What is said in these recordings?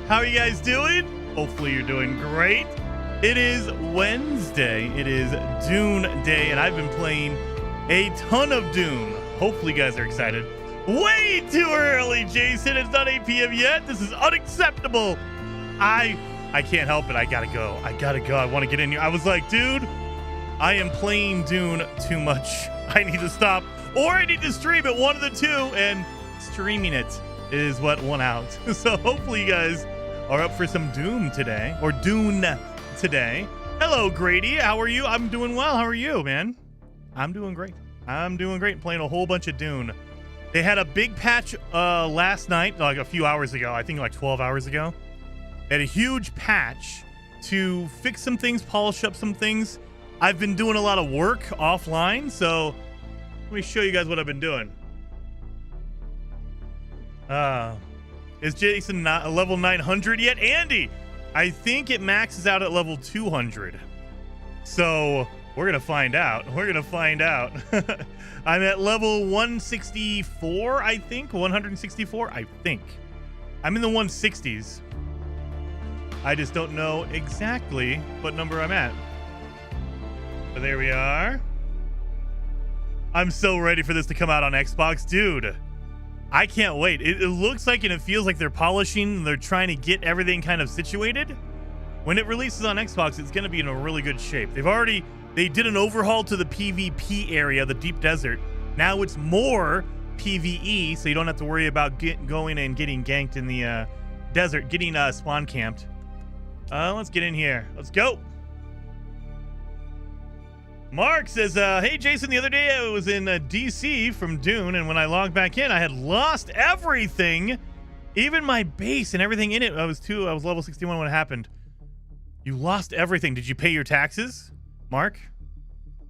How are you guys doing? Hopefully you're doing great. It is Wednesday. It is Dune Day, and I've been playing a ton of Dune. Hopefully you guys are excited. Way too early, Jason. It's not 8 p.m. yet. This is unacceptable. I can't help it. I gotta go. I want to get in here. I was like, dude, I am playing Dune too much. I need to stop, or I need to stream it. One of the two, and streaming it is what won out. So hopefully you guys are up for some Doom today, or Dune today. Hello, Grady. How are you? I'm doing well. How are you, man? I'm doing great. Playing a whole bunch of Dune. They had a big patch last night, like a few hours ago. I think like 12 hours ago. They had a huge patch to fix some things, polish up some things. I've been doing a lot of work offline, so let me show you guys what I've been doing. Is Jason not level 900 yet? Andy, I think it maxes out at level 200. So we're going to find out. I'm at level 164, I think. 164, I think. I'm in the 160s. I just don't know exactly what number I'm at. But there we are. I'm so ready for this to come out on Xbox. Dude, I can't wait. It looks like and it feels like they're polishing. They're trying to get everything kind of situated. When it releases on Xbox, it's going to be in a really good shape. They did an overhaul to the PvP area, the deep desert. Now it's more PvE, so you don't have to worry about going and getting ganked in the desert, getting spawn camped. Let's get in here. Let's go. Mark says, hey, Jason, the other day I was in DC from Dune, and when I logged back in, I had lost everything, even my base and everything in it. I was level 61 when it happened. You lost everything. Did you pay your taxes, Mark?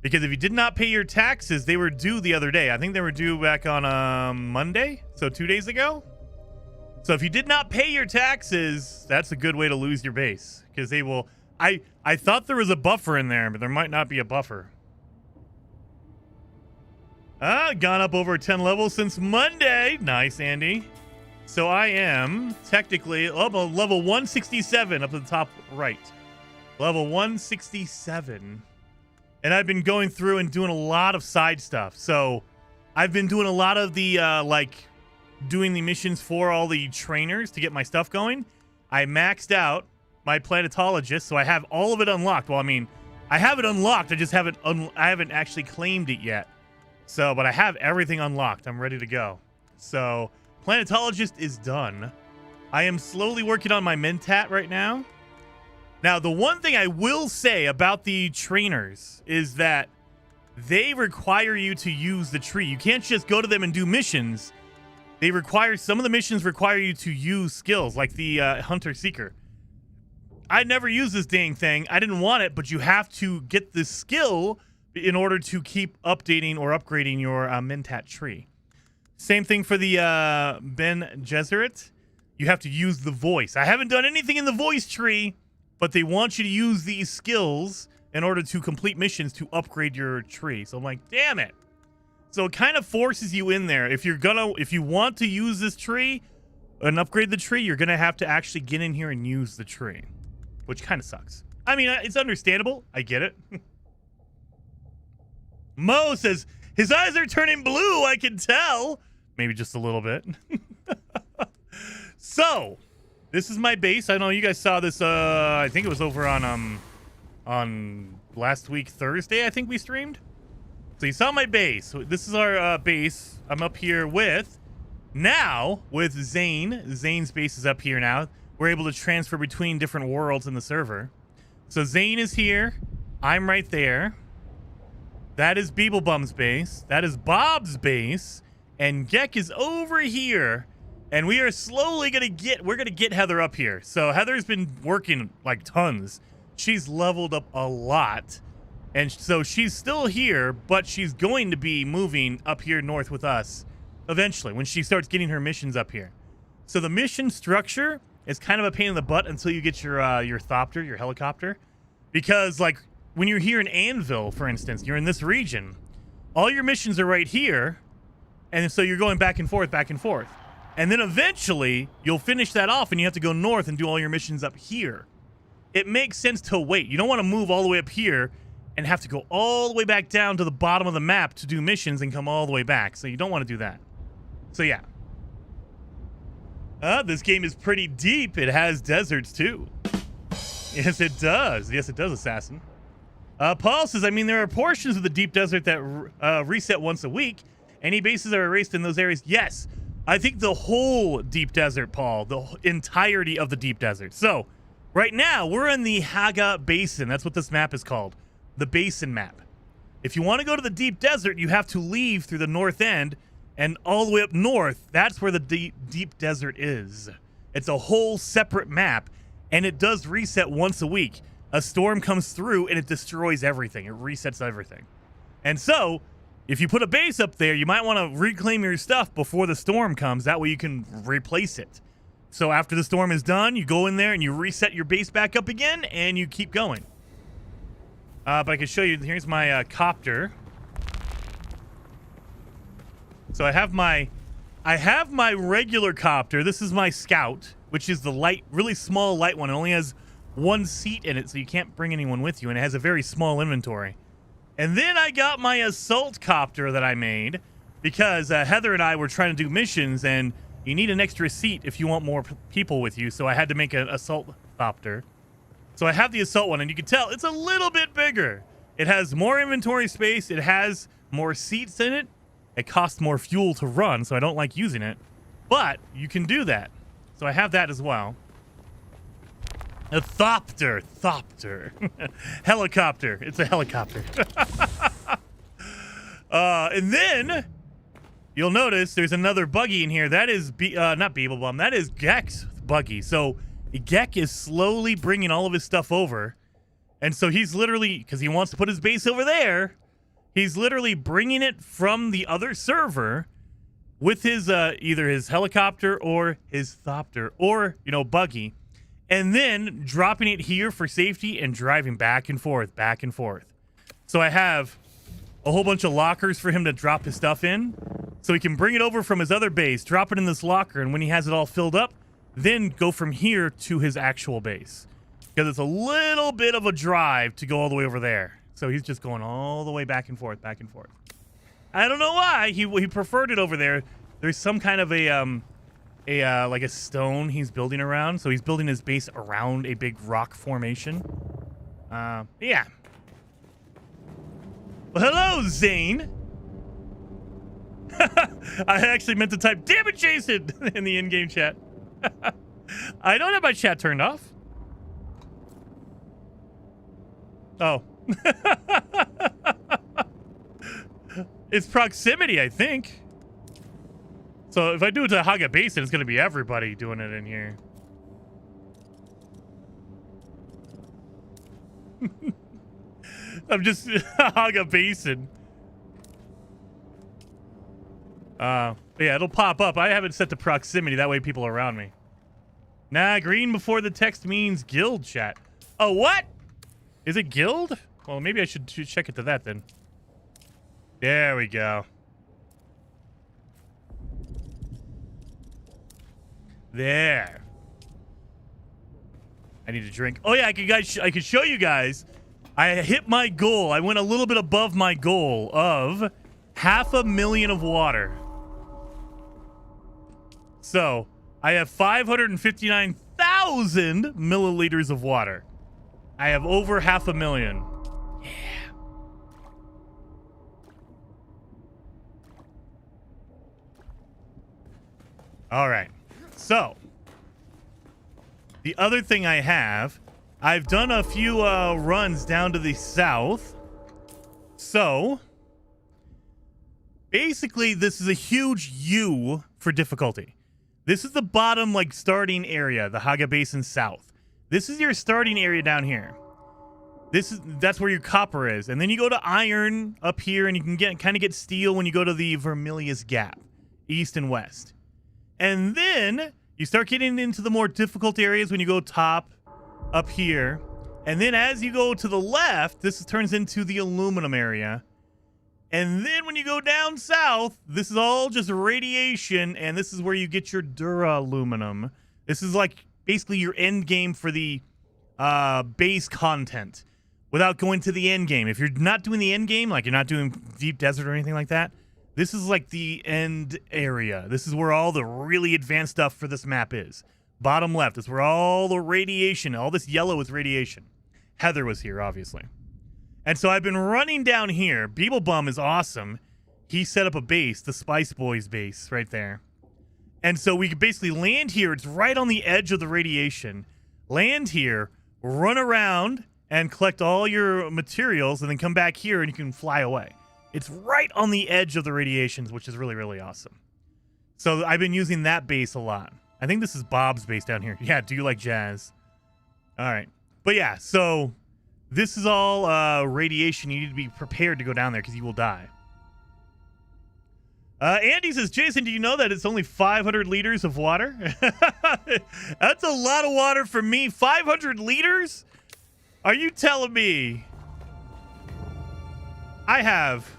Because if you did not pay your taxes, they were due the other day. I think they were due back on Monday, so 2 days ago. So if you did not pay your taxes, that's a good way to lose your base, because they will... I thought there was a buffer in there, but there might not be a buffer. Gone up over 10 levels since Monday. Nice, Andy. So I am technically level 167 up at the top right. Level 167. And I've been going through and doing a lot of side stuff. So I've been doing a lot of the, doing the missions for all the trainers to get my stuff going. I maxed out my planetologist, so I have all of it unlocked. Well, I mean, I have it unlocked. I just haven't actually claimed it yet. So, but I have everything unlocked. I'm ready to go. So, planetologist is done. I am slowly working on my mentat right now. Now, the one thing I will say about the trainers is that they require you to use the tree. You can't just go to them and do missions. Some of the missions require you to use skills, like the Hunter Seeker. I never used this dang thing. I didn't want it, but you have to get this skill in order to keep updating or upgrading your mentat tree. Same thing for the Ben Gesserit. You have to use the voice. I haven't done anything in the voice tree, but they want you to use these skills in order to complete missions to upgrade your tree. So I'm like, damn it. So it kind of forces you in there. If you want to use this tree and upgrade the tree, you're gonna have to actually get in here and use the tree, which kind of sucks. I mean, it's understandable. I get it. Mo says, his eyes are turning blue, I can tell. Maybe just a little bit. So, this is my base. I know you guys saw this, I think it was over on last week, Thursday, I think we streamed. So you saw my base. This is our base. I'm up here with Xaine. Xaine's base is up here now. We're able to transfer between different worlds in the server. So Xaine is here. I'm right there. That is Beeblebum's base. That is Bob's base. And Gek is over here. And we are slowly going to get Heather up here. So Heather's been working like tons. She's leveled up a lot. And so she's still here, but she's going to be moving up here north with us eventually when she starts getting her missions up here. So the mission structure is kind of a pain in the butt until you get your thopter, your helicopter. Because, like, when you're here in Anvil, for instance, you're in this region, all your missions are right here, and so you're going back and forth, back and forth. And then eventually, you'll finish that off and you have to go north and do all your missions up here. It makes sense to wait. You don't want to move all the way up here and have to go all the way back down to the bottom of the map to do missions and come all the way back. So you don't want to do that. So yeah. This game is pretty deep. It has deserts too. Yes, it does. Yes, it does, Assassin. Paul says, I mean, there are portions of the deep desert that reset once a week. Any bases are erased in those areas? Yes. I think the whole deep desert, Paul, the entirety of the deep desert. So right now, we're in the Haga Basin. That's what this map is called. The Basin map. If you want to go to the deep desert, you have to leave through the north end and all the way up north. That's where the deep desert is. It's a whole separate map, and it does reset once a week. A storm comes through, and it destroys everything. It resets everything. And so, if you put a base up there, you might want to reclaim your stuff before the storm comes. That way you can replace it. So after the storm is done, you go in there and you reset your base back up again, and you keep going. But I can show you. Here's my copter. So I have my regular copter. This is my Scout, which is the light, really small light one. It only has one seat in it, so you can't bring anyone with you, and it has a very small inventory. And then I got my assault copter that I made because Heather and I were trying to do missions, and you need an extra seat if you want more people with you. So I had to make an assault copter. So I have the assault one, and you can tell it's a little bit bigger. It has more inventory space. It has more seats in it. It costs more fuel to run, so I don't like using it. But you can do that. So I have that as well. A thopter. Helicopter. It's a helicopter. And then you'll notice there's another buggy in here. That is not Beeblebum. That is Gek's buggy. So Gek is slowly bringing all of his stuff over. And so he's literally, because he wants to put his base over there, he's literally bringing it from the other server with his either his helicopter or his thopter or, buggy, and then dropping it here for safety and driving back and forth. So I have a whole bunch of lockers for him to drop his stuff in, so he can bring it over from his other base, drop it in this locker, and when he has it all filled up, then go from here to his actual base. Because it's a little bit of a drive to go all the way over there. So he's just going all the way back and forth. I don't know why he preferred it over there. There's some kind of like a stone he's building around. So he's building his base around a big rock formation. Yeah. Well, hello, Xaine. I actually meant to type, damn it, Jason, in the in-game chat. I don't have my chat turned off. Oh. It's proximity, I think. So if I do it to Haga Basin, it's going to be everybody doing it in here. I'm just Haga Basin. Yeah, it'll pop up. I have it set to proximity. That way people are around me. Nah, green before the text means guild chat. Oh, what? Is it guild? Well, maybe I should check it to that then. There we go. There. I need a drink. Oh yeah, I could show you guys. I hit my goal. I went a little bit above my goal of 500,000 of water. So I have 559,000 milliliters of water. I have over 500,000. Yeah. All right. So the other thing I have, I've done a few runs down to the south. So basically, this is a huge U for difficulty. This is the bottom, like, starting area, the Haga Basin South. This is your starting area down here. That's where your copper is. And then you go to iron up here, and you can kind of get steel when you go to the Vermilius Gap, east and west. And then you start getting into the more difficult areas when you go top up here. And then as you go to the left, this turns into the aluminum area. And then when you go down south, this is all just radiation, and this is where you get your dura aluminum. This is like basically your end game for the base content without going to the end game. If you're not doing the end game, like you're not doing deep desert or anything like that, this is like the end area. This is where all the really advanced stuff for this map is. Bottom left is where all the radiation, all this yellow is radiation. Heather was here, obviously. And so I've been running down here. Beeblebum is awesome. He set up a base, the Spice Boys base right there. And so we could basically land here. It's right on the edge of the radiation. Land here, run around, and collect all your materials, and then come back here and you can fly away. It's right on the edge of the radiations, which is really, really awesome. So I've been using that base a lot. I think this is Bob's base down here. Yeah, do you like jazz? All right. But yeah, so this is all radiation. You need to be prepared to go down there because you will die. Andy says, Jason, do you know that it's only 500 liters of water? That's a lot of water for me. 500 liters? Are you telling me? I have...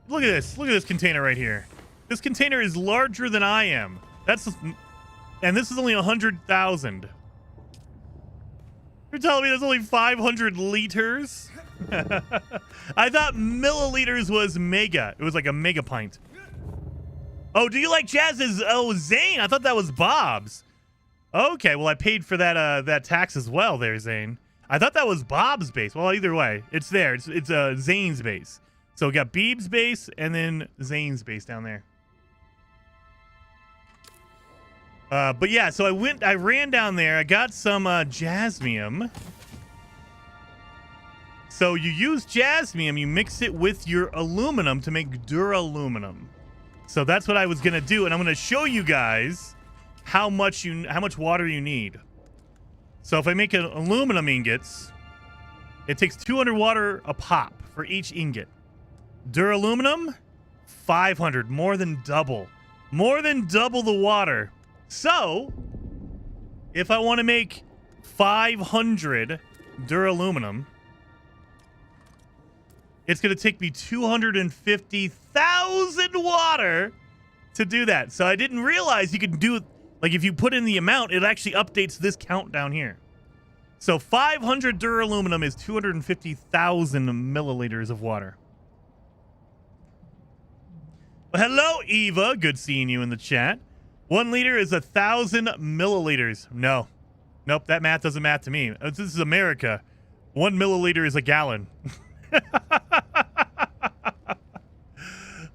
Look at this. Look at this container right here. This container is larger than I am. And this is only 100,000. You're telling me there's only 500 liters? I thought milliliters was mega. It was like a mega pint. Oh, do you like Jazz's? Oh, Xaine. I thought that was Bob's. Okay, well, I paid for that that tax as well there, Xaine. I thought that was Bob's base. Well, either way, it's there. It's Xaine's base. So we got Beeb's base and then Xaine's base down there. But yeah, so I ran down there. I got some jasmium. So you use jasmium, you mix it with your aluminum to make duraluminum. So that's what I was gonna do, and I'm gonna show you guys how much water you need. So if I make an aluminum ingots, it takes 200 water a pop for each ingot. Duraluminum, 500, more than double the water. So if I want to make 500 duraluminum, it's going to take me 250,000 water to do that. So I didn't realize you could do it. Like if you put in the amount, it actually updates this count down here. So 500 duraluminum is 250,000 milliliters of water. Well, hello, Eva. Good seeing you in the chat. 1 liter is 1,000 milliliters. No. Nope, that math doesn't math to me. This is America. 1 milliliter is a gallon.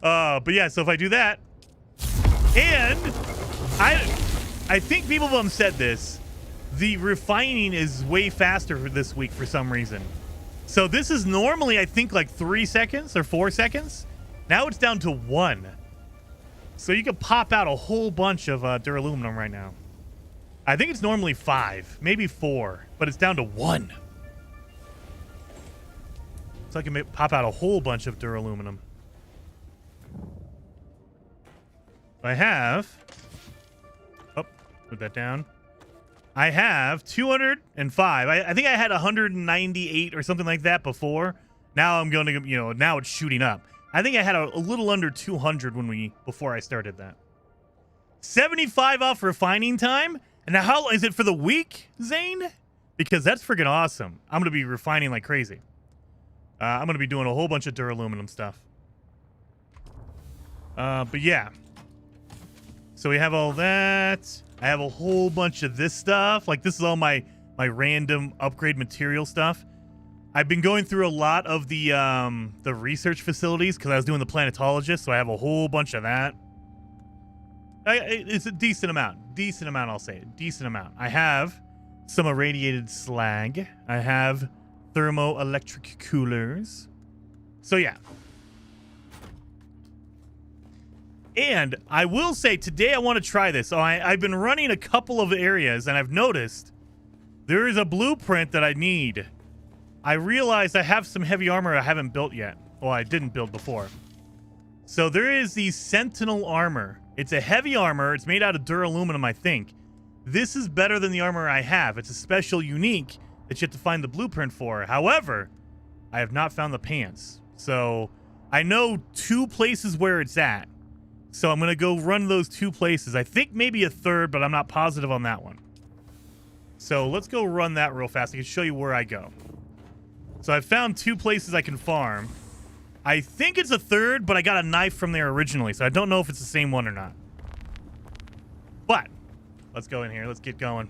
But yeah, so if I do that, and I think Beeblebum said this, the refining is way faster for this week for some reason. So this is normally, I think, like 3 seconds or 4 seconds. Now it's down to 1. So you can pop out a whole bunch of duraluminum right now. I think it's normally 5, maybe 4, but it's down to 1. So I can pop out a whole bunch of duraluminum. I have... Oh, put that down. I have 205. I think I had 198 or something like that before. Now I'm going to, now it's shooting up. I think I had a little under 200 before I started that. 75 off refining time? And now how long is it for the week, Xaine? Because that's freaking awesome. I'm going to be refining like crazy. I'm going to be doing a whole bunch of duraluminum stuff. But yeah. So we have all that. I have a whole bunch of this stuff. Like this is all my random upgrade material stuff. I've been going through a lot of the research facilities because I was doing the planetologist, so I have a whole bunch of that. It's a decent amount. I'll say. Decent amount. I have some irradiated slag. I have thermoelectric coolers. So yeah. And I will say today I want to try this. So I've been running a couple of areas and I've noticed there is a blueprint that I need. I realized I have some heavy armor I haven't built yet. Well, I didn't build before. So there is the sentinel armor. It's a heavy armor. It's made out of duraluminum, I think. This is better than the armor I have. It's a special unique that you have to find the blueprint for. However, I have not found the pants. So I know 2 places where it's at. So I'm going to go run those 2 places. I think maybe a third, but I'm not positive on that one. So let's go run that real fast. I can show you where I go. So I found 2 places I can farm. I think it's a third, but I got a knife from there originally, so I don't know if it's the same one or not. But let's go in here. Let's get going.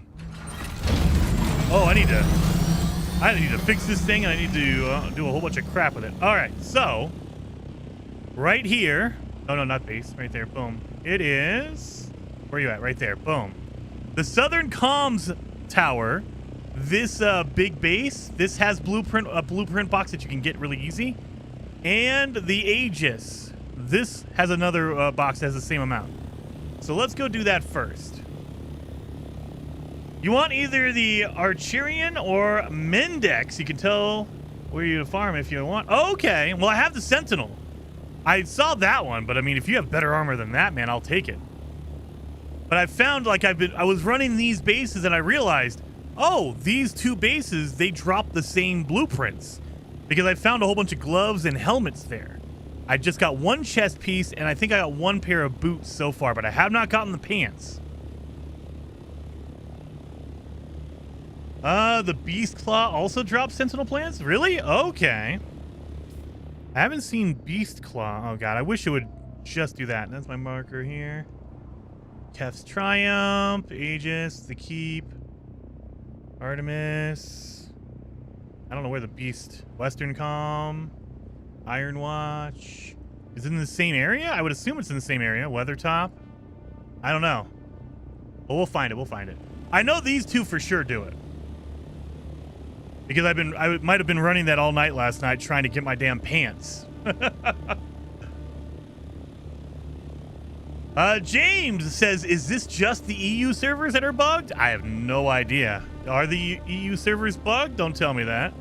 Oh, I need to fix this thing, and I need to do a whole bunch of crap with it. All right, so right here. Oh, no, not base. Right there. Boom. It is. Where are you at? Right there. Boom. The Southern Comms Tower. This big base. This has a blueprint box that you can get really easy. And the Aegis. This has another box that has the same amount. So let's go do that first. You want either the Archerian or Mendex. You can tell where you farm if you want. Okay. Well, I have the Sentinel. I saw that one, but I mean, if you have better armor than that, man, I'll take it. But I found like I was running these bases and I realized, oh, these 2 bases, they drop the same blueprints. Because I found a whole bunch of gloves and helmets there. I just got 1 chest piece, and I think I got 1 pair of boots so far, but I have not gotten the pants. The Beast Claw also drops Sentinel plants? Really? Okay. I haven't seen Beast Claw. Oh, God. I wish it would just do that. That's my marker here. Kef's Triumph, Aegis, the Keep, Artemis. I don't know where the Beast, Western Calm, Iron Watch. Is it in the same area? I would assume it's in the same area. Weathertop. I don't know. But we'll find it. We'll find it. I know these 2 for sure do it. Because I might have been running that all night last night trying to get my damn pants. James says, is this just the EU servers that are bugged? I have no idea. Are the EU servers bugged? Don't tell me that.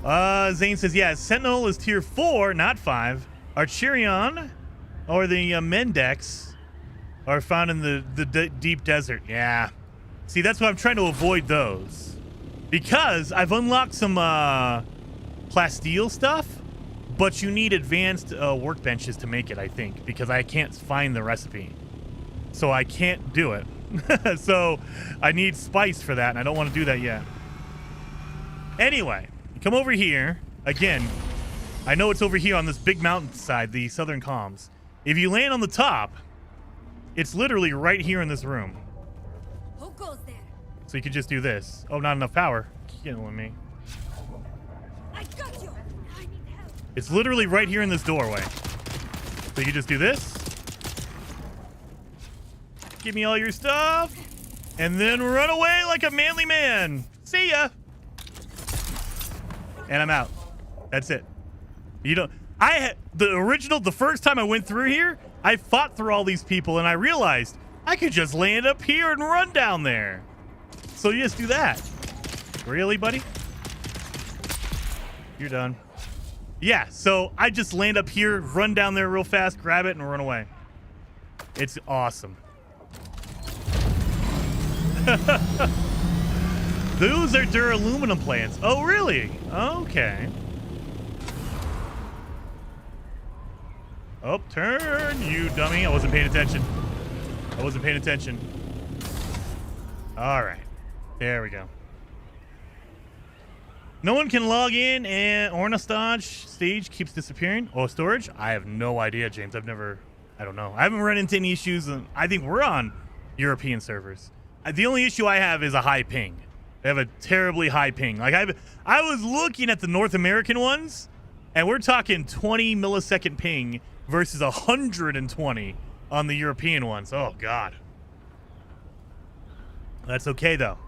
Xaine says, yeah, Sentinel is tier 4, not 5. Archerion or the Mendex are found in the deep desert. Yeah. See, that's why I'm trying to avoid those. Because I've unlocked some plasteel stuff, but you need advanced workbenches to make it, I think, because I can't find the recipe. So I can't do it. So I need spice for that, and I don't want to do that yet. Anyway, come over here. Again, I know it's over here on this big mountainside, the Southern Comms. If you land on the top, it's literally right here in this room. Who goes there? So you could just do this. Oh, not enough power. Killing me. I got you. I need help. It's literally right here in this doorway. So you just do this. Give me all your stuff. And then run away like a manly man. See ya. And I'm out. That's it. You don't... the first time I went through here, I fought through all these people and I realized I could just land up here and run down there. So you just do that. Really, buddy? You're done. Yeah, so I just land up here, run down there real fast, grab it, and run away. It's awesome. Those are duraluminum plants. Oh, really? Okay. Oh, turn, you dummy. I wasn't paying attention. I wasn't paying attention. All right. There we go. No one can log in, and Ornastage stage keeps disappearing. Oh, storage? I have no idea, James. I don't know. I haven't run into any issues. And I think we're on European servers. The only issue I have is a high ping. They have a terribly high ping. Like I was looking at the North American ones, and we're talking 20 millisecond ping versus 120 on the European ones. Oh, God. That's okay, though.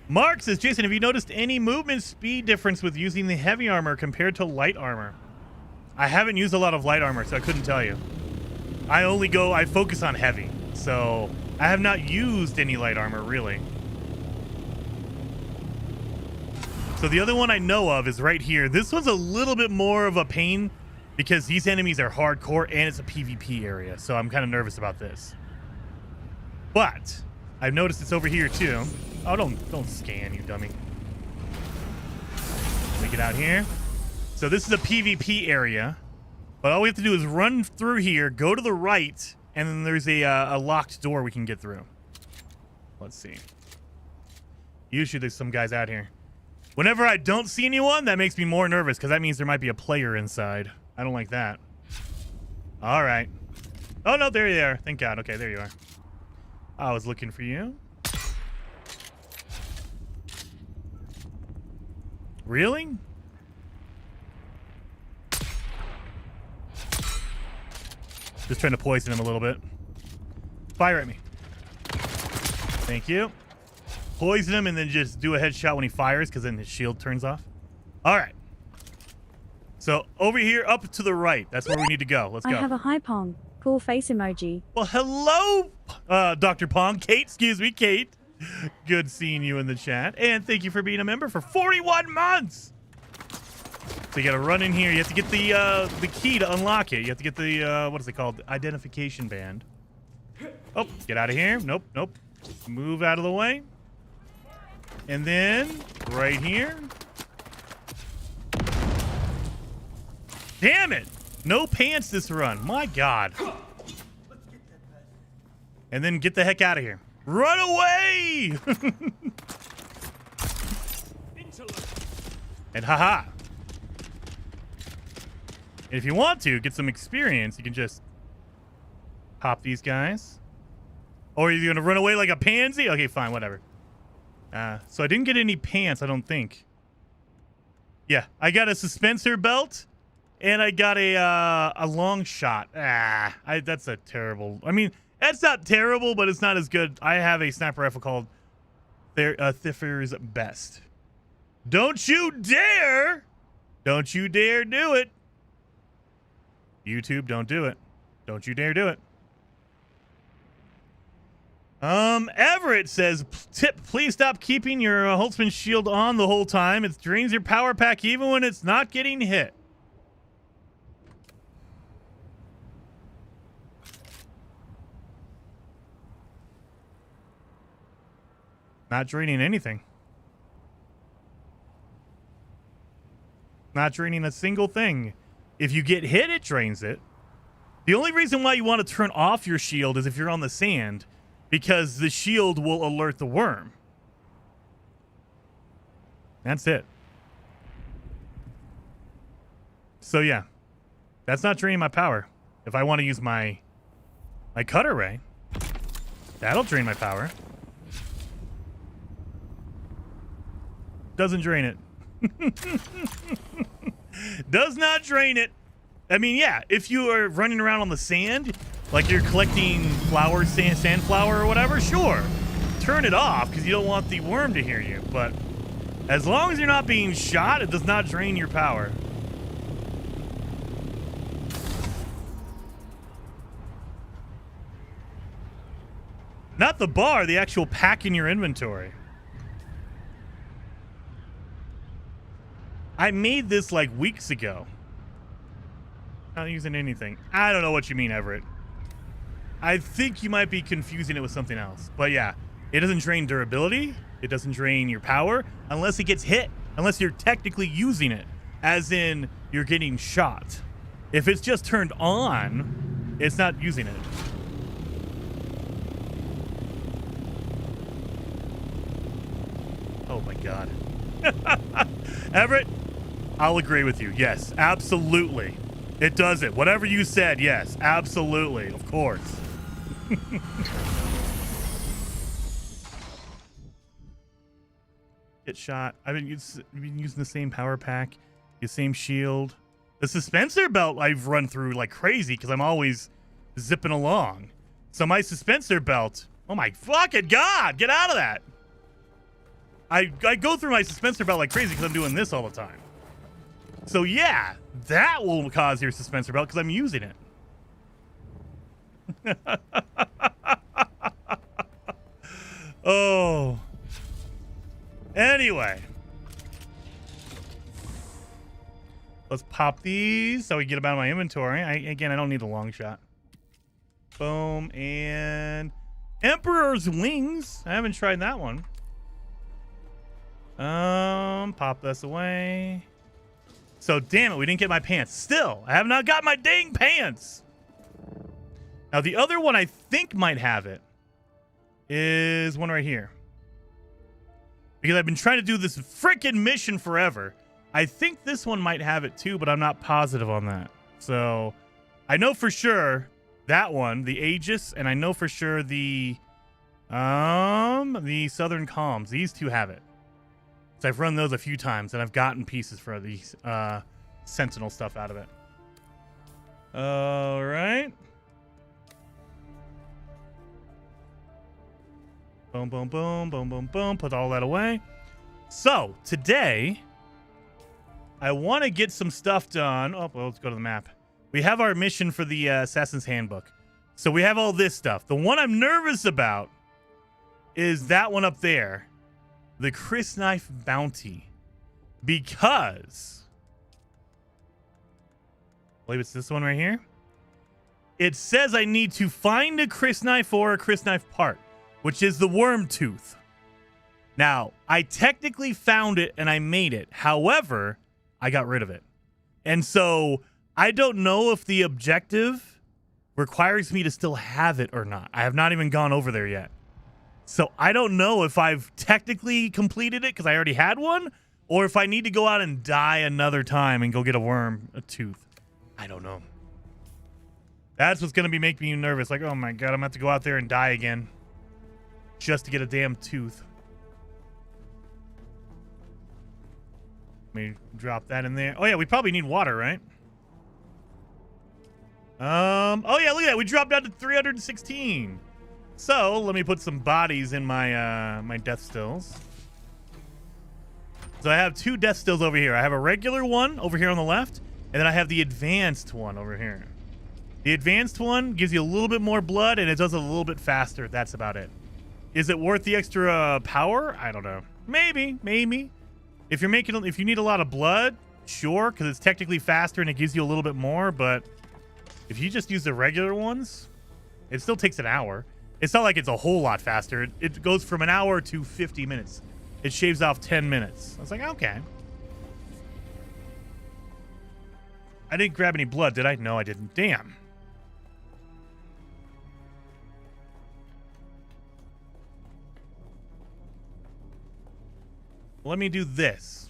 Mark says, Jason, have you noticed any movement speed difference with using the heavy armor compared to light armor? I haven't used a lot of light armor, so I couldn't tell you. I focus on heavy, so I have not used any light armor, really. So the other one I know of is right here. This one's a little bit more of a pain because these enemies are hardcore and it's a PvP area, so I'm kind of nervous about this. But I've noticed it's over here too. Oh, don't scan, you dummy. me get out here. So this is a PvP area, but all we have to do is run through here, go to the right, and then there's a locked door we can get through. Let's see. Usually there's some guys out here. Whenever I don't see anyone, that makes me more nervous because that means there might be a player inside. I don't like that. All right. Oh, no, there you are. Thank God. Okay, there you are. I was looking for you. Really? Just trying to poison him a little bit. Fire at me. Thank you. Poison him and then just do a headshot when he fires because then his shield turns off. All right. So over here, up to the right. That's where we need to go. Let's go. I have a hi Pong. Cool face emoji. Well, hello, Dr. Pong. Kate, excuse me, Kate. Good seeing you in the chat. And thank you for being a member for 41 months. So you got to run in here. You have to get the key to unlock it. You have to get the, what is it called? Identification band. Oh, get out of here. Nope, nope. Move out of the way. And then right here. Damn it. No pants this run. My God. And then get the heck out of here. Run away! And haha. And if you want to get some experience, you can just pop these guys. Or are you going to run away like a pansy? Okay, fine, whatever. So I didn't get any pants, I don't think. Yeah, I got a suspensor belt. And I got a long shot. That's a terrible... I mean, that's not terrible, but it's not as good. I have a sniper rifle called Thiffer's Best. Don't you dare! Don't you dare do it. YouTube, don't do it. Don't you dare do it. Everett says, tip, please stop keeping your Holtzman shield on the whole time. It drains your power pack even when it's not getting hit. Not draining anything. Not draining a single thing. If you get hit, it drains it. The only reason why you want to turn off your shield is if you're on the sand, because the shield will alert the worm. That's it. So yeah, that's not draining my power. If I want to use my cutter ray, that'll drain my power. Doesn't drain it. Does not drain it. I mean, yeah, if you are running around on the sand, like you're collecting flowers, sandflower or whatever, sure. Turn it off because you don't want the worm to hear you. But as long as you're not being shot, it does not drain your power. Not the bar, the actual pack in your inventory. I made this like weeks ago. Not using anything. I don't know what you mean, Everett. I think you might be confusing it with something else. But yeah, it doesn't drain durability. It doesn't drain your power unless it gets hit. Unless you're technically using it. As in, you're getting shot. If it's just turned on, it's not using it. Oh my God. Everett, I'll agree with you. Yes, absolutely. It does it. Whatever you said, yes, absolutely. Of course. Get shot. I've been using the same power pack, the same shield. The suspensor belt I've run through like crazy because I'm always zipping along. So my suspensor belt, oh my fucking God, get out of that. I go through my suspensor belt like crazy because I'm doing this all the time. So yeah, that will cause your suspensor belt because I'm using it. Oh. Anyway. Let's pop these so we get them out of my inventory. Again, I don't need a long shot. Boom. And Emperor's Wings. I haven't tried that one. Pop this away. So damn it, we didn't get my pants. Still, I have not got my dang pants. Now the other one I think might have it is one right here. Because I've been trying to do this freaking mission forever. I think this one might have it too, but I'm not positive on that. So I know for sure that one, the Aegis, and I know for sure the Southern Calms. These two have it. So I've run those a few times, and I've gotten pieces for these Sentinel stuff out of it. All right. Boom, boom, boom, boom, boom, boom. Put all that away. So today, I want to get some stuff done. Oh, well, let's go to the map. We have our mission for the Assassin's Handbook. So we have all this stuff. The one I'm nervous about is that one up there. The Chris Knife Bounty. Because, I believe it's this one right here. It says I need to find a Chris Knife or a Chris Knife part, which is the worm tooth. Now, I technically found it and I made it. However, I got rid of it. And so I don't know if the objective requires me to still have it or not. I have not even gone over there yet. So I don't know if I've technically completed it because I already had one, or if I need to go out and die another time and go get a tooth. I don't know. That's what's going to be making me nervous. Like, oh my God, I'm going to have to go out there and die again just to get a damn tooth. Let me drop that in there. Oh yeah, we probably need water, right? Oh yeah, look at that. We dropped down to 316. So let me put some bodies in my my death stills. So I have two death stills over here. I have a regular one over here on the left, and then I have the advanced one over here. The advanced one gives you a little bit more blood, and it does it a little bit faster. That's about it. Is it worth the extra power? I don't know. Maybe. If you need a lot of blood, sure, because it's technically faster and it gives you a little bit more. But if you just use the regular ones, it still takes an hour. It's not like it's a whole lot faster. It goes from an hour to 50 minutes. It shaves off 10 minutes. I was like, okay. I didn't grab any blood, did I? No, I didn't. Damn. Let me do this.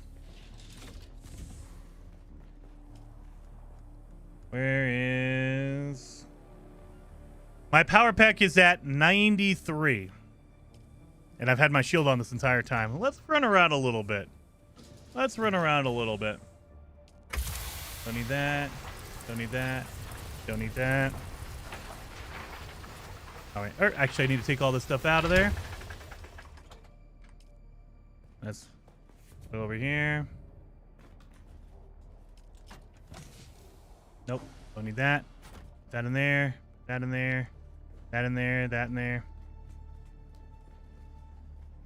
Where is... My power pack is at 93. And I've had my shield on this entire time. Let's run around a little bit. Don't need that. Don't need that. Don't need that. All right. Actually, I need to take all this stuff out of there. Let's go over here. Nope. Don't need that. That in there. That in there. That in there. That in there.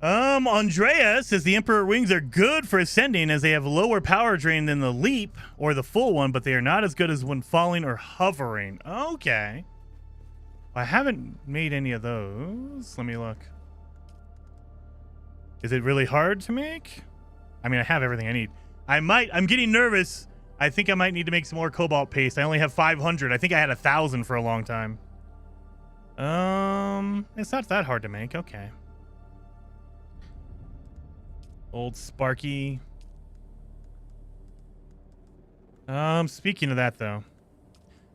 Andrea says the Emperor wings are good for ascending as they have lower power drain than the leap or the full one, but they are not as good as when falling or hovering. Okay. I haven't made any of those. Let me look. Is it really hard to make? I mean, I have everything I need. I'm getting nervous. I think I might need to make some more cobalt paste. I only have 500. I think I had 1,000 for a long time. It's not that hard to make. Okay. Old Sparky. Speaking of that, though,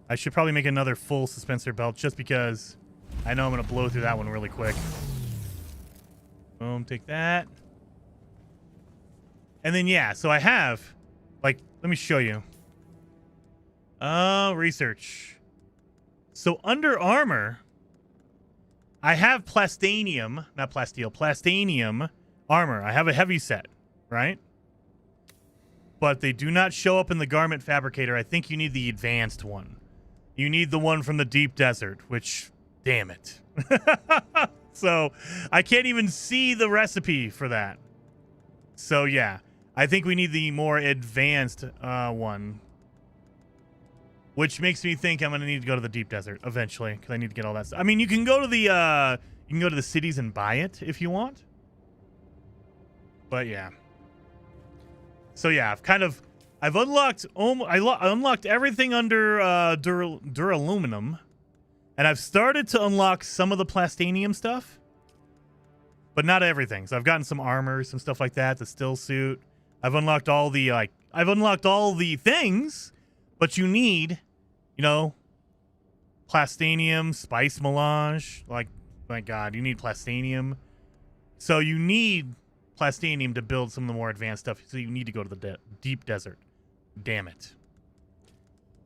I should probably make another full suspensor belt just because I know I'm going to blow through that one really quick. Boom, take that. And then, yeah, so I have, like, let me show you. Research. So under armor, I have plastanium, not plasteel, plastanium armor. I have a heavy set, right? But they do not show up in the garment fabricator. I think you need the advanced one. You need the one from the deep desert, which, damn it. So I can't even see the recipe for that. So yeah, I think we need the more advanced one, which makes me think I'm gonna need to go to the deep desert eventually because I need to get all that stuff. I mean, you can go to the cities and buy it if you want. But yeah. So yeah, I've unlocked unlocked everything under duraluminum, and I've started to unlock some of the plastanium stuff, but not everything. So I've gotten some armor, some stuff like that, the still suit. I've unlocked all the things, but you need, you know, plastanium, spice melange. Like, my God, you need plastanium. So you need plastanium to build some of the more advanced stuff. So you need to go to the deep desert. Damn it.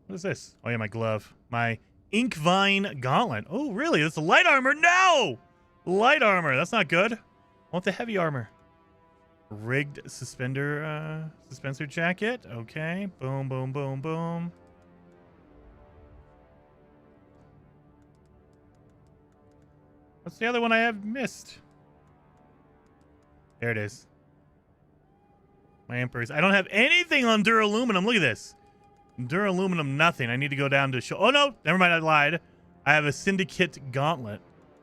What is this? Oh, yeah, my glove. My ink vine gauntlet. Oh, really? That's a light armor? No! Light armor. That's not good. I want the heavy armor. Rigged suspender jacket. Okay. Boom, boom, boom, boom. What's the other one I have missed? There it is. My Emperor's. I don't have anything on duraluminum. Look at this. Duraluminum, nothing. I need to go down to show. Oh, no. Never mind. I lied. I have a Syndicate gauntlet.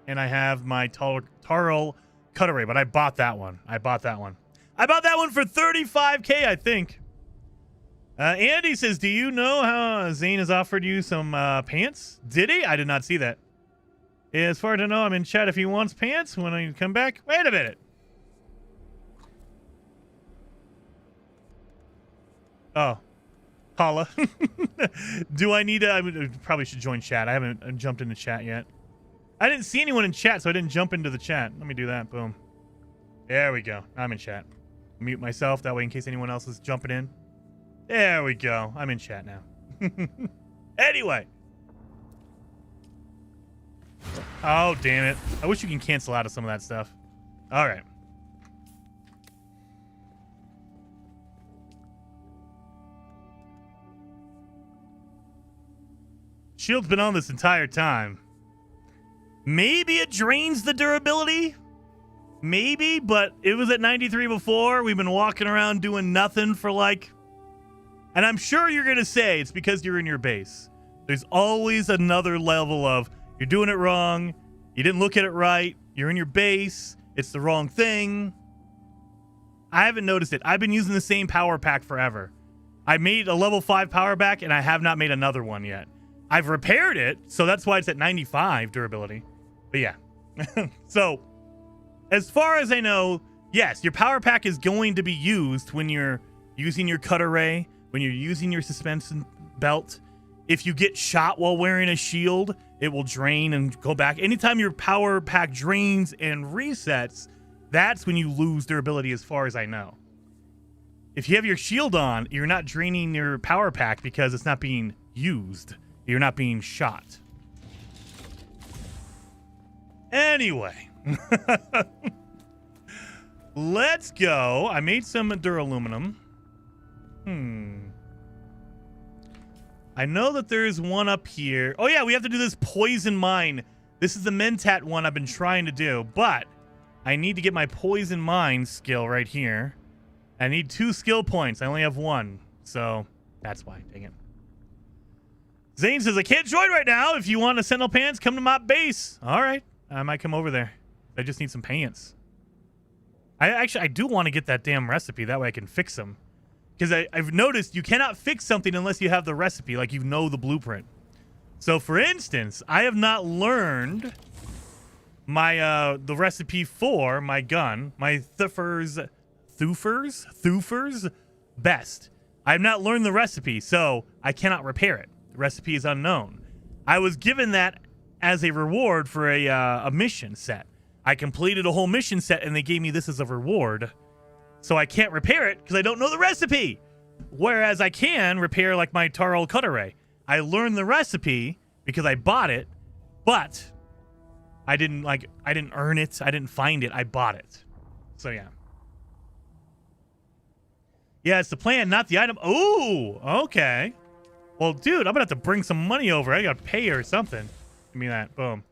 And I have my Tarl cutaway. But I bought that one. I bought that one for $35K, I think. Andy says, do you know how Xaine has offered you some pants? Did he? I did not see that. As far as I know, I'm in chat if he wants pants when I come back. Wait a minute. Oh, holla. Do I need to? I probably should join chat. I haven't jumped into chat yet. I didn't see anyone in chat, so I didn't jump into the chat. Let me do that. Boom. There we go. I'm in chat. Mute myself. That way, in case anyone else is jumping in. There we go. I'm in chat now. Anyway. Oh, damn it. I wish you can cancel out of some of that stuff. All right. Shield's been on this entire time. Maybe it drains the durability. Maybe, but it was at 93 before. We've been walking around doing nothing for like... And I'm sure you're going to say it's because you're in your base. There's always another level of you're doing it wrong. You didn't look at it right. You're in your base. It's the wrong thing. I haven't noticed it. I've been using the same power pack forever. I made a level 5 power pack and I have not made another one yet. I've repaired it, so that's why it's at 95 durability. But yeah. So, as far as I know, yes, your power pack is going to be used when you're using your cut array, when you're using your suspension belt. If you get shot while wearing a shield, it will drain and go back. Anytime your power pack drains and resets, that's when you lose durability as far as I know. If you have your shield on, you're not draining your power pack because it's not being used. You're not being shot. Anyway. Let's go. I made some duraluminum. I know that there's one up here. Oh, yeah, we have to do this poison mine. This is the Mentat one I've been trying to do, but I need to get my poison mine skill right here. I need 2 skill points. I only have 1, so that's why. Dang it. Xaine says, I can't join right now. If you want to sentinel pants, come to my base. All right. I might come over there. I just need some pants. I do want to get that damn recipe. That way I can fix them. Because I've noticed you cannot fix something unless you have the recipe, like you know the blueprint. So, for instance, I have not learned my the recipe for my gun, my Thufir's best. I have not learned the recipe, so I cannot repair it. The recipe is unknown. I was given that as a reward for a mission set. I completed a whole mission set, and they gave me this as a reward. So I can't repair it because I don't know the recipe. Whereas I can repair like my Tarl cut array. I learned the recipe because I bought it, but I didn't earn it. I didn't find it. I bought it. So yeah. Yeah, it's the plan, not the item. Oh, okay. Well, dude, I'm gonna have to bring some money over. I gotta pay or something. Give me that. Boom.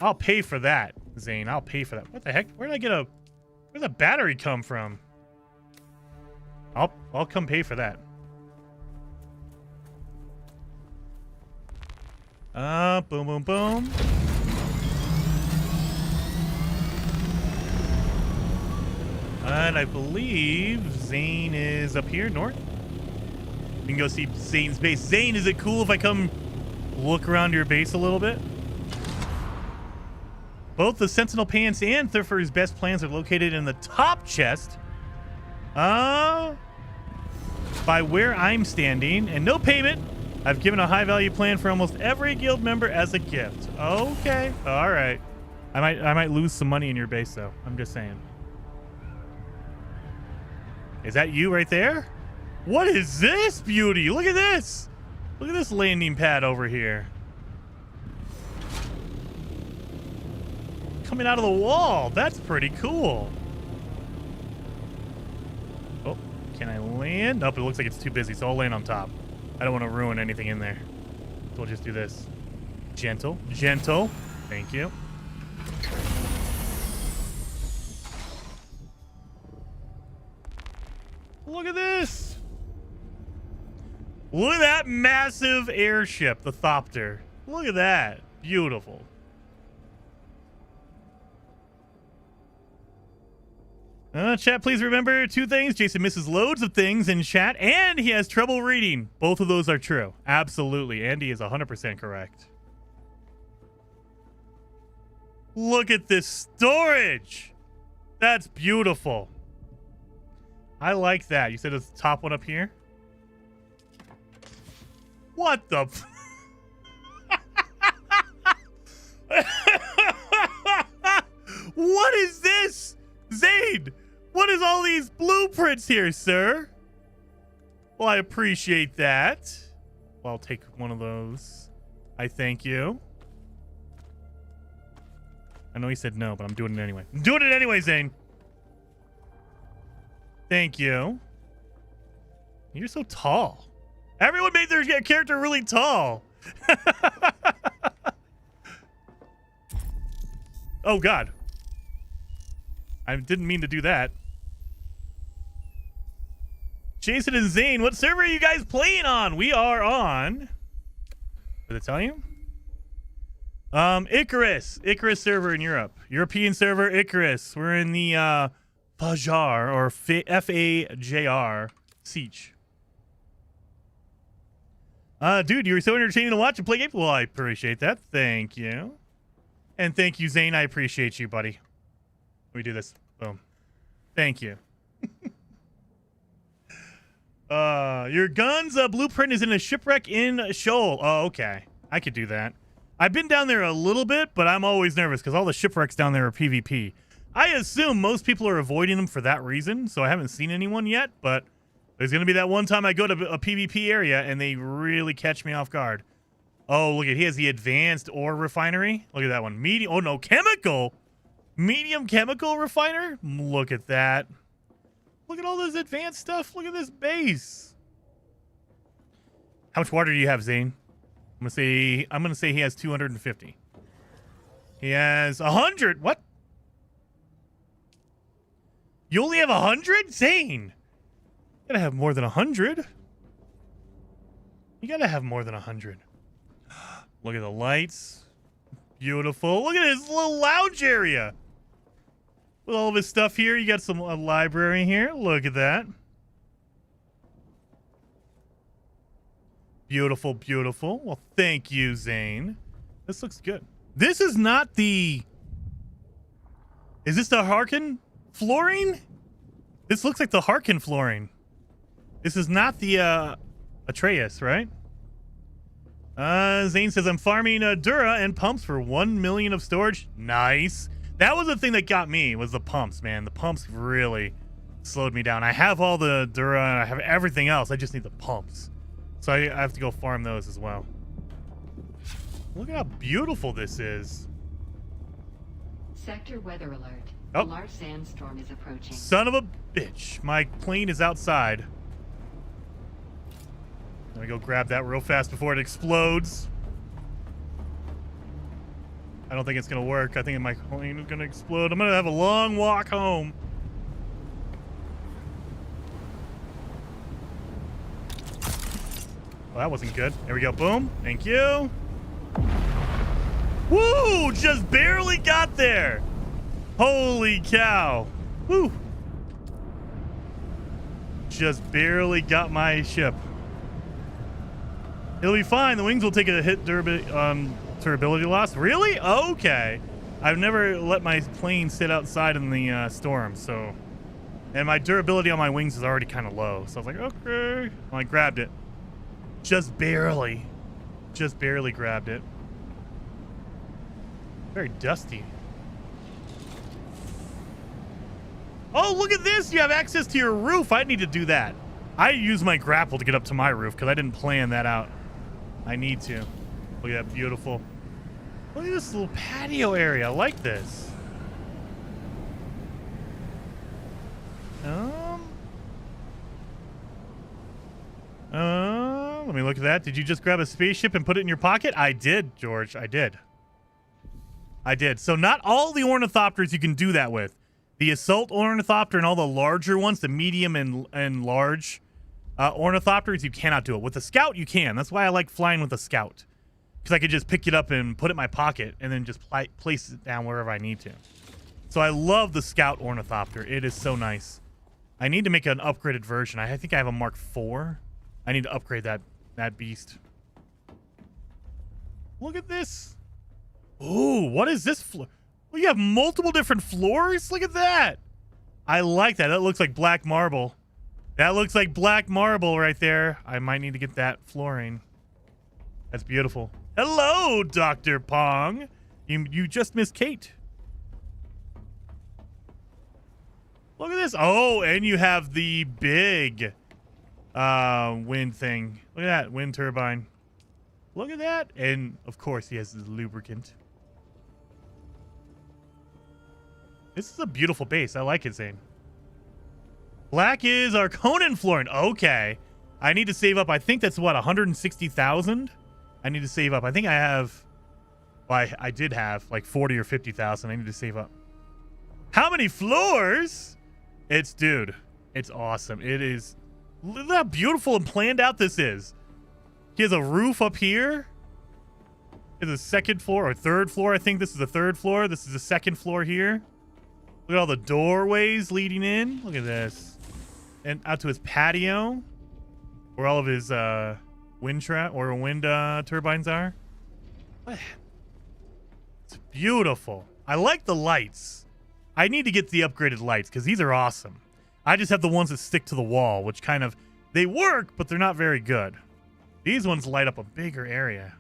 I'll pay for that, Xaine. I'll pay for that. What the heck? Where'd the battery come from? I'll come pay for that. Boom, boom, boom. And I believe Xaine is up here north. We can go see Xaine's base. Xaine, is it cool if I come look around your base a little bit? Both the Sentinel Pants and Thurfer's best plans are located in the top chest. By where I'm standing, and no payment. I've given a high value plan for almost every guild member as a gift. Okay, all right. I might lose some money in your base though. I'm just saying. Is that you right there? What is this beauty? Look at this. Look at this landing pad over here. Coming out of the wall. That's pretty cool. Oh, can I land? Nope, it looks like it's too busy, so I'll land on top. I don't want to ruin anything in there. So we'll just do this. Gentle, gentle. Thank you. Look at this. Look at that massive airship, the Thopter. Look at that. Beautiful. Chat, please remember two things. Jason misses loads of things in chat, and he has trouble reading. Both of those are true. Absolutely. Andy is 100% correct. Look at this storage. That's beautiful. I like that. You said it's the top one up here? What the? What is this? Xaine, what is all these blueprints here, sir? Well, I appreciate that. Well, I'll take one of those. I thank you. I know he said no, but I'm doing it anyway. I'm doing it anyway, Xaine. Thank you. You're so tall. Everyone made their character really tall. Oh, God. I didn't mean to do that. Jason and Xaine, what server are you guys playing on? We are on... Did it tell you? Icarus. Icarus server in Europe. European server, Icarus. We're in the Fajar, or F-A-J-R, Siege. Dude, you were so entertaining to watch and play games. Well, I appreciate that. Thank you. And thank you, Xaine. I appreciate you, buddy. Let me do this. Boom. Thank you. Your gun's blueprint is in a shipwreck in Shoal. Oh, okay. I could do that. I've been down there a little bit, but I'm always nervous because all the shipwrecks down there are PvP. I assume most people are avoiding them for that reason, so I haven't seen anyone yet, but there's going to be that one time I go to a PvP area and they really catch me off guard. Oh, look at, he has the advanced ore refinery. Look at that one. Medium, oh no, chemical. Medium chemical refiner. Look at that. Look at all this advanced stuff. Look at this base. How much water do you have, Xaine? I'm gonna say he has 250. He has 100. What? You only have 100? Xaine. You gotta have more than 100. You gotta have more than 100. Look at the lights. Beautiful. Look at his little lounge area. With all of his stuff here. You got some library here. Look at that. Beautiful, beautiful. Well, thank you, Xaine. This looks good. This is not the... Is this the Harkin flooring? This looks like the Harkin flooring. This is not the Atreus, right? Xaine says, I'm farming Dura and pumps for 1 million of storage. Nice. That was the thing that got me, was the pumps, man. The pumps really slowed me down. I have all the Dura and I have everything else. I just need the pumps. So I have to go farm those as well. Look at how beautiful this is. Sector weather alert. Oh. A large sandstorm is approaching. Son of a bitch. My plane is outside. Let me go grab that real fast before it explodes. I don't think it's going to work. I think my plane is going to explode. I'm going to have a long walk home. Well, that wasn't good. There we go. Boom. Thank you. Woo! Just barely got there. Holy cow. Woo. Just barely got my ship. It'll be fine. The wings will take a hit durability loss. Really? Okay. I've never let my plane sit outside in the storm, so... And my durability on my wings is already kind of low. So I was like, okay. Well, I grabbed it. Just barely. Just barely grabbed it. Very dusty. Oh, look at this. You have access to your roof. I need to do that. I use my grapple to get up to my roof because I didn't plan that out. I need to. Look at that. Beautiful. Look at this little patio area. I like this. Let me look at that. Did you just grab a spaceship and put it in your pocket? I did, George. I did. So not all the ornithopters you can do that with. The assault ornithopter and all the larger ones, the medium and large ornithopters, you cannot do it. With the scout, you can. That's why I like flying with the scout. Because I could just pick it up and put it in my pocket and then just place it down wherever I need to. So I love the scout ornithopter. It is so nice. I need to make an upgraded version. I think I have a Mark IV. I need to upgrade that beast. Look at this. Ooh, what is this floor? Well, you have multiple different floors? Look at that. I like that. That looks like black marble. That looks like black marble right there. I might need to get that flooring. That's beautiful. Hello, Dr. Pong. You just missed Kate. Look at this. Oh, and you have the big wind thing. Look at that wind turbine. Look at that. And, of course, he has the lubricant. This is a beautiful base. I like it, Xaine. Black is our Conan flooring. Okay. I need to save up. I think that's, what, 160,000? I need to save up. I think I have... Well, I did have, like, 40 or 50,000. I need to save up. How many floors? Dude, it's awesome. It is... Look how beautiful and planned out this is. He has a roof up here. He has a second floor or third floor. I think this is the third floor. This is the second floor here. Look at all the doorways leading in. Look at this. And out to his patio, where all of his wind turbines are. It's beautiful. I like the lights. I need to get the upgraded lights because these are awesome. I just have the ones that stick to the wall, which kind of, they work, but they're not very good. These ones light up a bigger area.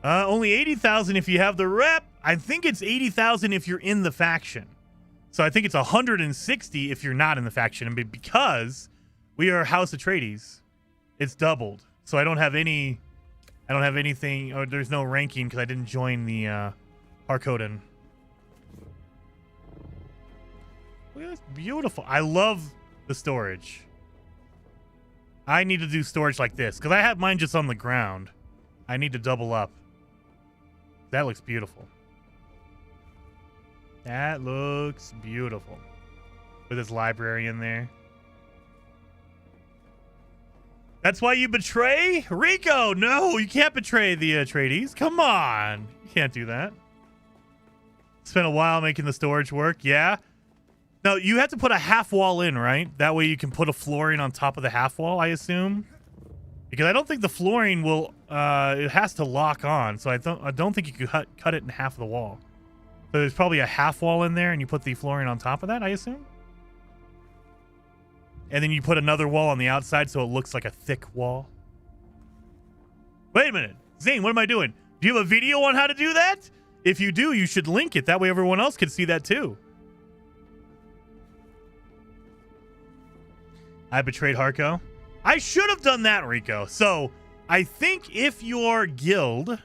Only 80,000 if you have the rep. I think it's 80,000 if you're in the faction. So I think it's 160 if you're not in the faction. And because we are House Atreides, it's doubled. So I don't have anything, or there's no ranking because I didn't join the Harkonnen. Look at this, beautiful. I love the storage. I need to do storage like this because I have mine just on the ground. I need to double up. That looks beautiful. That looks beautiful. With his library in there. That's why you betray? Rico, no, you can't betray the Atreides. Come on. You can't do that. Spent a while making the storage work. Yeah. No, you have to put a half wall in, right? That way you can put a flooring on top of the half wall, I assume. Because I don't think the flooring will, it has to lock on. So I don't think you could cut it in half of the wall. So there's probably a half wall in there and you put the flooring on top of that, I assume. And then you put another wall on the outside so it looks like a thick wall. Wait a minute. Xaine, what am I doing? Do you have a video on how to do that? If you do, you should link it. That way everyone else can see that too. I betrayed Harko. I should have done that, Rico. So I think if your guild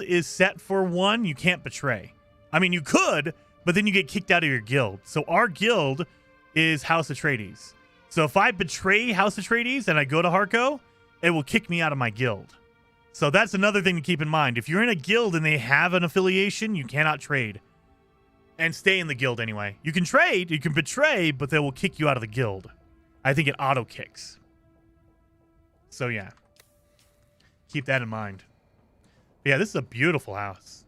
is set for 1, you can't betray. I mean, you could, but then you get kicked out of your guild. So our guild is House Atreides. So if I betray House Atreides and I go to Harko, it will kick me out of my guild. So that's another thing to keep in mind. If you're in a guild and they have an affiliation, you cannot trade. And stay in the guild anyway. You can trade, you can betray, but they will kick you out of the guild. I think it auto kicks. So yeah. Keep that in mind. Yeah, this is a beautiful house.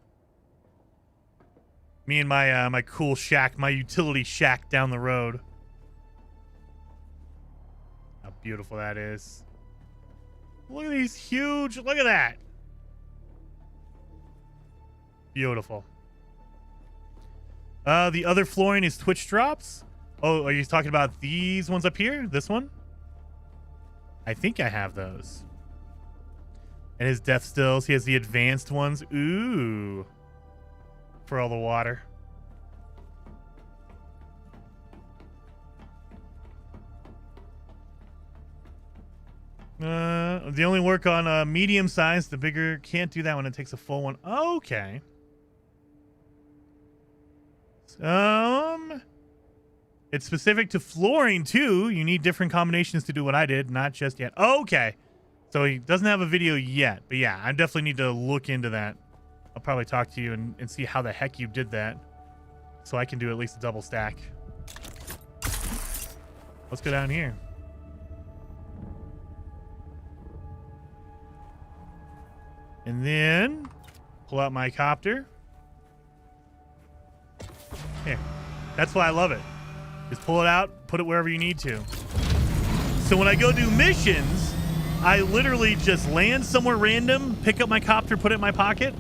Me and my my cool shack, my utility shack down the road. How beautiful that is. Look at these huge. Look at that. Beautiful. The other flooring is Twitch drops. Oh, are you talking about these ones up here? This one? I think I have those. And his death stills. He has the advanced ones. Ooh. For all the water. The only work on medium size. The bigger can't do that when it takes a full one. Okay. It's specific to flooring too. You need different combinations to do what I did. Not just yet. Okay. So he doesn't have a video yet. But yeah, I definitely need to look into that. I'll probably talk to you and see how the heck you did that. So I can do at least a double stack. Let's go down here. And then pull out my copter. Here. That's why I love it. Just pull it out, put it wherever you need to. So when I go do missions, I literally just land somewhere random, pick up my copter, put it in my pocket,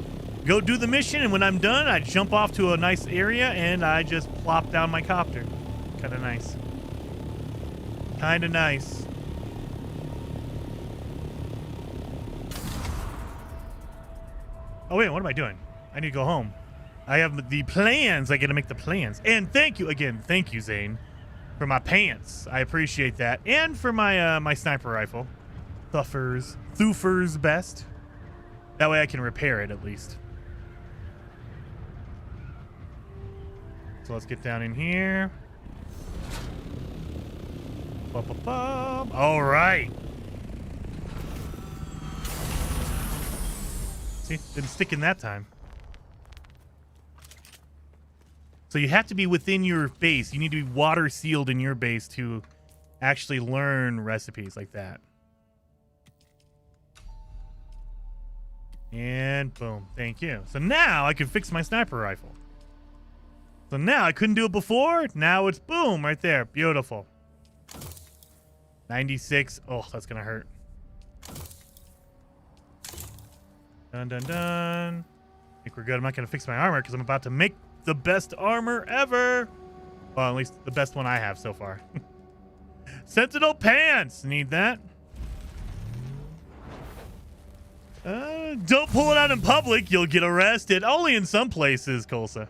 go do the mission, and when I'm done, I jump off to a nice area and I just plop down my copter. Kind of nice. Kind of nice. Oh wait, what am I doing? I need to go home. I have the plans. I get to make the plans. And thank you again. Thank you, Xaine, for my pants. I appreciate that. And for my my sniper rifle. Thuffer's best. That way I can repair it at least. So let's get down in here. All right. See, didn't stick in that time. So you have to be within your base. You need to be water sealed in your base to actually learn recipes like that. And boom, thank you. So now I can fix my sniper rifle. So now I couldn't do it before. Now it's boom right there. Beautiful. 96. Oh, that's going to hurt. Dun, dun, dun. I think we're good. I'm not going to fix my armor because I'm about to make the best armor ever. Well, at least the best one I have so far. Sentinel pants. Need that. Don't pull it out in public. You'll get arrested. Only in some places, Kolsa.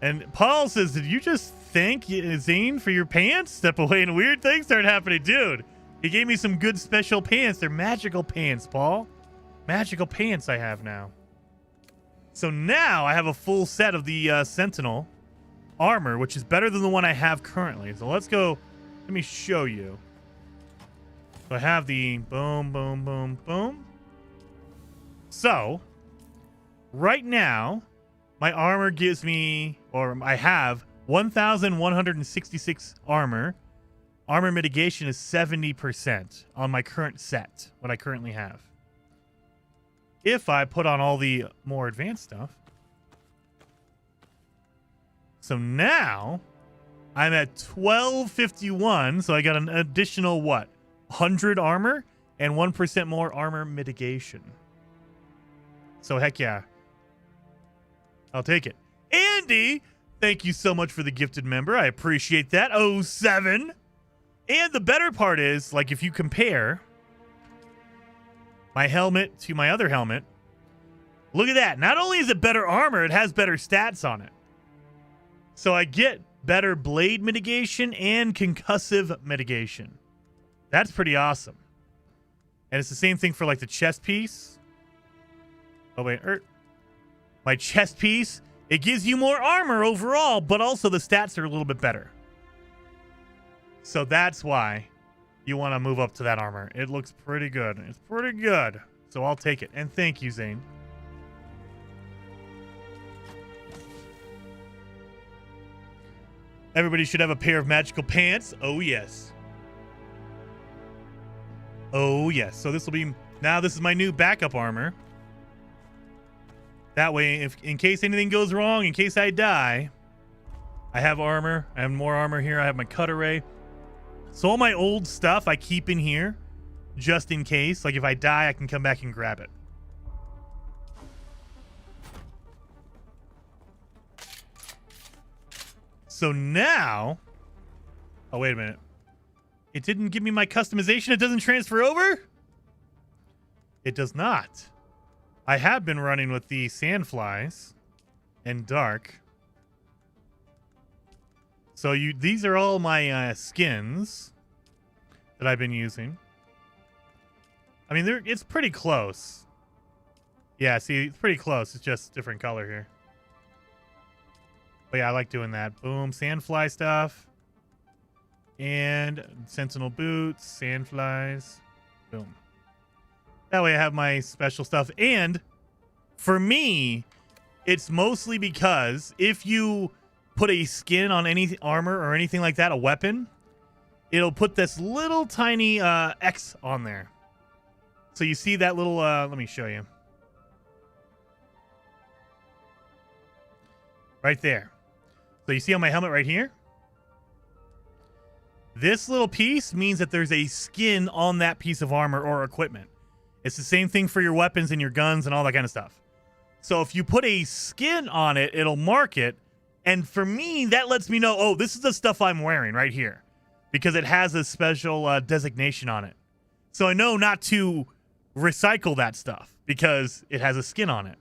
And Paul says, did you just thank Xaine for your pants? Step away and weird things start happening. Dude, he gave me some good special pants. They're magical pants, Paul. Magical pants I have now. So now I have a full set of the Sentinel armor, which is better than the one I have currently. So let's go. Let me show you. So I have the boom, boom, boom, boom. So right now, my armor gives me, or I have 1,166 armor. Armor mitigation is 70% on my current set, what I currently have. If I put on all the more advanced stuff. So now I'm at 1251. So I got an additional, what, 100 armor and 1% more armor mitigation. So heck yeah. I'll take it. Andy, thank you so much for the gifted member. I appreciate that. 07. And the better part is, like, if you compare my helmet to my other helmet, look at that. Not only is it better armor, it has better stats on it. So I get better blade mitigation and concussive mitigation. That's pretty awesome. And it's the same thing for, like, the chest piece. Oh, wait. My chest piece, it gives you more armor overall, but also the stats are a little bit better. So that's why you want to move up to that armor. It looks pretty good. It's pretty good. So I'll take it. And thank you, Xaine. Everybody should have a pair of magical pants. Oh, yes. Oh, yes. So this will be... Now this is my new backup armor. That way, if in case anything goes wrong, in case I die, I have armor. I have more armor here. I have my cut array. So all my old stuff I keep in here just in case. Like if I die, I can come back and grab it. So now... Oh, wait a minute. It didn't give me my customization. It doesn't transfer over? It does not. I have been running with the sandflies and dark. So these are all my skins that I've been using. I mean, it's pretty close. Yeah, see, it's pretty close. It's just different color here. But yeah, I like doing that. Boom, sandfly stuff. And sentinel boots, sandflies. Boom. That way I have my special stuff. And for me, it's mostly because if you put a skin on any armor or anything like that, a weapon, it'll put this little tiny X on there. So you see that little, let me show you. Right there. So you see on my helmet right here? This little piece means that there's a skin on that piece of armor or equipment. It's the same thing for your weapons and your guns and all that kind of stuff. So if you put a skin on it, it'll mark it. And for me, that lets me know, oh, this is the stuff I'm wearing right here. Because it has a special designation on it. So I know not to recycle that stuff because it has a skin on it.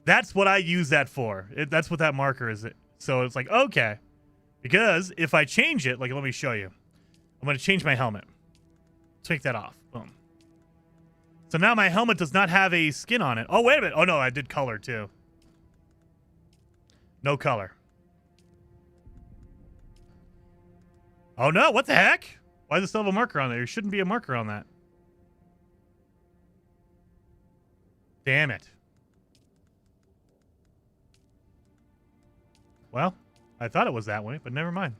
That's what I use that for. That's what that marker is. So it's like, okay. Because if I change it, like, let me show you. I'm going to change my helmet. Take that off. Boom. So now my helmet does not have a skin on it. Oh, wait a minute. Oh, no, I did color too. No color. Oh, no. What the heck? Why does it still have a marker on there? There shouldn't be a marker on that. Damn it. Well, I thought it was that way, but never mind.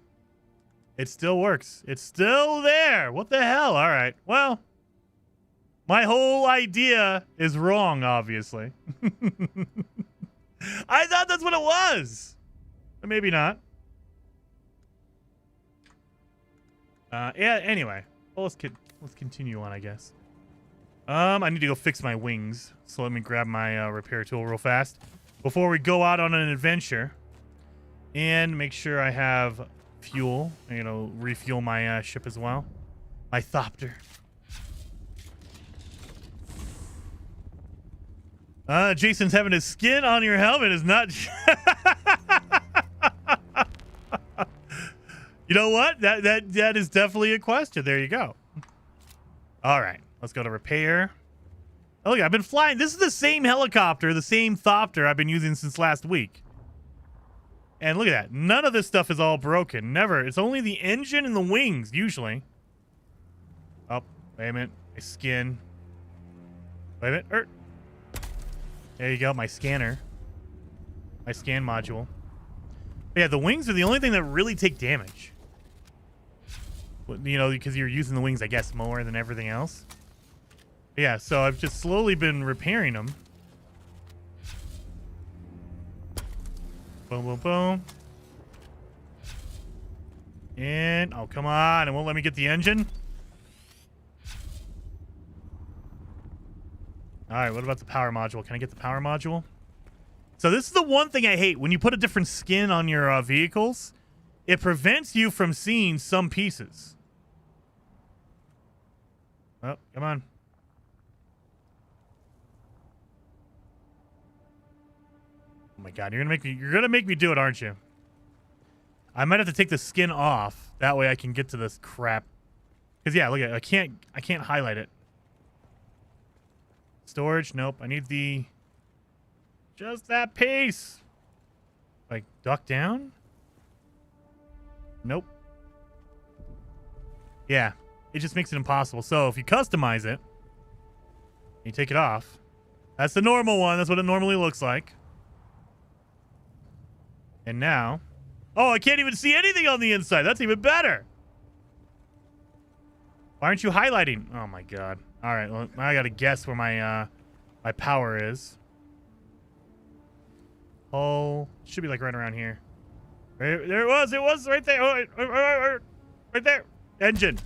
It still works. It's still there. What the hell? All right. Well, my whole idea is wrong, obviously. I thought that's what it was. But maybe not. Yeah, anyway. Well, let's continue on, I guess. I need to go fix my wings. So let me grab my repair tool real fast before we go out on an adventure. And make sure I have fuel. You know, refuel my ship as well. My thopter. Jason's having his skin on your helmet is not... You know what? That is definitely a question. There you go. All right. Let's go to repair. Oh, look, I've been flying. This is the same helicopter, the same thopter I've been using since last week. And look at that. None of this stuff is all broken. Never. It's only the engine and the wings, usually. Oh, wait a minute. My skin. Wait a minute. There you go. My scanner. My scan module. But yeah, the wings are the only thing that really take damage. You know, because you're using the wings, I guess, more than everything else. But yeah, so I've just slowly been repairing them. Boom, boom, boom. And, oh, come on. It won't let me get the engine. All right, what about the power module? Can I get the power module? So this is the one thing I hate. When you put a different skin on your vehicles, it prevents you from seeing some pieces. Oh, come on. Oh my God, you're gonna make me do it, aren't you? I might have to take the skin off. That way I can get to this crap. Cause yeah, look at it. I can't highlight it. Storage, nope. I need just that piece. Like duck down? Nope. Yeah, it just makes it impossible. So if you customize it, you take it off. That's the normal one. That's what it normally looks like. And now, oh, I can't even see anything on the inside. That's even better. Why aren't you highlighting? Oh my God. All right, well, I gotta guess where my my power is. Oh, should be like right around here. There it was. It was right there. Oh, right there. Engine.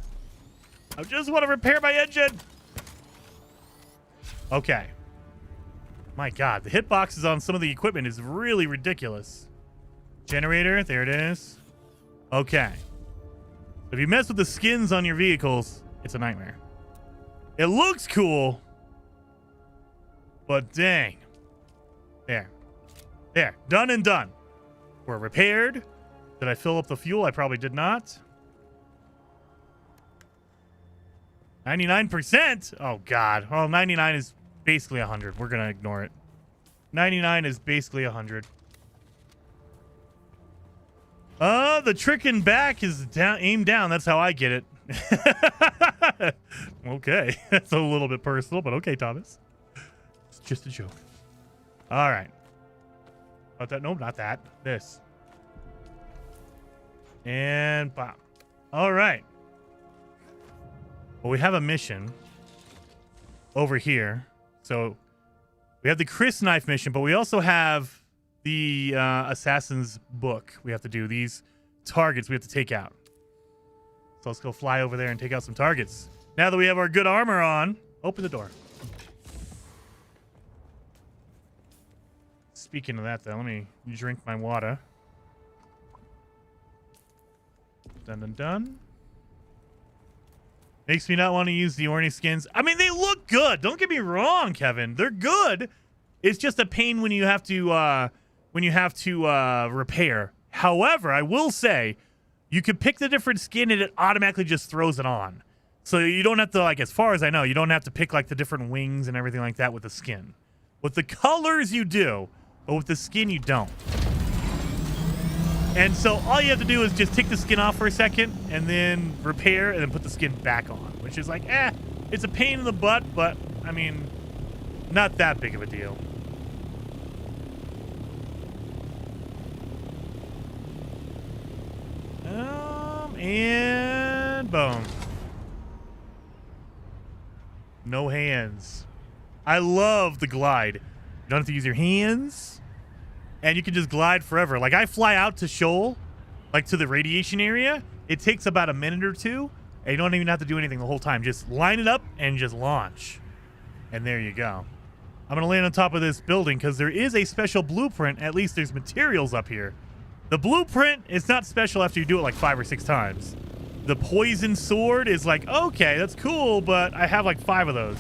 I just want to repair my engine. Okay. My God, the hitboxes on some of the equipment is really ridiculous. Generator, there it is. Okay. If you mess with the skins on your vehicles, it's a nightmare. It looks cool, but dang. There. There. Done and done. We're repaired. Did I fill up the fuel? I probably did not. 99%? Oh, God. Well, 99 is basically 100. We're going to ignore it. 99 is basically 100. The trick in back is down, aim down. That's how I get it. Okay. That's a little bit personal, but okay, Thomas. It's just a joke. All right. Not that. No, not that. This. And bop. All right. Well, we have a mission over here. So we have the Chris knife mission, but we also have the assassin's book. We have to do these targets we have to take out. So let's go fly over there and take out some targets. Now that we have our good armor on, open the door. Speaking of that, though, let me drink my water. Dun dun dun. Makes me not want to use the Orny skins. I mean, they look good. Don't get me wrong, Kevin. They're good. It's just a pain when you have to repair. However, I will say, you can pick the different skin and it automatically just throws it on. So you don't have to, like, as far as I know, you don't have to pick like the different wings and everything like that with the skin. With the colors you do, but with the skin you don't. And so all you have to do is just take the skin off for a second and then repair and then put the skin back on, which is like, it's a pain in the butt, but I mean, not that big of a deal. And boom. No hands. I love the glide. You don't have to use your hands. And you can just glide forever. Like, I fly out to Shoal, like to the radiation area. It takes about a minute or two. And you don't even have to do anything the whole time. Just line it up and just launch. And there you go. I'm going to land on top of this building because there is a special blueprint. At least there's materials up here. The blueprint is not special after you do it like 5 or 6 times. The poison sword is like, okay, that's cool, but I have like 5 of those.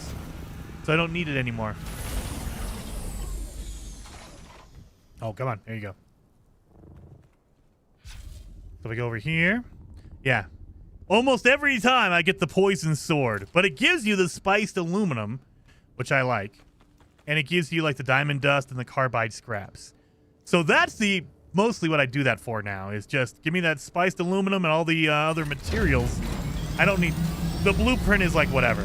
So I don't need it anymore. Oh, come on. There you go. So we go over here. Yeah. Almost every time I get the poison sword, but it gives you the spiced aluminum, which I like. And it gives you like the diamond dust and the carbide scraps. So that's the mostly what I do that for now, is just give me that spiced aluminum and all the other materials. I don't need... The blueprint is like whatever.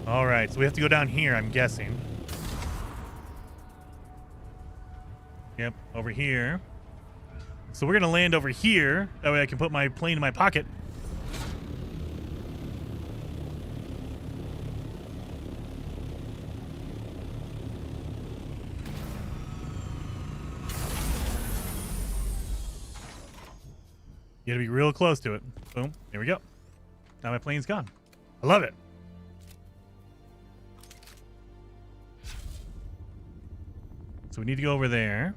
All right, so we have to go down here, I'm guessing. Yep, over here. So we're going to land over here. That way I can put my plane in my pocket. You gotta be real close to it. Boom. Here we go. Now my plane's gone. I love it. So we need to go over there.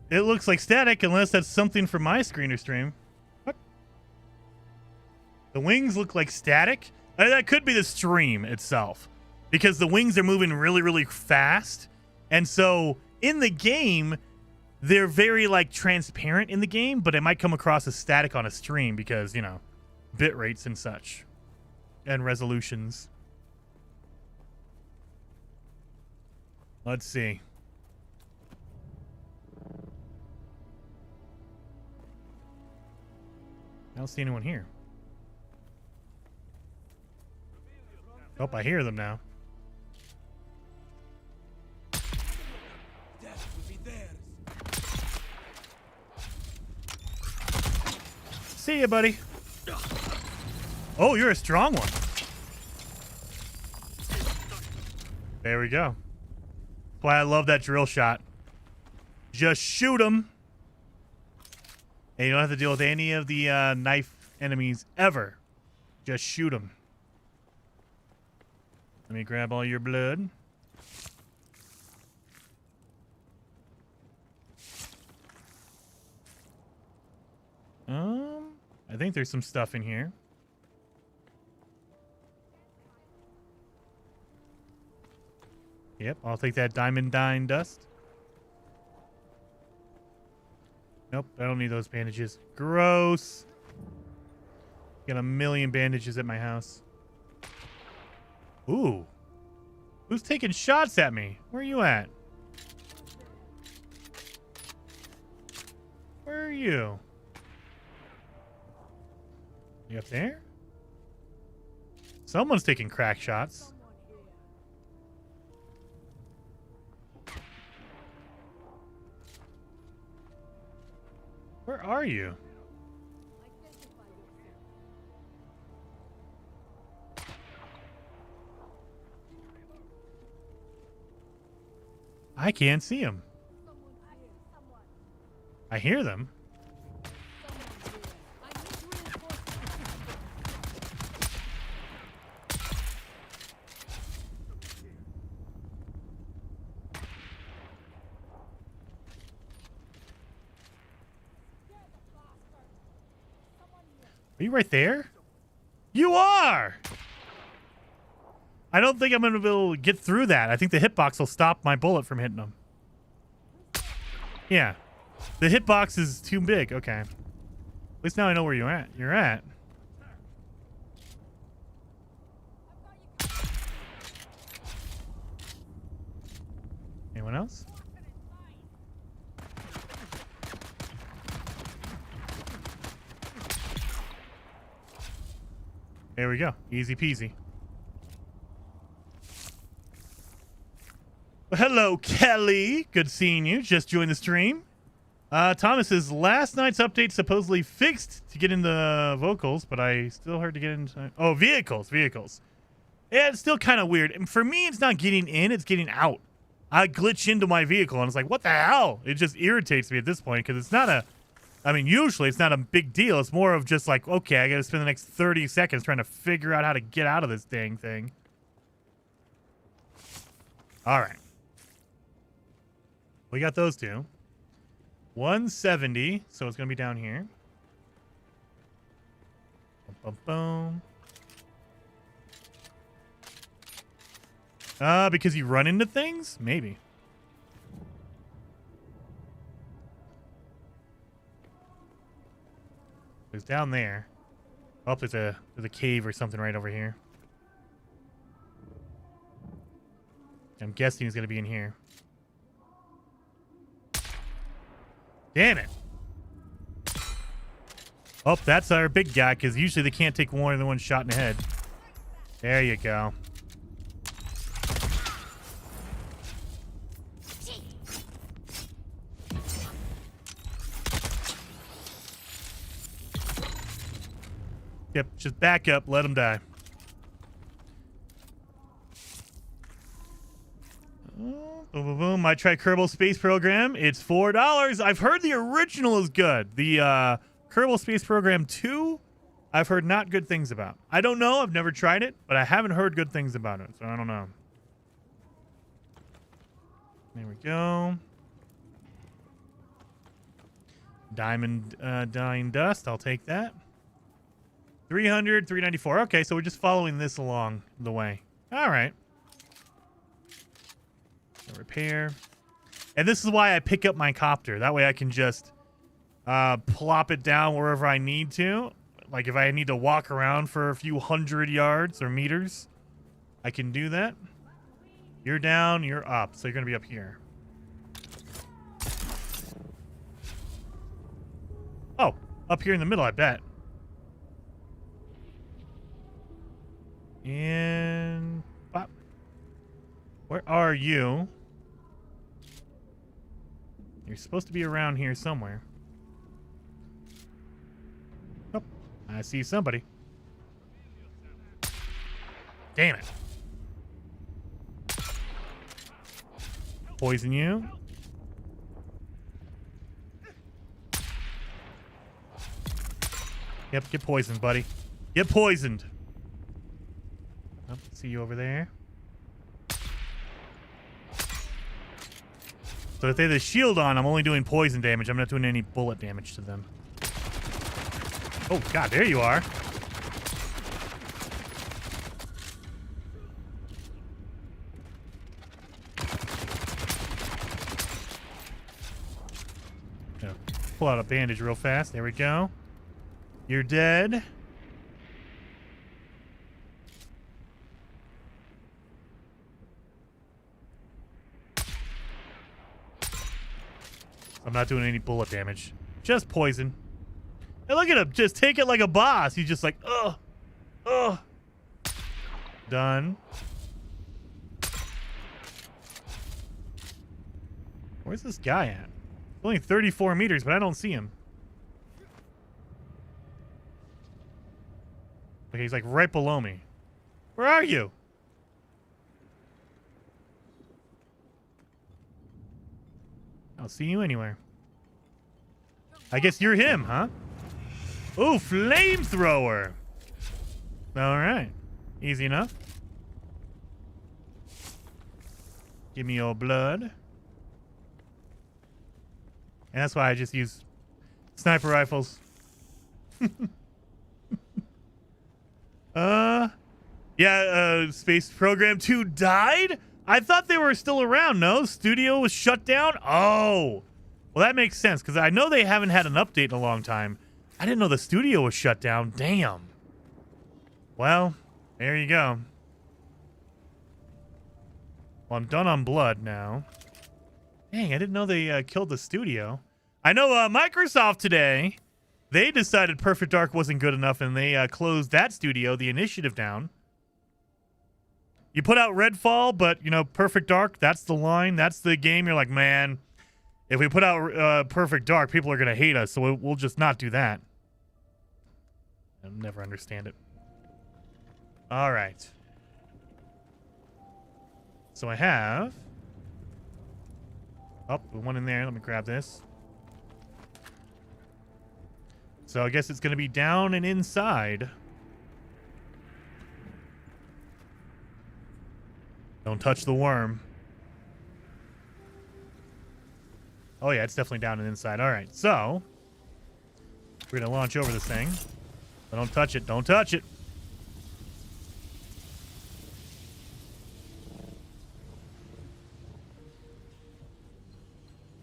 It looks like static unless that's something from my screen or stream. What? The wings look like static? That could be the stream itself. Because the wings are moving really, really fast. And so in the game, they're very like transparent in the game, but it might come across as static on a stream because, you know, bit rates and such. And resolutions. Let's see. I don't see anyone here. Oh, I hear them now. See ya, buddy. Oh, you're a strong one. There we go. why I love that drill shot. Just shoot them. And you don't have to deal with any of the knife enemies ever. Just shoot them. Let me grab all your blood. I think there's some stuff in here. Yep, I'll take that diamond dine dust. Nope, I don't need those bandages. Gross. Got a million bandages at my house. Ooh. Who's taking shots at me? Where are you at? Where are you? You up there? Someone's taking crack shots. Where are you? I can't see them. I hear them. Are you right there? You are! I don't think I'm going to be able to get through that. I think the hitbox will stop my bullet from hitting them. Yeah. The hitbox is too big. Okay. At least now I know where you're at. You're at. Anyone else? There we go. Easy peasy. Well, hello, Kelly. Good seeing you. Just joined the stream. Thomas says, last night's update supposedly fixed to get into vocals, but I still heard to get into... Oh, vehicles. Yeah, it's still kind of weird. And for me, it's not getting in, it's getting out. I glitch into my vehicle, and it's like, what the hell? It just irritates me at this point, because it's not a... I mean, usually it's not a big deal. It's more of just like, okay, I got to spend the next 30 seconds trying to figure out how to get out of this dang thing. All right. We got those two. 170, so it's going to be down here. Boom, boom, boom. Because you run into things? Maybe. It's down there. Oh, there's a cave or something right over here. I'm guessing he's going to be in here. Damn it. Oh, that's our big guy, because usually they can't take more than one shot in the head. There you go. Yep, just back up, let him die. Boom, boom, boom. My Kerbal Space Program. It's $4. I've heard the original is good. The Kerbal Space Program 2, I've heard not good things about. I don't know. I've never tried it, but I haven't heard good things about it, so I don't know. There we go. Diamond Dying Dust. I'll take that. 300, 394. Okay, so we're just following this along the way. All right. Repair. And this is why I pick up my copter. That way I can just plop it down wherever I need to. Like if I need to walk around for a few hundred yards or meters, I can do that. You're down, you're up. So you're going to be up here. Oh, up here in the middle, I bet. And pop. Where are you? You're supposed to be around here somewhere. Oh, I see somebody. Damn it. Poison you. Yep, get poisoned, buddy. Get poisoned. Oh, see you over there. So if they have the shield on, I'm only doing poison damage. I'm not doing any bullet damage to them. Oh, God, there you are. Gonna pull out a bandage real fast. There we go. You're dead. I'm not doing any bullet damage. Just poison. And look at him. Just take it like a boss. He's just like, ugh. Ugh. Done. Where's this guy at? Only 34 meters, but I don't see him. Okay, he's like right below me. Where are you? I don't see you anywhere. I guess you're him, huh? Ooh, flamethrower. All right. Easy enough. Give me your blood. And that's why I just use sniper rifles. Space Program 2 died? I thought they were still around. No, studio was shut down. Oh, well, that makes sense because I know they haven't had an update in a long time. I didn't know the studio was shut down. Damn. Well, there you go. Well, I'm done on blood now. Dang, I didn't know they killed the studio. I know Microsoft today, they decided Perfect Dark wasn't good enough and they closed that studio, the initiative, down. You put out Redfall, but, you know, Perfect Dark, that's the line. That's the game. You're like, man, if we put out Perfect Dark, people are going to hate us, so we'll just not do that. I'll never understand it. All right. So I have... Oh, one in there. Let me grab this. So I guess it's going to be down and inside. Don't touch the worm. Oh, yeah, it's definitely down and inside. All right, so we're going to launch over this thing. But don't touch it. Don't touch it.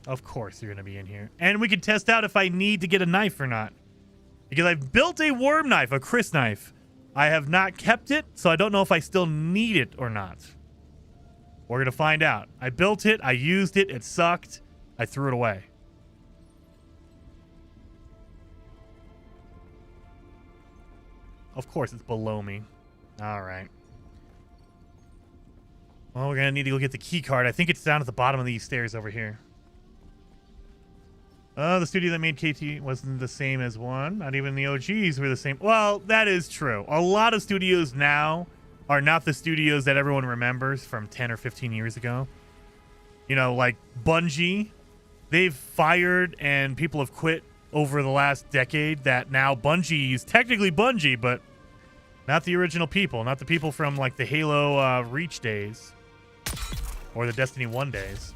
Of course you're going to be in here. And we can test out if I need to get a knife or not. Because I've built a worm knife, a Chris knife. I have not kept it, so I don't know if I still need it or not. We're going to find out. I built it. I used it. It sucked. I threw it away. Of course, it's below me. All right. Well, we're going to need to go get the key card. I think it's down at the bottom of these stairs over here. The studio that made KT wasn't the same as one. Not even the OGs were the same. Well, that is true. A lot of studios now are not the studios that everyone remembers from 10 or 15 years ago. You know, like Bungie. They've fired and people have quit over the last decade that now Bungie is technically Bungie, but not the original people. Not the people from, like, the Halo Reach days. Or the Destiny 1 days.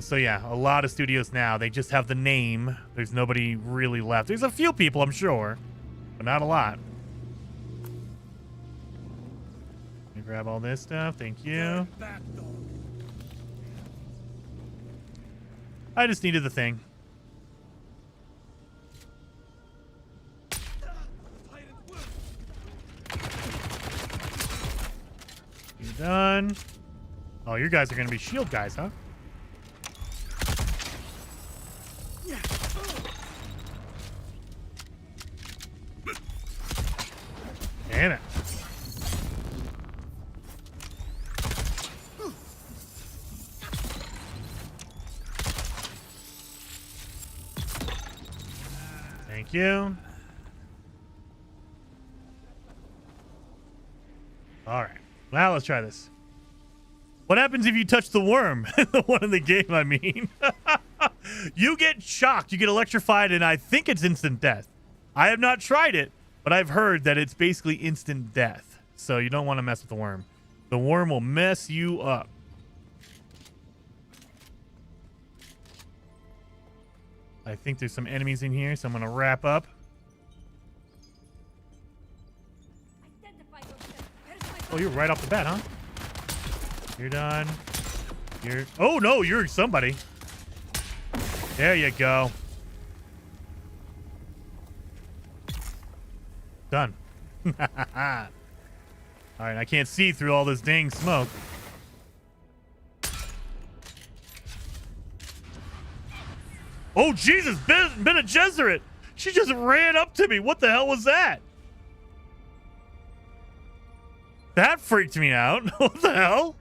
So yeah, a lot of studios now, they just have the name. There's nobody really left. There's a few people, I'm sure, but not a lot. Let me grab all this stuff. Thank you. I just needed the thing. You done? Oh, you guys are going to be shield guys, huh? Damn it. Thank you. All right. Now let's try this. What happens if you touch the worm? The one in the game, I mean. You get shocked, you get electrified, and I think it's instant death. I have not tried it, but I've heard that it's basically instant death. So you don't want to mess with the worm. The worm will mess you up. I think there's some enemies in here, so I'm going to wrap up. Oh, you're right off the bat, huh? You're done. Oh, no, you're somebody. There you go. Done. All right, I can't see through all this dang smoke. Oh, Jesus, Bene Gesserit. She just ran up to me. What the hell was that? That freaked me out. What the hell?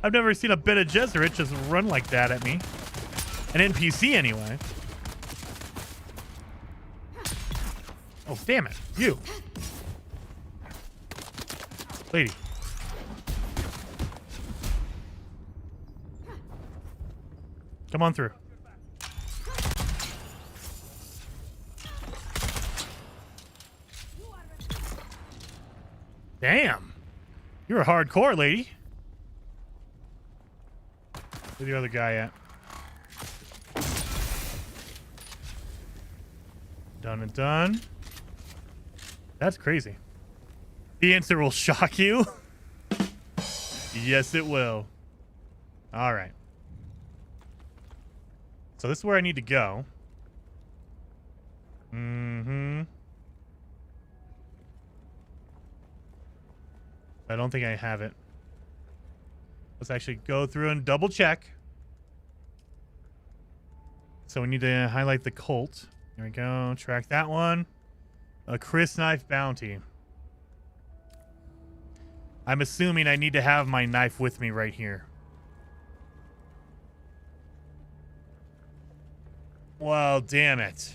I've never seen a Bene Gesserit just run like that at me. An NPC, anyway. Oh, damn it. You. Lady. Come on through. Damn. You're a hardcore, lady. Where's the other guy at? Done and done. That's crazy. The answer will shock you. Yes, it will. All right. So this is where I need to go. Mm-hmm. I don't think I have it. Let's actually go through and double check. So we need to highlight the Colt. There we go. Track that one. A Chris knife bounty. I'm assuming I need to have my knife with me right here. Well, damn it.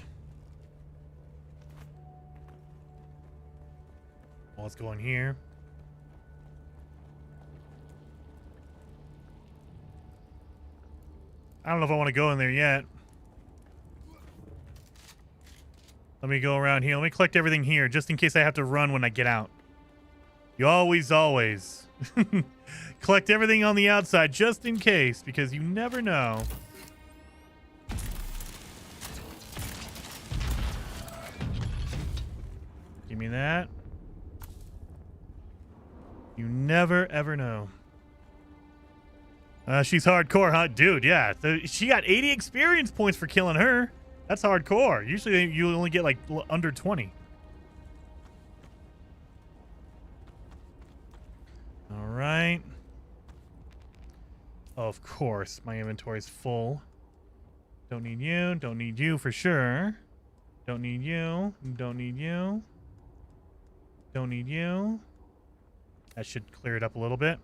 Well, let's go in here. I don't know if I want to go in there yet. Let me go around here. Let me collect everything here just in case I have to run when I get out. You always collect everything on the outside just in case, because you never know. Give me that. You never, ever know. She's hardcore, huh? Dude, yeah. She got 80 experience points for killing her. That's hardcore. Usually you only get like under 20. All right. Oh, of course. My inventory's full. Don't need you. Don't need you for sure. Don't need you. Don't need you. Don't need you. That should clear it up a little bit.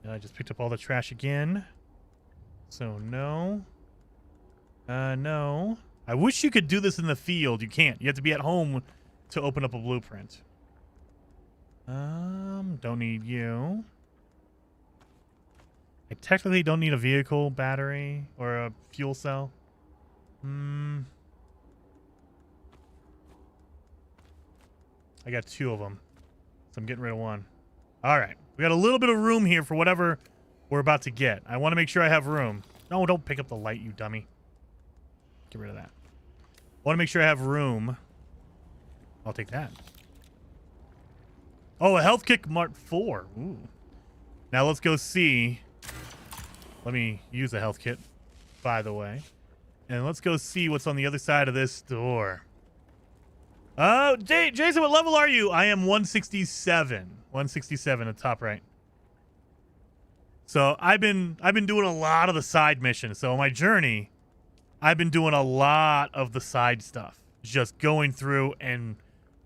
And I just picked up all the trash again. So no. No. I wish you could do this in the field. You can't. You have to be at home to open up a blueprint. Don't need you. I technically don't need a vehicle battery or a fuel cell. I got 2 of them. So I'm getting rid of 1. All right. We got a little bit of room here for whatever we're about to get. I want to make sure I have room. No, don't pick up the light, you dummy. Get rid of that. I want to make sure I have room. I'll take that. Oh, a health kick Mark 4. Ooh. Now let's go see. Let me use a health kit, by the way. And let's go see what's on the other side of this door. Oh, Jason, what level are you? I am 167. 167 at top right. So I've been doing a lot of the side missions. So on my journey, I've been doing a lot of the side stuff. Just going through and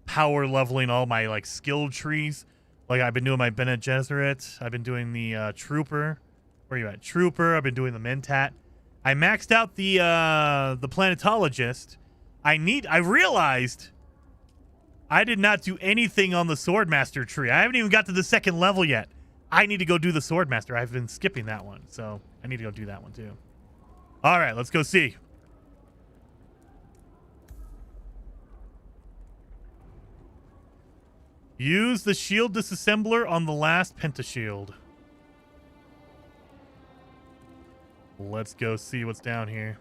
power leveling all my like skill trees. Like I've been doing my Bene Gesserit. I've been doing the Trooper. Where are you at? Trooper. I've been doing the Mentat. I maxed out the Planetologist. I realized I did not do anything on the Swordmaster tree. I haven't even got to the second level yet. I need to go do the Swordmaster. I've been skipping that one, so I need to go do that one too. All right, let's go see. Use the shield disassembler on the last pentashield. Let's go see what's down here.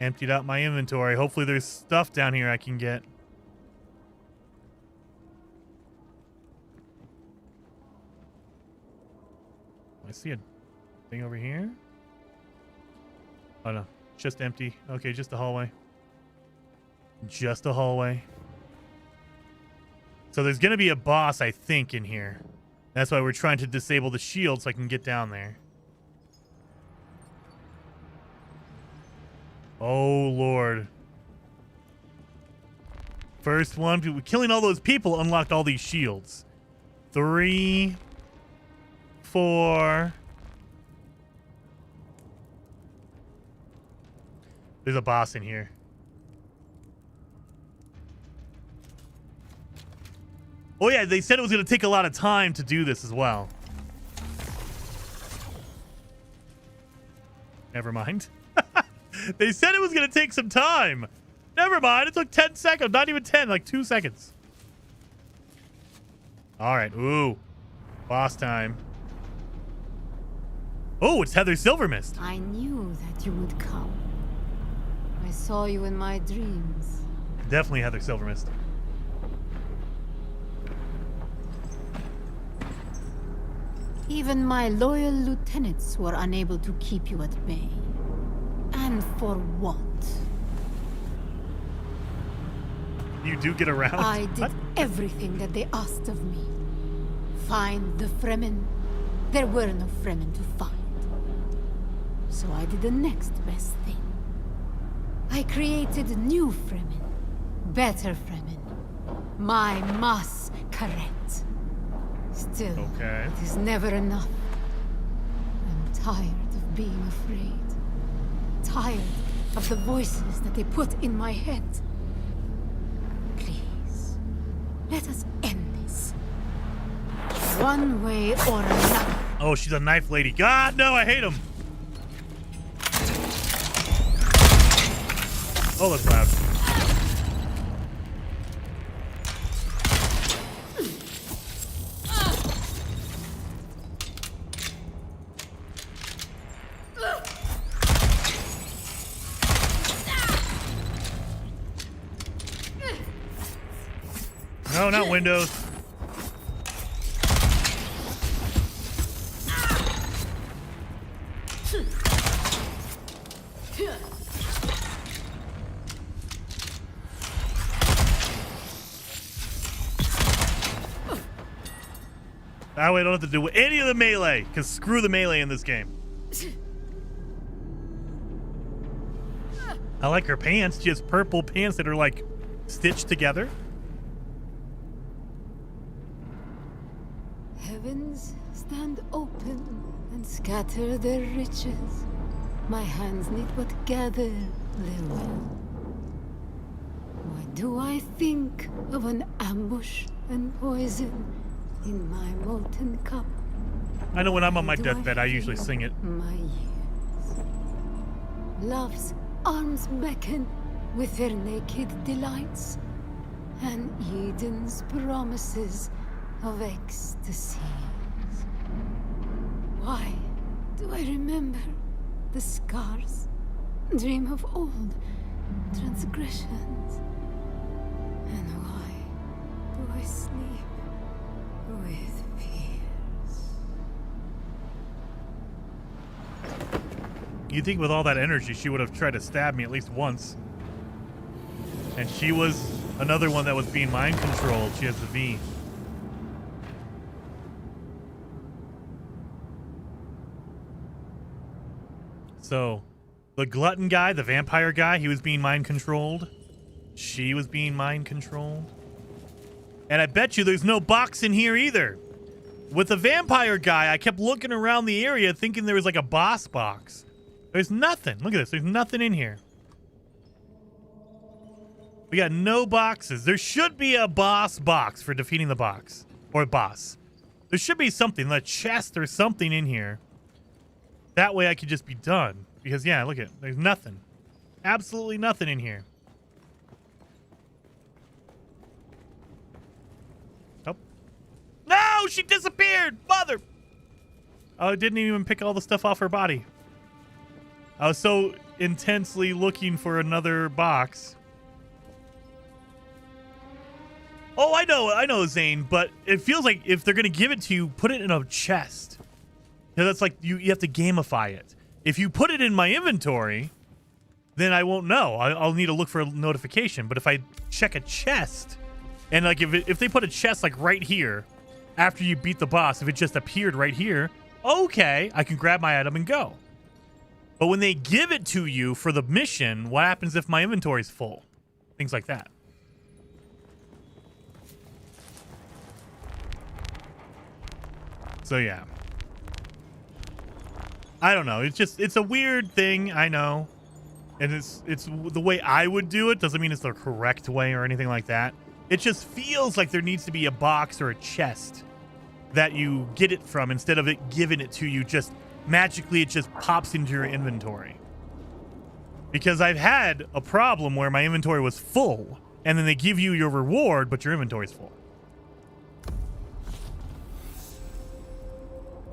Emptied out my inventory. Hopefully there's stuff down here I can get. I see a thing over here. Oh no, just empty. Okay, just a hallway. Just a hallway. So there's going to be a boss, I think, in here. That's why we're trying to disable the shield so I can get down there. Oh, Lord. First one. Killing all those people unlocked all these shields. 3, 4. There's a boss in here. Oh, yeah, they said it was going to take a lot of time to do this as well. Never mind. They said it was going to take some time. Never mind. It took 10 seconds. Not even 10, like 2 seconds. All right. Ooh. Boss time. Oh, it's Heather Silvermist. I knew that you would come. I saw you in my dreams. Definitely Heather Silvermist. Even my loyal lieutenants were unable to keep you at bay. And for what? You do get around. I did What? everything that they asked of me. Find the Fremen. There were no Fremen to find. So I did the next best thing. I created new Fremen. Better Fremen. My Mas Karet. Still, Okay. it is never enough. I'm tired of being afraid. Tired of the voices that they put in my head. Please, let us end this. One way or another. Oh, she's a knife lady. God, no, I hate him. Oh, that's loud. No, not Windows. That way I don't have to do any of the melee, because screw the melee in this game. I like her pants. She has purple pants that are like stitched together. Heavens stand open and scatter their riches. My hands need but gather their will. Why do I think of an ambush and poison in my molten cup? I know when I'm on my Do deathbed, I think usually sing it. My years. Love's arms beckon with their naked delights, and Eden's promises of ecstasies. Why do I remember the scars? Dream of old transgressions? And why do I sleep with fears? You'd think with all that energy, she would have tried to stab me at least once. And she was another one that was being mind controlled. She has the V. So, the glutton guy, the vampire guy, he was being mind controlled. She was being mind controlled. And I bet you there's no box in here either. With the vampire guy, I kept looking around the area thinking there was like a boss box. There's nothing. Look at this. There's nothing in here. We got no boxes. There should be a boss box for defeating the box. Or boss. There should be something, a chest or something in here. That way I could just be done. Because, yeah, look at it. There's nothing. Absolutely nothing in here. Oh. No! She disappeared! Mother! Oh, it didn't even pick all the stuff off her body. I was so intensely looking for another box. Oh, I know, Xaine, but it feels like if they're going to give it to you, put it in a chest. You know, that's like you have to gamify it. If you put it in my inventory, then I won't know. I'll need to look for a notification. But if I check a chest, and like if they put a chest like right here, after you beat the boss, if it just appeared right here, okay, I can grab my item and go. But when they give it to you for the mission, what happens if my inventory's full? Things like that. So yeah. I don't know. It's a weird thing, I know. And it's the way I would do it. Doesn't mean it's the correct way or anything like that. It just feels like there needs to be a box or a chest that you get it from instead of it giving it to you just magically. It just pops into your inventory. Because I've had a problem where my inventory was full and then they give you your reward, but your inventory's full.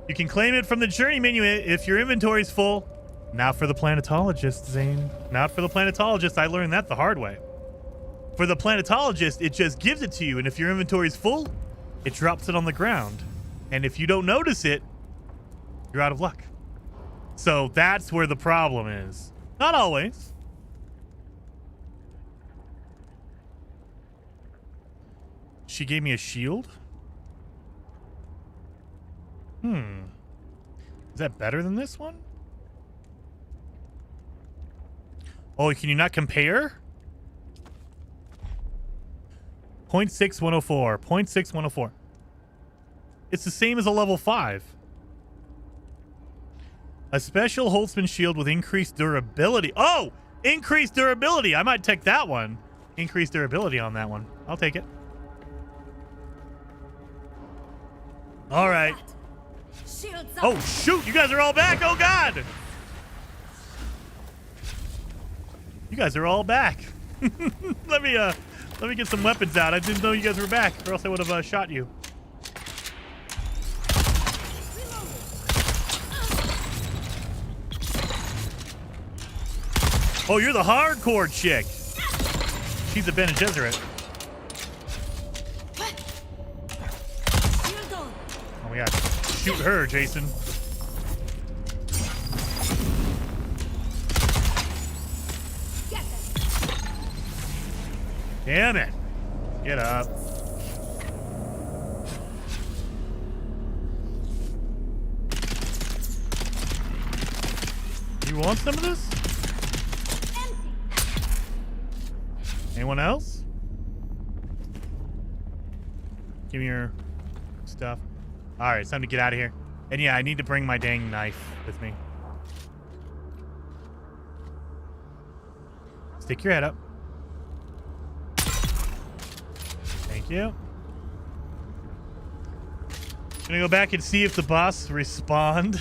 You can claim it from the journey menu if your inventory's full. Not for the planetologist, Xaine. Not for the planetologist. I learned that the hard way. For the planetologist, it just gives it to you, and if your inventory's full, it drops it on the ground. And if you don't notice it, you're out of luck. So that's where the problem is. Not always. She gave me a shield? Is that better than this one? Oh, can you not compare? 0.6104. 0.6104. It's the same as a level 5. A special Holtzman shield with increased durability. Oh! Increased durability. I might take that one. Increased durability on that one. I'll take it. All right. Shields up. Oh, shoot. You guys are all back. Oh, God. You guys are all back. Let me get some weapons out. I didn't know you guys were back, or else I would have shot you. Oh, you're the hardcore chick. She's a Bene Gesserit. Shield on. Oh my God. Shoot her, Jason. Get them. Damn it. Get up. You want some of this? Anyone else? Give me your stuff. All right, it's time to get out of here. And yeah, I need to bring my dang knife with me. Stick your head up. Thank you. Gonna go back and see if the boss respawned.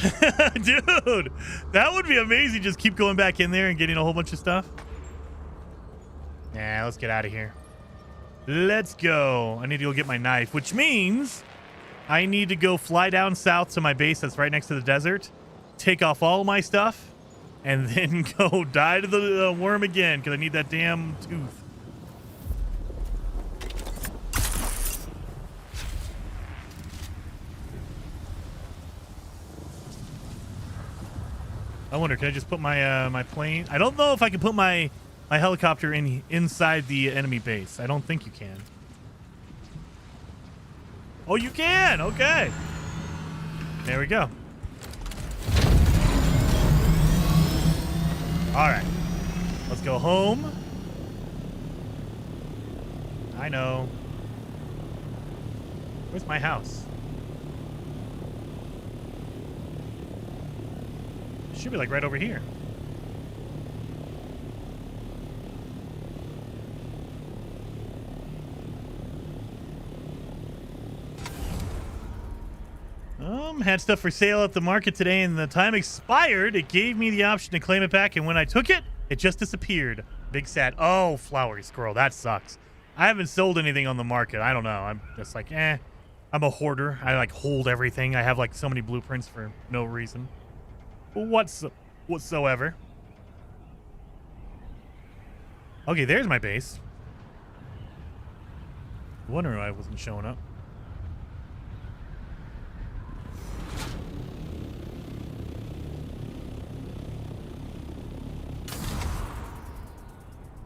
Dude, that would be amazing. Just keep going back in there and getting a whole bunch of stuff. Nah, let's get out of here. Let's go. I need to go get my knife, which means I need to go fly down south to my base that's right next to the desert, take off all of my stuff, and then go die to the worm again because I need that damn tooth. I wonder, can I just put my my plane? I don't know if I can put my helicopter inside the enemy base. I don't think you can. Oh, you can. Okay. There we go. All right. Let's go home. I know. Where's my house? It should be like right over here. Had stuff for sale at the market today, and the time expired. It gave me the option to claim it back, and when I took it, it just disappeared. Big sad. Oh, flowery squirrel. That sucks. I haven't sold anything on the market. I don't know. I'm just like, I'm a hoarder. I like hold everything. I have like so many blueprints for no reason whatsoever. Okay, there's my base. Wonder why I wasn't showing up.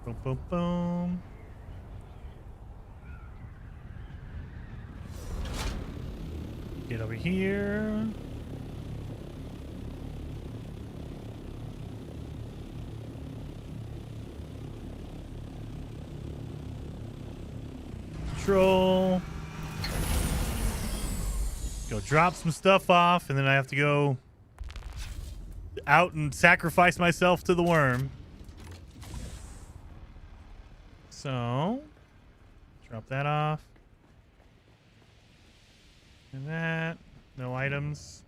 Boom, boom, boom. Get over here. Control. Go drop some stuff off, and then I have to go out and sacrifice myself to the worm. So, drop that off. And that. No items.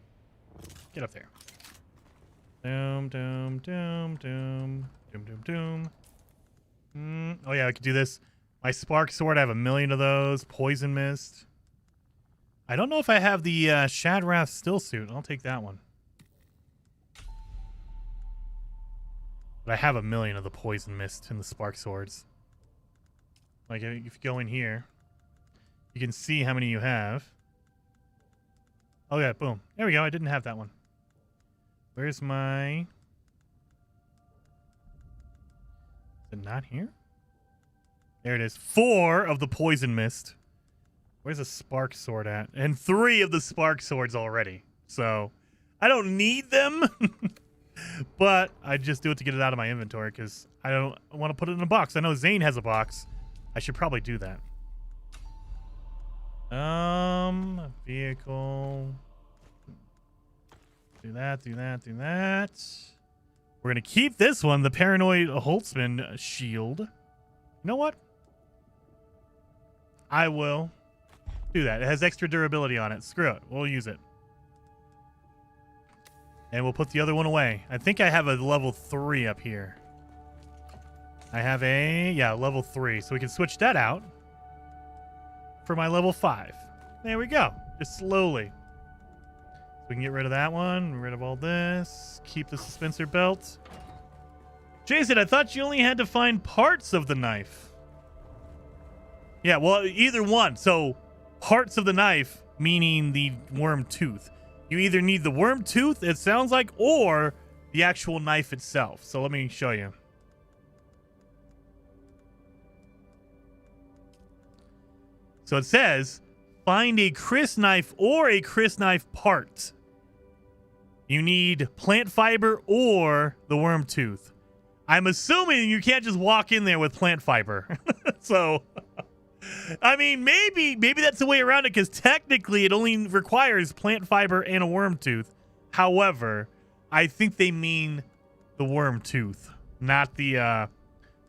Get up there. Doom, doom, doom, doom. Doom, doom, doom. Oh, yeah, I could do this. My spark sword, I have 1,000,000 of those. Poison mist. I don't know if I have the Shadrath still suit. I'll take that one. But I have 1,000,000 of the poison mist and the spark swords. Like, if you go in here, you can see how many you have. Oh, yeah, boom. There we go. I didn't have that one. Where's my... Is it not here? There it is. 4 of the poison mist. Where's the spark sword at? And 3 of the spark swords already. So, I don't need them. But I just do it to get it out of my inventory because I don't want to put it in a box. I know Xaine has a box. I should probably do that. Vehicle. Do that, do that, do that. We're going to keep this one, the Paranoid Holtzman shield. You know what? I will do that. It has extra durability on it. Screw it. We'll use it. And we'll put the other one away. I think I have a level 3 up here. I have level 3. So we can switch that out for my level 5. There we go. Just slowly. So we can get rid of that one. Rid of all this. Keep the suspensor belt. Jason, I thought you only had to find parts of the knife. Yeah, well, either one. So parts of the knife, meaning the worm tooth. You either need the worm tooth, it sounds like, or the actual knife itself. So let me show you. So it says, find a Chris knife or a Chris knife part. You need plant fiber or the worm tooth. I'm assuming you can't just walk in there with plant fiber. So, I mean, maybe that's the way around it because technically it only requires plant fiber and a worm tooth. However, I think they mean the worm tooth, not the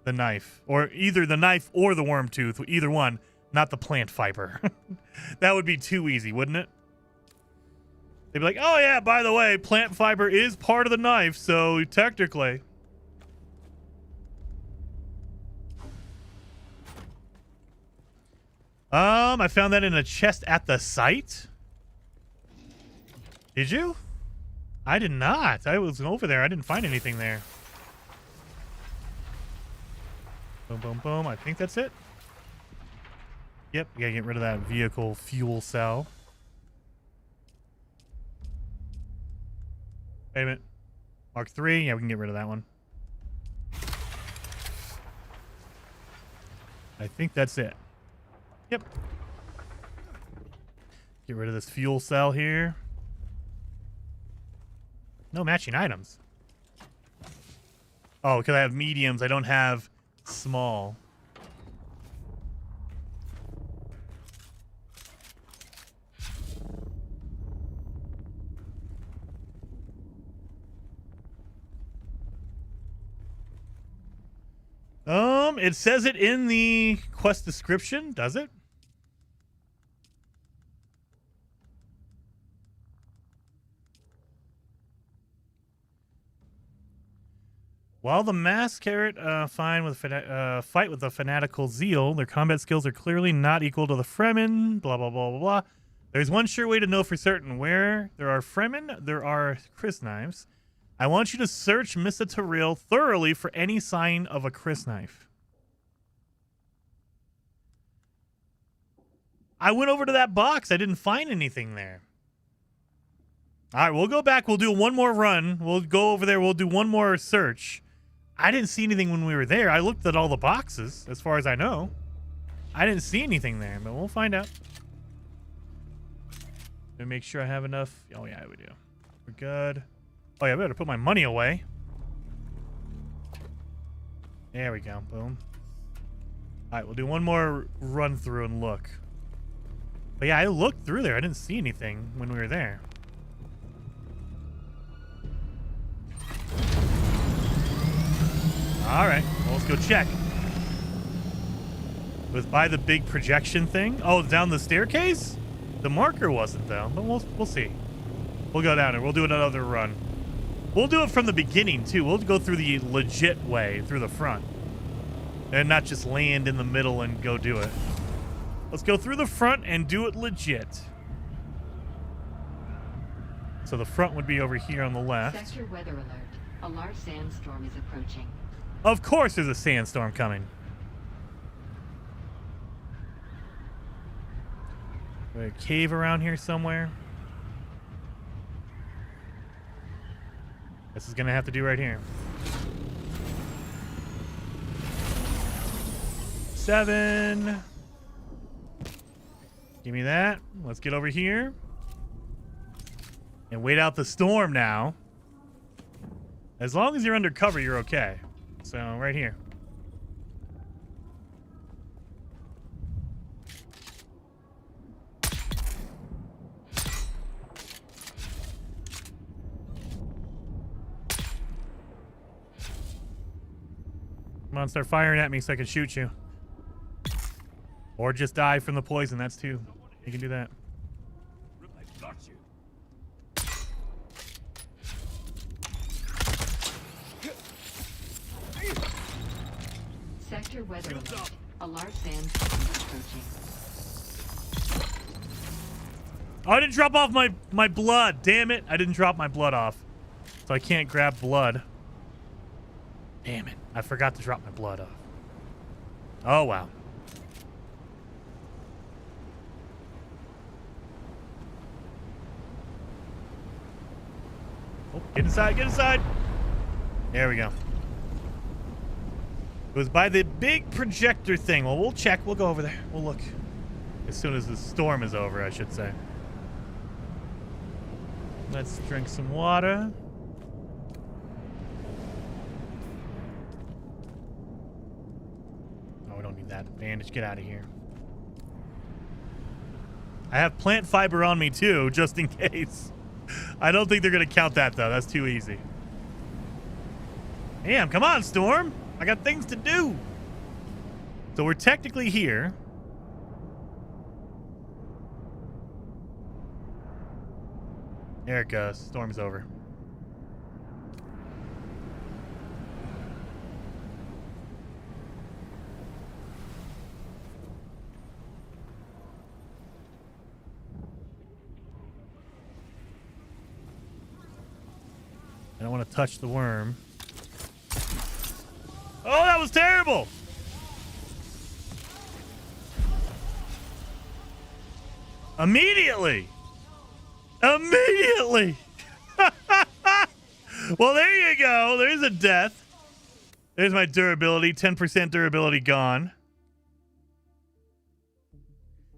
knife, or either the knife or the worm tooth, either one. Not the plant fiber. That would be too easy, wouldn't it? They'd be like, oh yeah, by the way, plant fiber is part of the knife, so technically. I found that in a chest at the site. Did you? I did not. I was over there. I didn't find anything there. Boom, boom, boom. I think that's it. Yep, we gotta get rid of that vehicle fuel cell. Wait a minute. Mark 3? Yeah, we can get rid of that one. I think that's it. Yep. Get rid of this fuel cell here. No matching items. Oh, because I have mediums. I don't have small. It says it in the quest description, does it? While the mass carrot fight with a fanatical zeal, their combat skills are clearly not equal to the Fremen. Blah blah blah blah blah. There's one sure way to know for certain: where there are Fremen, there are Chris knives. I want you to search Missa Taril thoroughly for any sign of a Chris knife. I went over to that box. I didn't find anything there. All right, we'll go back. We'll do one more run. We'll go over there. We'll do one more search. I didn't see anything when we were there. I looked at all the boxes, as far as I know. I didn't see anything there, but we'll find out. Let me make sure I have enough. Oh, yeah, we do. We're good. Oh, yeah, I better put my money away. There we go. Boom. All right, we'll do one more run through and look. But yeah, I looked through there. I didn't see anything when we were there. All right, well, let's go check. It was by the big projection thing. Oh, down the staircase? The marker wasn't, though, but we'll see. We'll go down there. We'll do another run. We'll do it from the beginning, too. We'll go through the legit way, through the front. And not just land in the middle and go do it. Let's go through the front and do it legit. So the front would be over here on the left. Sector weather alert. A large sandstorm is approaching. Of course there's a sandstorm coming. There's a cave around here somewhere. This is going to have to do right here. 7. Give me that. Let's get over here. And wait out the storm now. As long as you're under cover, you're okay. So, right here. Come on, start firing at me so I can shoot you. Or just die from the poison. That's too. You can do that. I got you. Sector weather alert. A large sandstorm is approaching. Oh, I didn't drop off my blood. Damn it. I didn't drop my blood off. So I can't grab blood. Damn it. I forgot to drop my blood off. Oh, wow. Oh, get inside. Get inside. There we go. It was by the big projector thing. Well, we'll check. We'll go over there. We'll look. As soon as the storm is over, I should say. Let's drink some water. Oh, we don't need that. Bandage, get out of here. I have plant fiber on me, too, just in case. I don't think they're going to count that, though. That's too easy. Damn, come on, Storm. I got things to do. So we're technically here. There it goes. Storm's over. I don't want to touch the worm. Oh, that was terrible. Immediately. Immediately. Well, there you go. There's a death. There's my durability. 10% durability gone.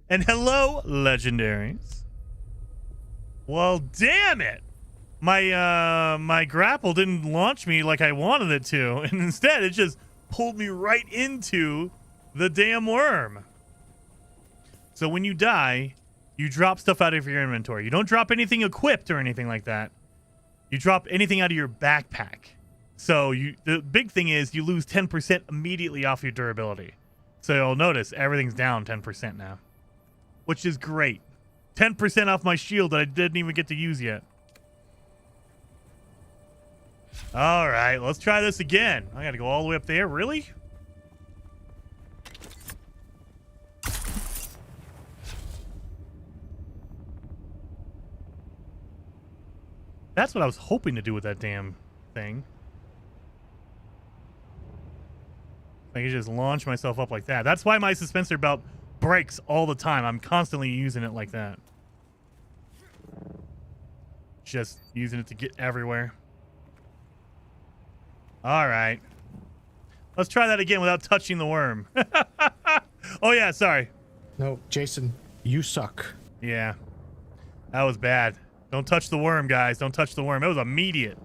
And hello, legendaries. Well, damn it. My grapple didn't launch me like I wanted it to, and instead it just pulled me right into the damn worm. So when you die, you drop stuff out of your inventory. You don't drop anything equipped or anything like that. You drop anything out of your backpack. So the big thing is you lose 10% immediately off your durability. So you'll notice everything's down 10% now, which is great. 10% off my shield that I didn't even get to use yet. All right, let's try this again. I got to go all the way up there. Really? That's what I was hoping to do with that damn thing. I can just launch myself up like that. That's why my suspensor belt breaks all the time. I'm constantly using it like that. Just using it to get everywhere. All right. Let's try that again without touching the worm. Oh, yeah, sorry. No, Jason, you suck. Yeah. That was bad. Don't touch the worm, guys. Don't touch the worm. It was immediate.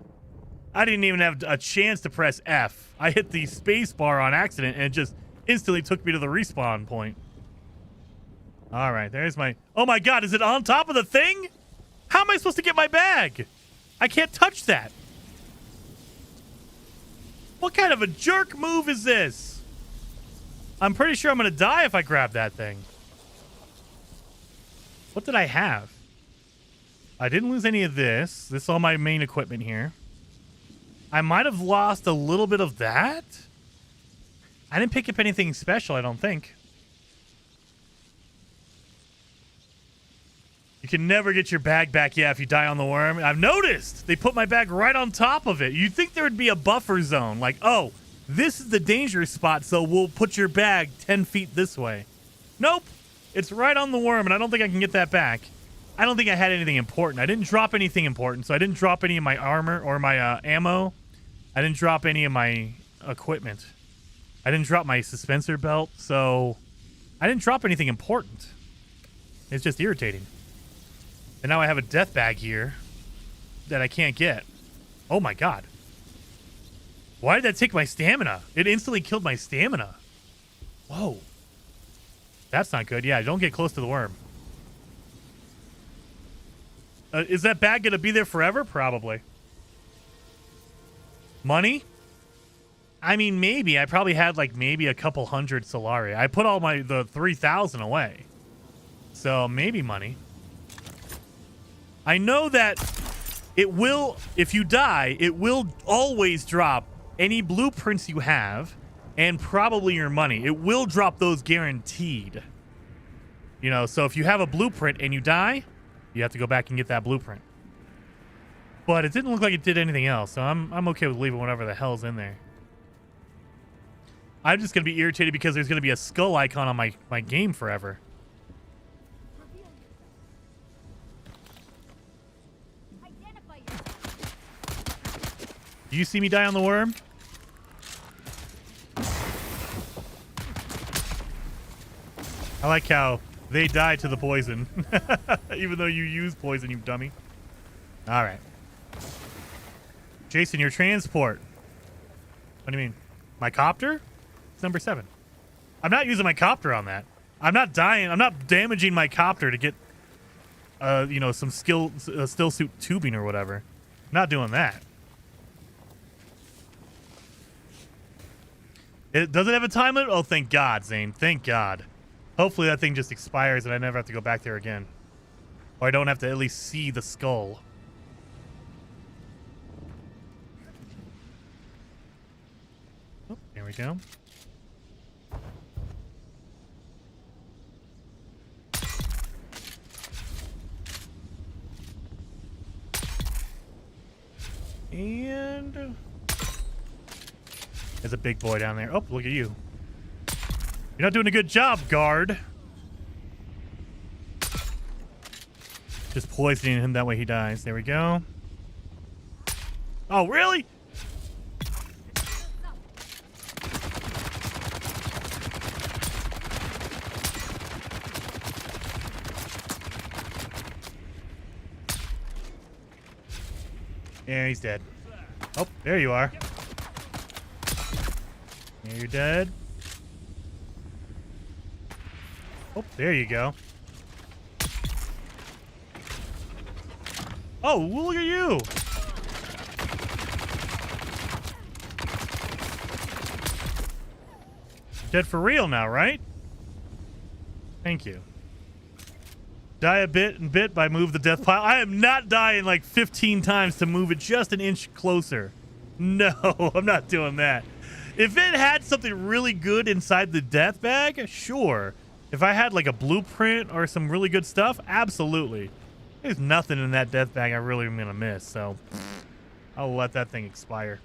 I didn't even have a chance to press F. I hit the space bar on accident, and it just instantly took me to the respawn point. All right, there's my... Oh, my God. Is it on top of the thing? How am I supposed to get my bag? I can't touch that. What kind of a jerk move is this? I'm pretty sure I'm going to die if I grab that thing. What did I have? I didn't lose any of this. This is all my main equipment here. I might have lost a little bit of that. I didn't pick up anything special, I don't think. You can never get your bag back, yeah, if you die on the worm. I've noticed they put my bag right on top of it. You'd think there would be a buffer zone. Like, oh, this is the dangerous spot, so we'll put your bag 10 feet this way. Nope. It's right on the worm, and I don't think I can get that back. I don't think I had anything important. I didn't drop anything important, so I didn't drop any of my armor or my ammo. I didn't drop any of my equipment. I didn't drop my suspensor belt, so I didn't drop anything important. It's just irritating. And now I have a death bag here that I can't get. Oh my God. Why did that take my stamina? It instantly killed my stamina. Whoa. That's not good. Yeah, don't get close to the worm. Is that bag going to be there forever? Probably. Money? I mean, maybe. I probably had like maybe a couple hundred Solari. I put all the 3,000 away. So maybe money. I know that it will, if you die, it will always drop any blueprints you have and probably your money. It will drop those guaranteed. You know, so if you have a blueprint and you die, you have to go back and get that blueprint. But it didn't look like it did anything else, so I'm okay with leaving whatever the hell's in there. I'm just going to be irritated because there's going to be a skull icon on my game forever. Do you see me die on the worm? I like how they die to the poison. Even though you use poison, you dummy. All right. Jason, your transport. What do you mean? My copter? It's number 7. I'm not using my copter on that. I'm not dying. I'm not damaging my copter to get, you know, some still suit tubing or whatever. I'm not doing that. Does it have a time limit? Oh, thank God, Xaine. Thank God. Hopefully that thing just expires and I never have to go back there again. Or I don't have to at least see the skull. Oh, there we go. And there's a big boy down there. Oh, look at you. You're not doing a good job, guard. Just poisoning him, that way he dies. There we go. Oh, really? Yeah, he's dead. Oh, there you are. Yeah, you're dead. Oh, there you go. Oh, look at you. Dead for real now, right? Thank you. Die a bit and bit by move the death pile. I am not dying like 15 times to move it just an inch closer. No, I'm not doing that. If it had something really good inside the death bag, sure. If I had like a blueprint or some really good stuff, absolutely. There's nothing in that death bag I really am going to miss, so I'll let that thing expire.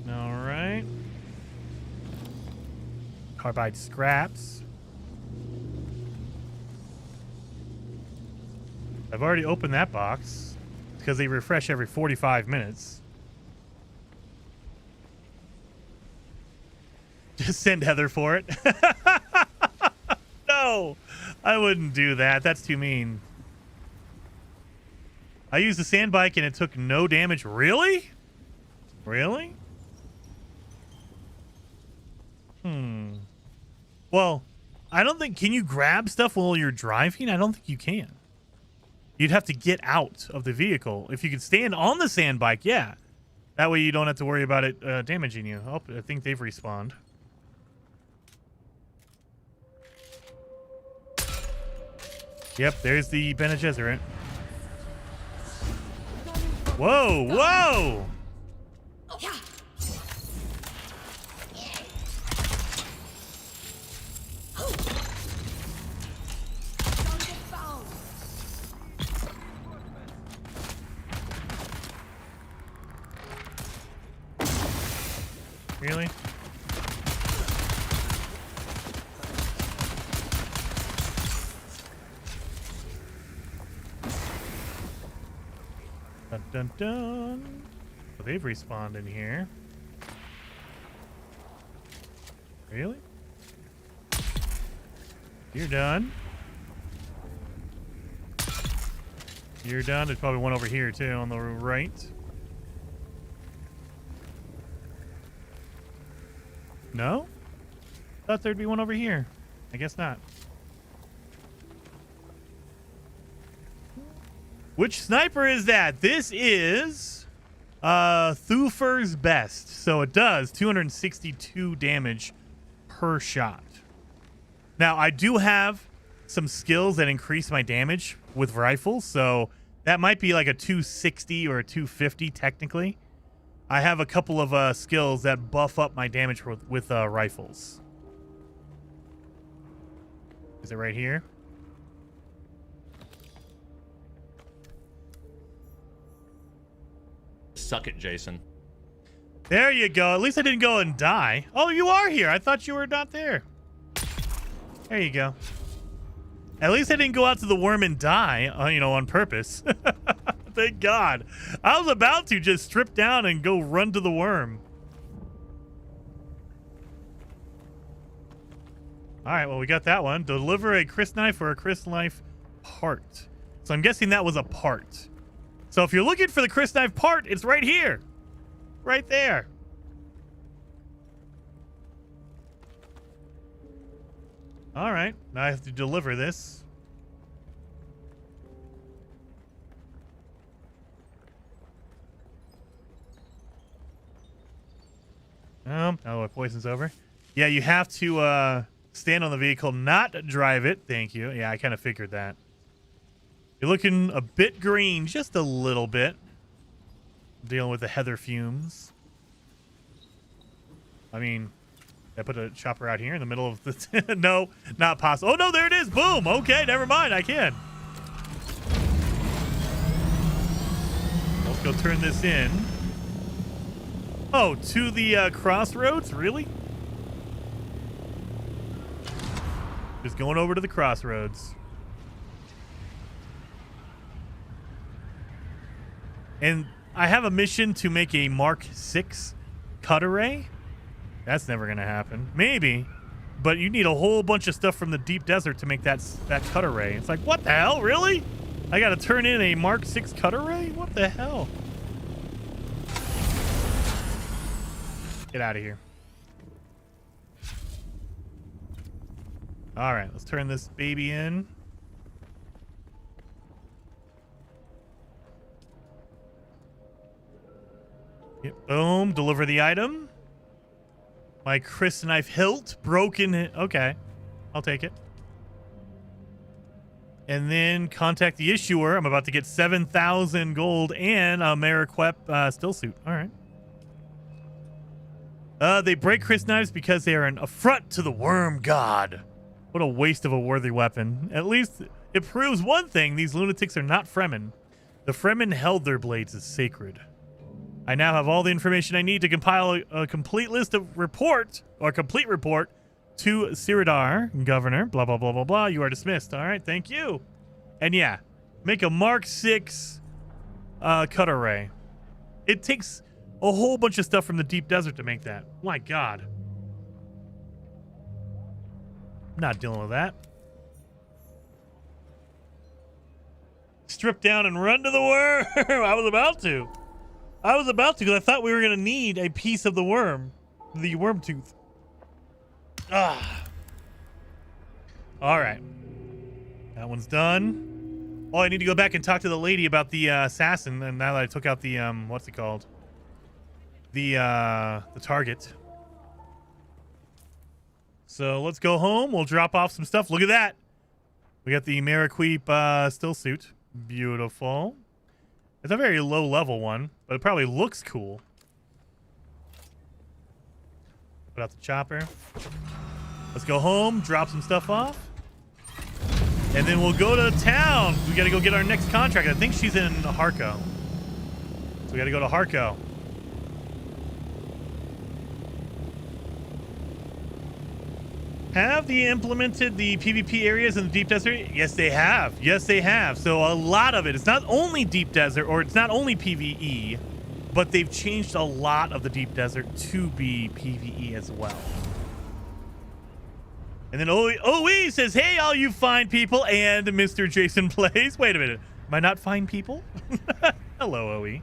All right. Carbide scraps. I've already opened that box because they refresh every 45 minutes. Just send Heather for it. No, I wouldn't do that. That's too mean. I used the sand bike and it took no damage. Really? Really? Well, I don't think... Can you grab stuff while you're driving? I don't think you can. You'd have to get out of the vehicle. If you could stand on the sand bike, yeah. That way you don't have to worry about it damaging you. Oh, I think they've respawned. Yep, there's the Bene Gesserit. Whoa, whoa! Really? Dun dun dun. So they've respawned in here. Really? You're done. You're done. There's probably one over here too on the right. No? Thought there'd be one over here. I guess not. Which sniper is that? This is Thufir's Best. So it does 262 damage per shot. Now, I do have some skills that increase my damage with rifles, so that might be like a 260 or a 250 technically. I have a couple of skills that buff up my damage with rifles. Is it right here? Suck it, Jason. There you go. At least I didn't go and die. Oh, you are here. I thought you were not there. There you go. At least I didn't go out to the worm and die, you know, on purpose. Thank God. I was about to just strip down and go run to the worm. All right, well, we got that one. Deliver a Chris knife or a Chris knife part. So I'm guessing that was a part. So if you're looking for the Chris knife part, it's right here. Right there. All right, now I have to deliver this. Oh, my poison's over. Yeah, you have to stand on the vehicle, not drive it. Thank you. Yeah, I kind of figured that. You're looking a bit green, just a little bit. Dealing with the heather fumes. I mean, I put a chopper out here in the middle of the... No, not possible. Oh, no, there it is. Boom. Okay, never mind. I can. Let's go turn this in. Oh, to the crossroads? Really? Just going over to the crossroads. And I have a mission to make a Mark 6 cut array. That's never going to happen. Maybe. But you need a whole bunch of stuff from the deep desert to make that cut array. It's like, what the hell? Really? I got to turn in a Mark 6 cut array? What the hell? Get out of here. All right, let's turn this baby in. Yep, boom, deliver the item. My Chris knife hilt broken. Okay, I'll take it. And then contact the issuer. I'm about to get 7,000 gold and a Mariquep still suit. All right. They break Chris knives because they are an affront to the worm god. What a waste of a worthy weapon. At least it proves one thing. These lunatics are not Fremen. The Fremen held their blades as sacred. I now have all the information I need to compile a complete list of report, or complete report, to Siradar, Governor, blah, blah, blah, blah, blah. You are dismissed. All right, thank you. And yeah, make a Mark 6 cutter ray. It takes a whole bunch of stuff from the deep desert to make that. My God. I'm not dealing with that. Strip down and run to the worm. I was about to because I thought we were going to need a piece of the worm tooth. Ah. All right. That one's done. Oh, I need to go back and talk to the lady about the assassin. And now that I took out the, what's it called? The target. So let's go home. We'll drop off some stuff. Look at that. We got the Mariquep still suit. Beautiful. It's a very low level one, but it probably looks cool. Put out the chopper. Let's go home, drop some stuff off. And then we'll go to town. We got to go get our next contract. I think she's in Harco. So we got to go to Harco. Have they implemented the PvP areas in the deep desert? Yes, they have. Yes, they have. So a lot of it. It's not only deep desert, or it's not only PvE, but they've changed a lot of the deep desert to be PvE as well. And then OE says, hey, all you fine people, and Mr. Jason Plays. Wait a minute. Am I not fine people? Hello, OE.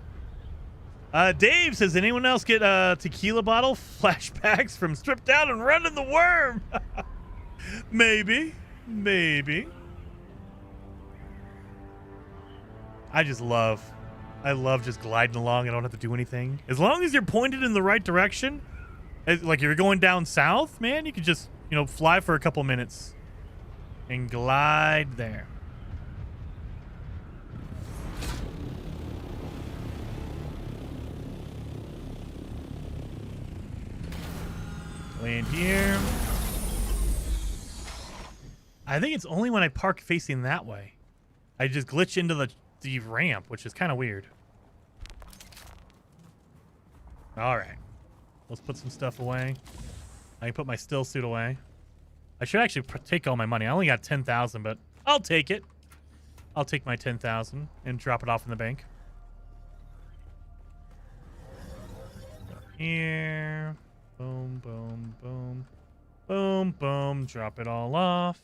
Dave says, anyone else get a tequila bottle? Flashbacks from Strip Down and Run to the Worm. Maybe. I love just gliding along. I don't have to do anything. As long as you're pointed in the right direction, like if you're going down south, man, you could just, fly for a couple minutes and glide there. Land here. I think it's only when I park facing that way. I just glitch into the ramp, which is kind of weird. All right. Let's put some stuff away. I can put my still suit away. I should actually take all my money. I only got 10,000, but I'll take it. I'll take my 10,000 and drop it off in the bank. Here. Boom, boom, boom. Boom, boom. Drop it all off.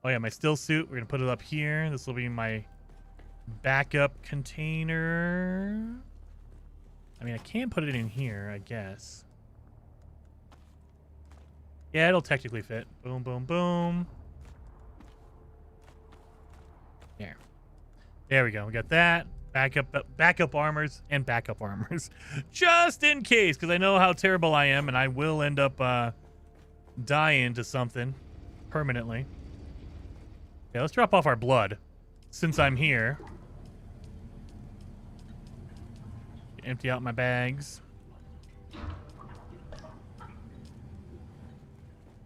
Oh, yeah, my still suit. We're going to put it up here. This will be my backup container. I mean, I can put it in here, I guess. Yeah, it'll technically fit. Boom, boom, boom. There. There we go. We got that. Backup armors and backup armors. Just in case, because I know how terrible I am, and I will end up dying to something permanently. Yeah, let's drop off our blood since I'm here. Empty out my bags.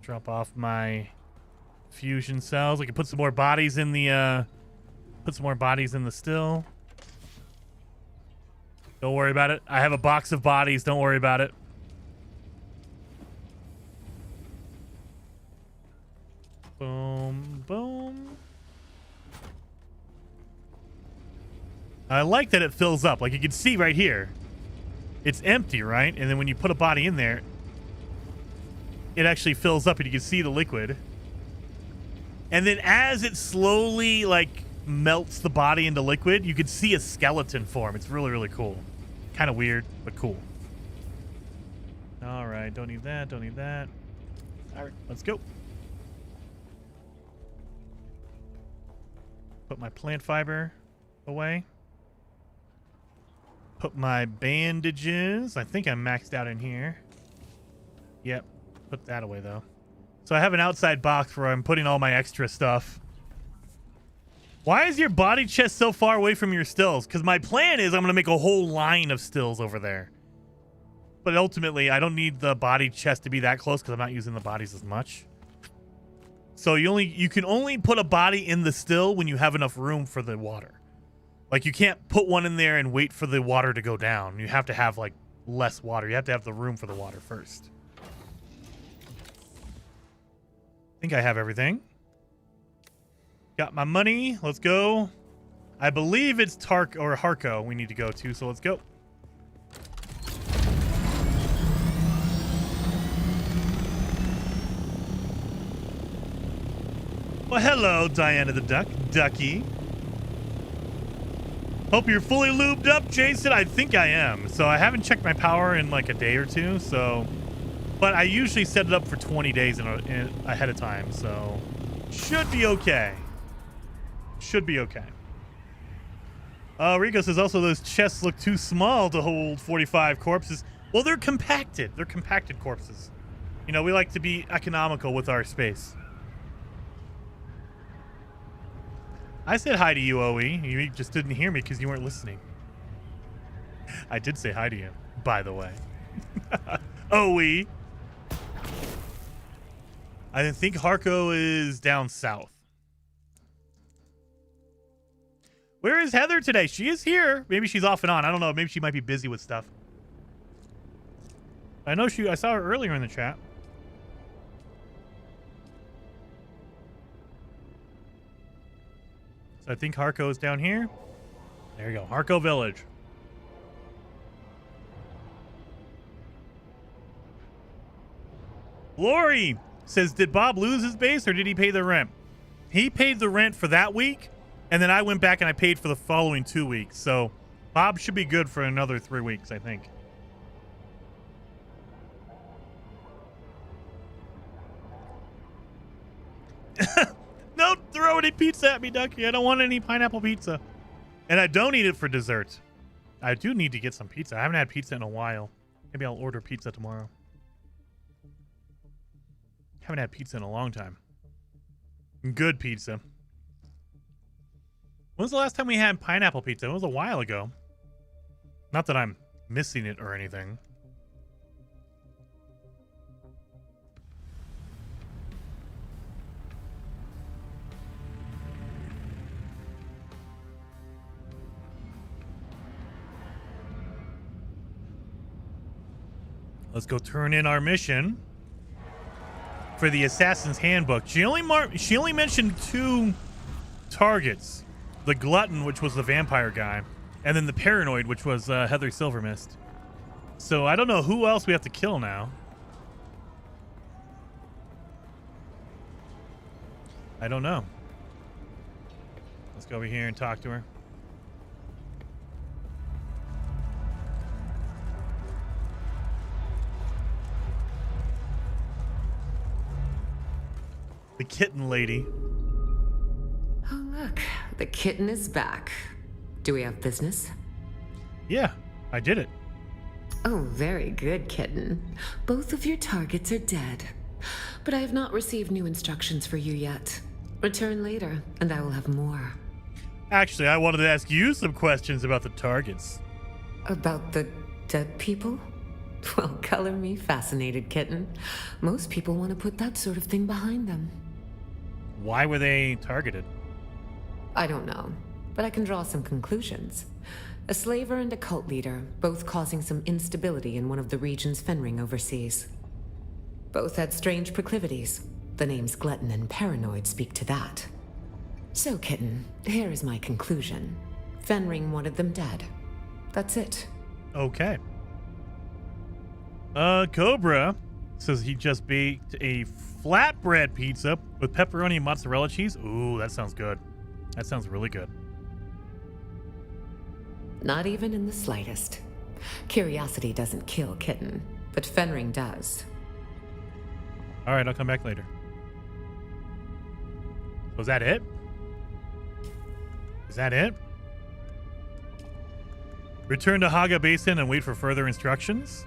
Drop off my fusion cells. We can put some more bodies in the still. Don't worry about it. I have a box of bodies. Don't worry about it. Boom, boom. I like that it fills up. Like you can see right here. It's empty, right? And then when you put a body in there, it actually fills up and you can see the liquid. And then as it slowly melts the body into liquid, you can see a skeleton form. It's really, really cool. Kind of weird, but cool. All right, don't need that, don't need that. All right, let's go. Put my plant fiber away. Put my bandages. I think I'm maxed out in here. Yep, put that away though. So I have an outside box where I'm putting all my extra stuff. Why is your body chest so far away from your stills? Because my plan is I'm going to make a whole line of stills over there. But ultimately, I don't need the body chest to be that close because I'm not using the bodies as much. So you can only put a body in the still when you have enough room for the water. Like, you can't put one in there and wait for the water to go down. You have to have, like, less water. You have to have the room for the water first. I think I have everything. Got my money. Let's go. I believe it's Tark or Harko we need to go to, so let's go. Well, hello, Diana the Ducky. Hope you're fully lubed up, Jason. I think I am. So I haven't checked my power in like a day or two. So, but I usually set it up for 20 days ahead of time. So should be okay. Should be okay. Rico says also those chests look too small to hold 45 corpses. Well, they're compacted. They're compacted corpses. You know, we like to be economical with our space. I said hi to you, OE. You just didn't hear me because you weren't listening. I did say hi to you, by the way. OE. I think Harko is down south. Where is Heather today? She is here. Maybe she's off and on. I don't know. Maybe she might be busy with stuff. I know I saw her earlier in the chat. I think Harko is down here. There you go. Harko Village. Lori says, did Bob lose his base or did he pay the rent? He paid the rent for that week, and then I went back and I paid for the following 2 weeks. So Bob should be good for another 3 weeks, I think. Don't throw any pizza at me, Ducky. I don't want any pineapple pizza. And I don't eat it for dessert. I do need to get some pizza. I haven't had pizza in a while. Maybe I'll order pizza tomorrow. Haven't had pizza in a long time. Good pizza. When was the last time we had pineapple pizza? It was a while ago. Not that I'm missing it or anything. Let's go turn in our mission for the Assassin's Handbook. She only mentioned 2 targets. The Glutton, which was the vampire guy, and then the Paranoid, which was Heather Silvermist. So I don't know who else we have to kill now. I don't know. Let's go over here and talk to her. The kitten lady. Oh, look. The kitten is back. Do we have business? Yeah, I did it. Oh, very good, kitten. Both of your targets are dead. But I have not received new instructions for you yet. Return later, and I will have more. Actually, I wanted to ask you some questions about the targets. About the dead people? Well, color me fascinated, kitten. Most people want to put that sort of thing behind them. Why were they targeted? I don't know, but I can draw some conclusions. A slaver and a cult leader, both causing some instability in one of the regions Fenring oversees. Both had strange proclivities. The names Glutton and Paranoid speak to that. So, kitten, here is my conclusion. Fenring wanted them dead. That's it. Okay. Cobra says he just baked a flatbread pizza with pepperoni and mozzarella cheese. Ooh, that sounds good. That sounds really good. Not even in the slightest. Curiosity doesn't kill, kitten, but Fenring does. All right, I'll come back later. Was that it? Is that it? Return to Haga Basin and wait for further instructions?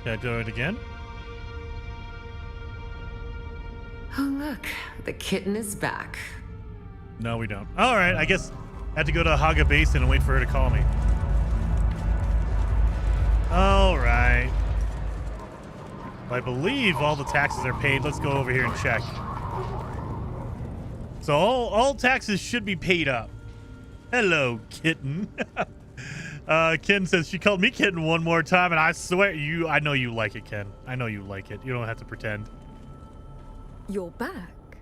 Can I do it again? Oh, look. The kitten is back. No, we don't. All right, I guess I had to go to Haga Basin and wait for her to call me. All right. I believe all the taxes are paid. Let's go over here and check. So all taxes should be paid up. Hello, kitten. Ken says she called me kitten one more time, and I swear I know you like it, Ken. I know you like it. You don't have to pretend. You're back.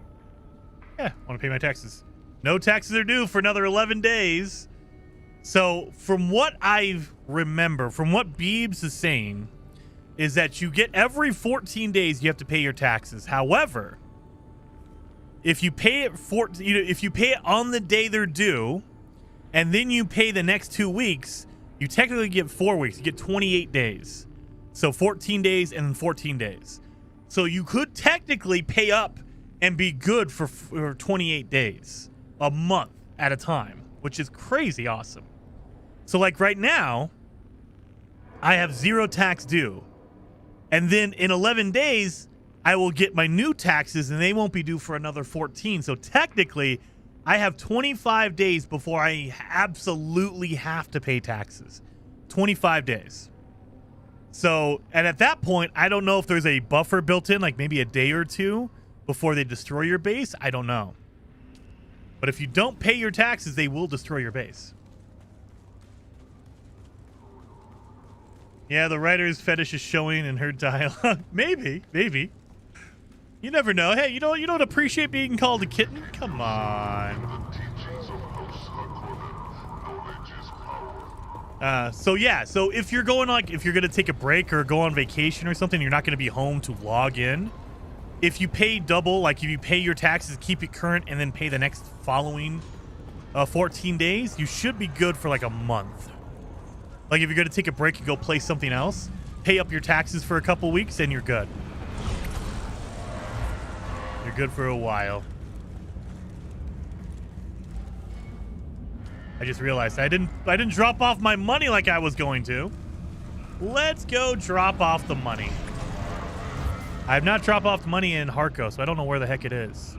Yeah, want to pay my taxes. No taxes are due for another 11 days. So from what I remember, from what Beebs is saying, is that you get every 14 days you have to pay your taxes. However, if you pay it if you pay it on the day they're due, and then you pay the next 2 weeks, you technically get 4 weeks. You get 28 days. So 14 days and then 14 days. So you could technically pay up and be good for 28 days, a month at a time, which is crazy awesome. So like right now, I have 0 tax due. And then in 11 days, I will get my new taxes, and they won't be due for another 14. So technically, I have 25 days before I absolutely have to pay taxes. 25 days. So, and at that point, I don't know if there's a buffer built in, like maybe a day or two before they destroy your base. I don't know. But if you don't pay your taxes, they will destroy your base. Yeah, the writer's fetish is showing in her dialogue. Maybe. You never know. Hey, you don't appreciate being called a kitten? Come on. So if you're gonna take a break or go on vacation or something, you're not gonna be home to log in. If you pay double, like if you pay your taxes, keep it current, and then pay the next following 14 days, you should be good for like a month. Like if you're gonna take a break and go play something else, pay up your taxes for a couple weeks, and you're good. You're good for a while. I just realized I didn't drop off my money like I was going to. Let's go drop off the money. I have not dropped off the money in Harco, so I don't know where the heck it is.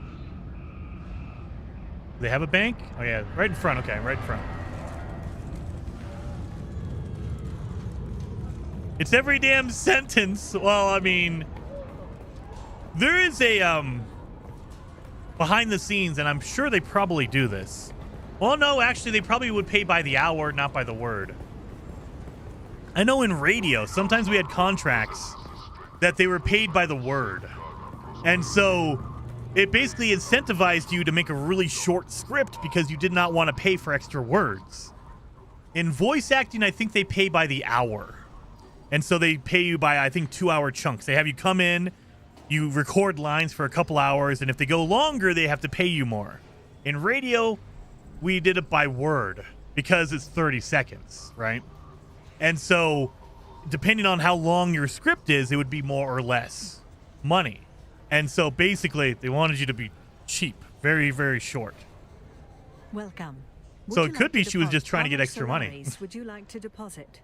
Do they have a bank? Oh yeah, right in front. Okay, right in front. It's every damn sentence. Well, I mean, there is a behind the scenes, and I'm sure they probably do this. Well, no, actually, they probably would pay by the hour, not by the word. I know in radio, sometimes we had contracts that they were paid by the word. And so it basically incentivized you to make a really short script because you did not want to pay for extra words. In voice acting, I think they pay by the hour. And so they pay you by, I think, 2-hour chunks. They have you come in, you record lines for a couple hours, and if they go longer, they have to pay you more. In radio, we did it by word because it's 30 seconds, right? And so depending on how long your script is, it would be more or less money. And so basically, they wanted you to be cheap, very, very short. Welcome. So it could be she was just trying to get extra money. Would you like to deposit?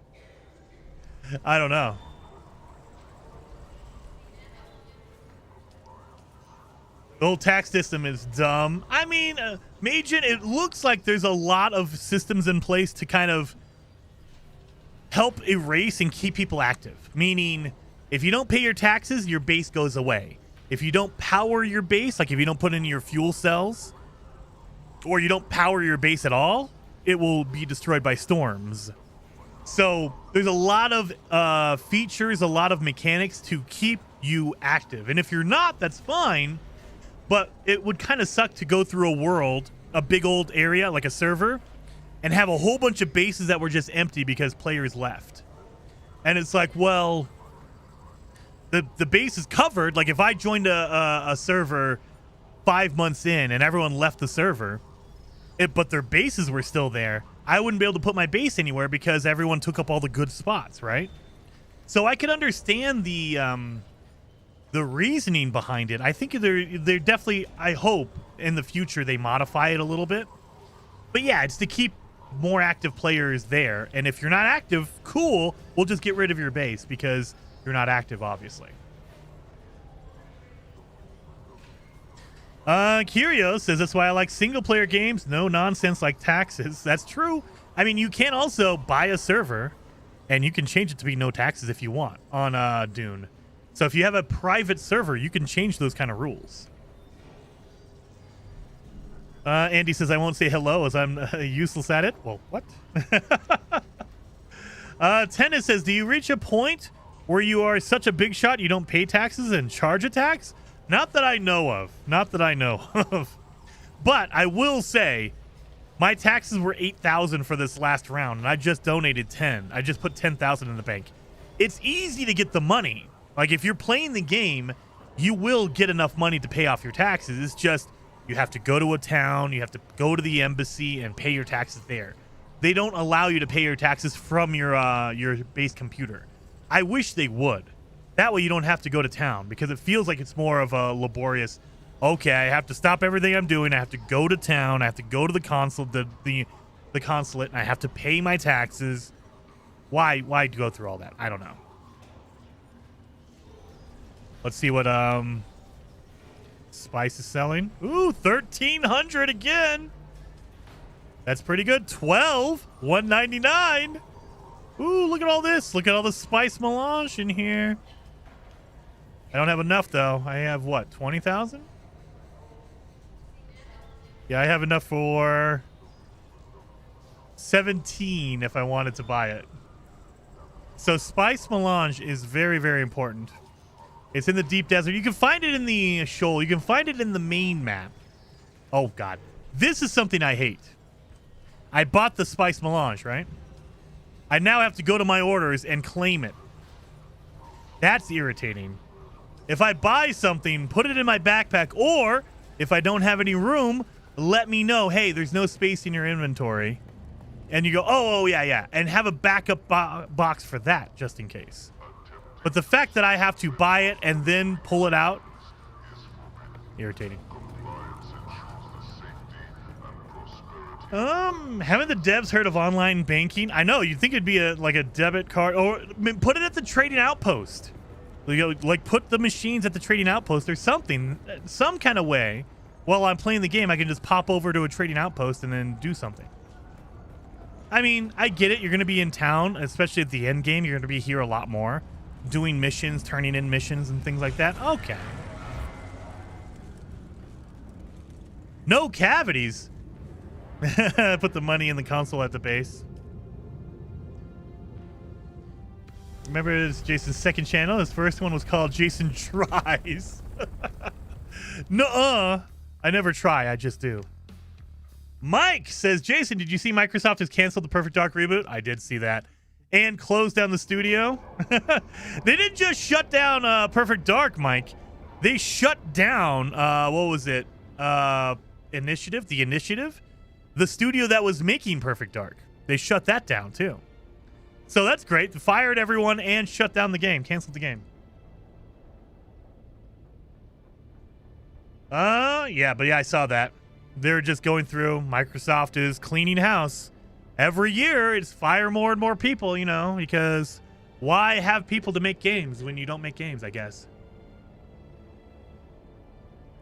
I don't know. The whole tax system is dumb. I mean, Majin, it looks like there's a lot of systems in place to kind of help erase and keep people active. Meaning, if you don't pay your taxes, your base goes away. If you don't power your base, like if you don't put in your fuel cells, or you don't power your base at all, it will be destroyed by storms. So there's a lot of features, a lot of mechanics to keep you active. And if you're not, that's fine. But it would kind of suck to go through a world, a big old area, like a server, and have a whole bunch of bases that were just empty because players left. And it's like, well, the base is covered. Like if I joined a server 5 months in and everyone left the server, but their bases were still there, I wouldn't be able to put my base anywhere because everyone took up all the good spots, right? So I could understand the reasoning behind it. I think they're definitely, I hope in the future they modify it a little bit. But yeah, it's to keep more active players there. And if you're not active, cool, we'll just get rid of your base because you're not active, obviously. Curio says that's why I like single player games. No nonsense like taxes. That's true. I mean, you can also buy a server and you can change it to be no taxes if you want on Dune. So if you have a private server, you can change those kind of rules. Andy says I won't say hello as I'm useless at it. Well, what? Tennis says, do you reach a point where you are such a big shot you don't pay taxes and charge a tax? Not that I know of. Not that I know of. But I will say my taxes were 8,000 for this last round, and I just donated 10. I just put 10,000 in the bank. It's easy to get the money. Like, if you're playing the game, you will get enough money to pay off your taxes. It's just you have to go to a town, you have to go to the embassy and pay your taxes there. They don't allow you to pay your taxes from your base computer. I wish they would. That way you don't have to go to town, because it feels like it's more of a laborious, okay, I have to stop everything I'm doing. I have to go to town. I have to go to the consulate, the consulate, and I have to pay my taxes. Why go through all that? I don't know. Let's see what Spice is selling. Ooh, 1,300 again. That's pretty good. 199. Ooh, look at all this. Look at all the spice melange in here. I don't have enough, though. I have, what, 20,000? Yeah, I have enough for 17 if I wanted to buy it. So spice melange is very, very important. It's in the deep desert. You can find it in the shoal. You can find it in the main map. Oh, God. This is something I hate. I bought the spice melange, right? I now have to go to my orders and claim it. That's irritating. If I buy something, put it in my backpack, or if I don't have any room, let me know, hey, there's no space in your inventory. And you go, oh, yeah. And have a backup box for that, just in case. But the fact that I have to buy it and then pull it out, irritating. Haven't the devs heard of online banking? I know, you'd think it'd be like a debit card, or put it at the trading outpost. Like, put the machines at the trading outpost or something, some kind of way. While I'm playing the game, I can just pop over to a trading outpost and then do something. I mean, I get it. You're going to be in town, especially at the end game. You're going to be here a lot more, doing missions, turning in missions and things like that. Okay. No cavities. Put the money in the console at the base. Remember, it's Jason's second channel. His first one was called Jason Tries. Nuh-uh. I never try. I just do. Mike says, Jason, did you see Microsoft has canceled the Perfect Dark reboot? I did see that. And closed down the studio. They didn't just shut down Perfect Dark, Mike. They shut down, what was it? Initiative? The Initiative? The studio that was making Perfect Dark. They shut that down, too. So that's great. They fired everyone and shut down the game. Canceled the game. Yeah, I saw that. They're just going through. Microsoft is cleaning house. Every year, it's fire more and more people, you know, because why have people to make games when you don't make games, I guess?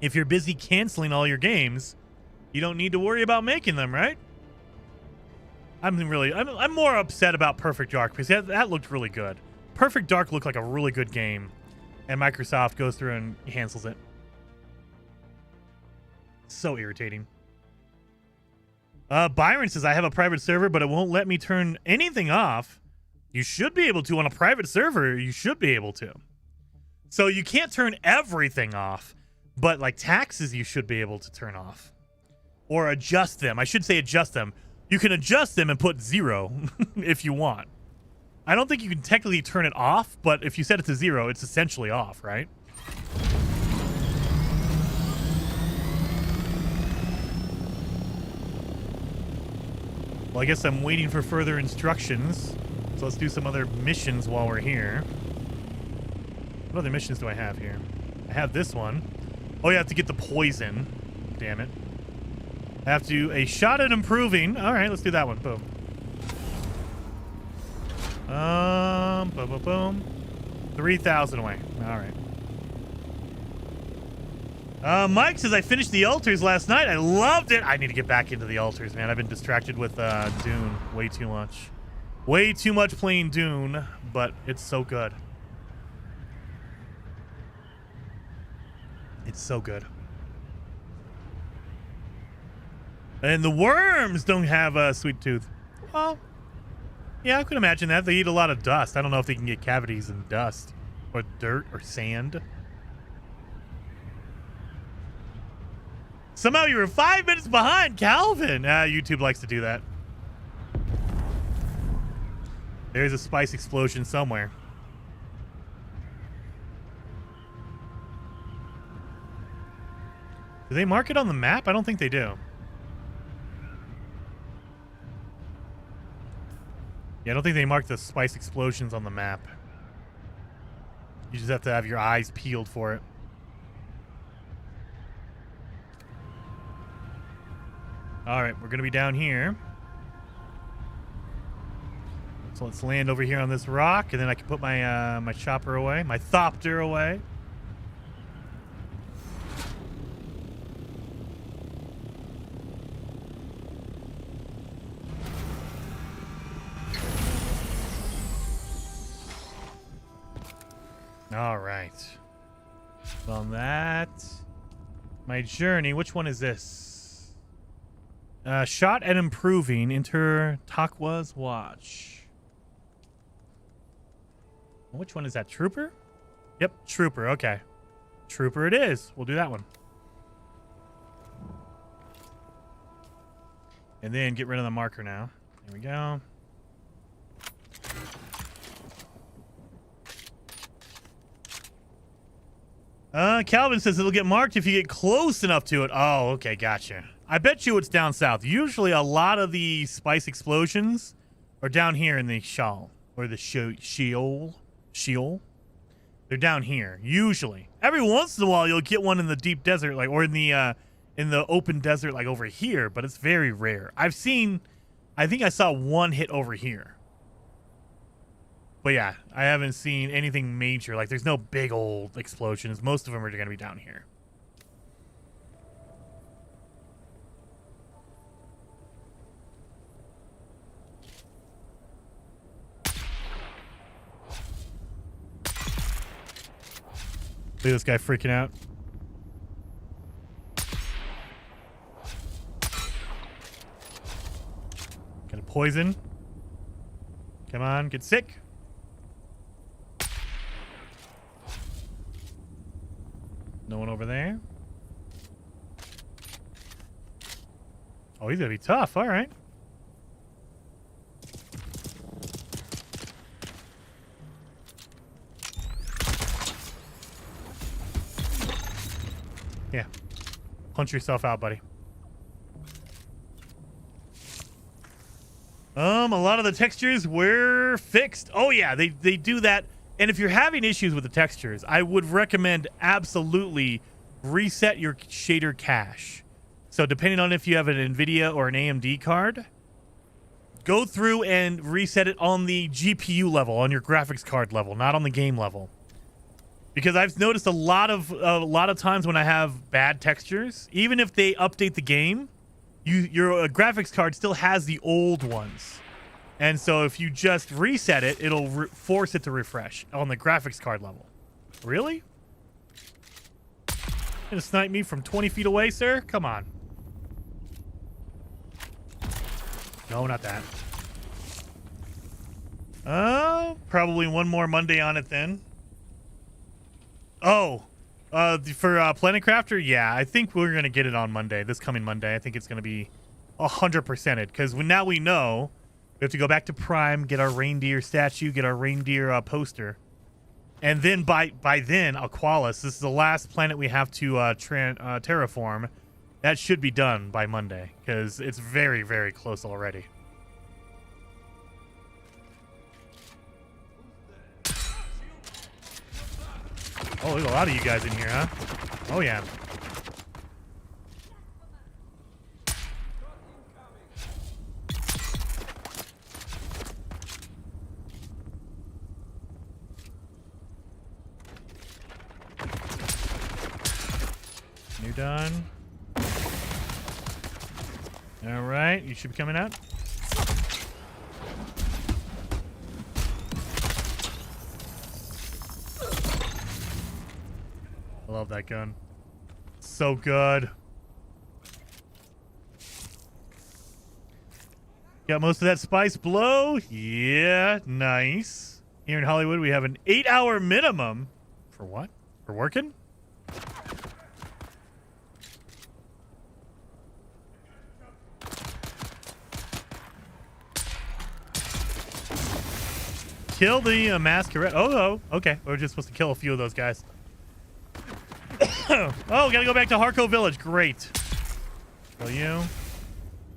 If you're busy canceling all your games, you don't need to worry about making them, right? I'm more upset about Perfect Dark because that looked really good. Perfect Dark looked like a really good game, and Microsoft goes through and cancels it. So irritating. Byron says, I have a private server, but it won't let me turn anything off. You should be able to on a private server. You should be able to. So you can't turn everything off, but like taxes, you should be able to turn off or adjust them. I should say adjust them. You can adjust them and put 0 if you want. I don't think you can technically turn it off, but if you set it to 0, it's essentially off, right? Well, I guess I'm waiting for further instructions. So let's do some other missions while we're here. What other missions do I have here? I have this one. Oh, you have to get the poison. Damn it. I have to do a shot at improving. All right, let's do that one. Boom. Boom. 3,000 away. All right. Mike says, I finished the altars last night. I loved it. I need to get back into the altars, man. I've been distracted with Dune way too much. Way too much playing Dune, but it's so good. It's so good. And the worms don't have a sweet tooth. Well, yeah, I could imagine that. They eat a lot of dust. I don't know if they can get cavities in dust or dirt or sand. Somehow you were 5 minutes behind, Calvin. YouTube likes to do that. There's a spice explosion somewhere. Do they mark it on the map? I don't think they do. Yeah, I don't think they mark the spice explosions on the map. You just have to have your eyes peeled for it. All right, we're going to be down here. So let's land over here on this rock, and then I can put my my chopper away, my thopter away. All right. On that, my journey. Which one is this? Shot at improving. Enter Takwa's watch. Which one is that? Trooper? Yep, Trooper. Okay. Trooper it is. We'll do that one. And then get rid of the marker now. There we go. Calvin says it'll get marked if you get close enough to it. Oh, okay, gotcha. I bet you it's down south. Usually a lot of the spice explosions are down here in the Sheol. Or the Sheol. They're down here, usually. Every once in a while you'll get one in the deep desert, like, or in the open desert, like over here, but it's very rare. I think I saw one hit over here. But yeah, I haven't seen anything major. Like, there's no big old explosions. Most of them are going to be down here. Look at this guy freaking out. Got a poison. Come on, get sick. No one over there. Oh, he's gonna be tough. All right. Yeah. Punch yourself out, buddy. A lot of the textures were fixed. Oh yeah, they do that. And if you're having issues with the textures, I would recommend absolutely reset your shader cache. So depending on if you have an NVIDIA or an AMD card, go through and reset it on the GPU level, on your graphics card level, not on the game level. Because I've noticed a lot of times when I have bad textures, even if they update the game, your graphics card still has the old ones. And so if you just reset it, it'll force it to refresh on the graphics card level. Really? Gonna snipe me from 20 feet away, sir? Come on. No, not that. Probably one more Monday on it then. Oh, for Planet Crafter, yeah, I think we're gonna get it on Monday. This coming Monday, I think it's gonna be 100%ed because now we know. We have to go back to Prime, get our reindeer statue, get our reindeer poster. And then by then, Aqualis, this is the last planet we have to terraform. That should be done by Monday because it's very, very close already. Oh, there's a lot of you guys in here, huh? Oh, yeah. done. All right, you should be coming out. I love that gun. So good. Got most of that spice blow. Yeah, nice. Here in Hollywood, we have an 8-hour minimum. For what? For working? Kill the masquerade. Oh, okay. We're just supposed to kill a few of those guys. Oh, gotta go back to Harco Village. Great. Kill you.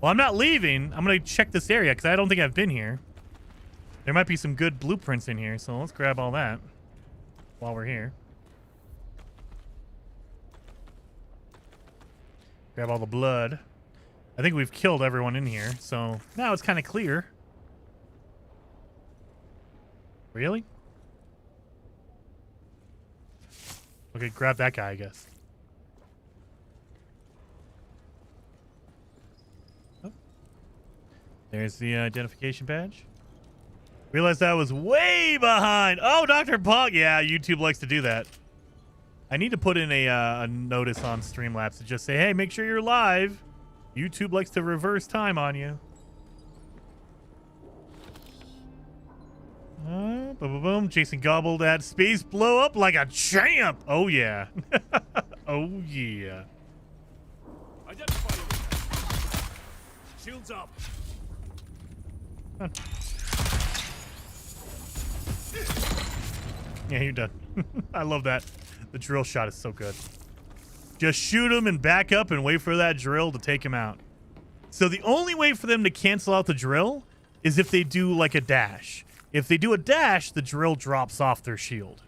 Well, I'm not leaving. I'm gonna check this area because I don't think I've been here. There might be some good blueprints in here, so let's grab all that while we're here. Grab all the blood. I think we've killed everyone in here, so now it's kind of clear. Really? Okay, grab that guy, I guess. Oh. There's the identification badge. Realized I was way behind. Oh, Dr. Pog. Yeah, YouTube likes to do that. I need to put in a notice on Streamlabs to just say, hey, make sure you're live. YouTube likes to reverse time on you. Boom, boom, boom. Jason gobbled that space blow up like a champ. Oh, yeah. Oh, yeah. Identify him. Shields up. Huh. Yeah, you're done. I love that. The drill shot is so good. Just shoot him and back up and wait for that drill to take him out. So the only way for them to cancel out the drill is if they do like a dash. If they do a dash, the drill drops off their shield.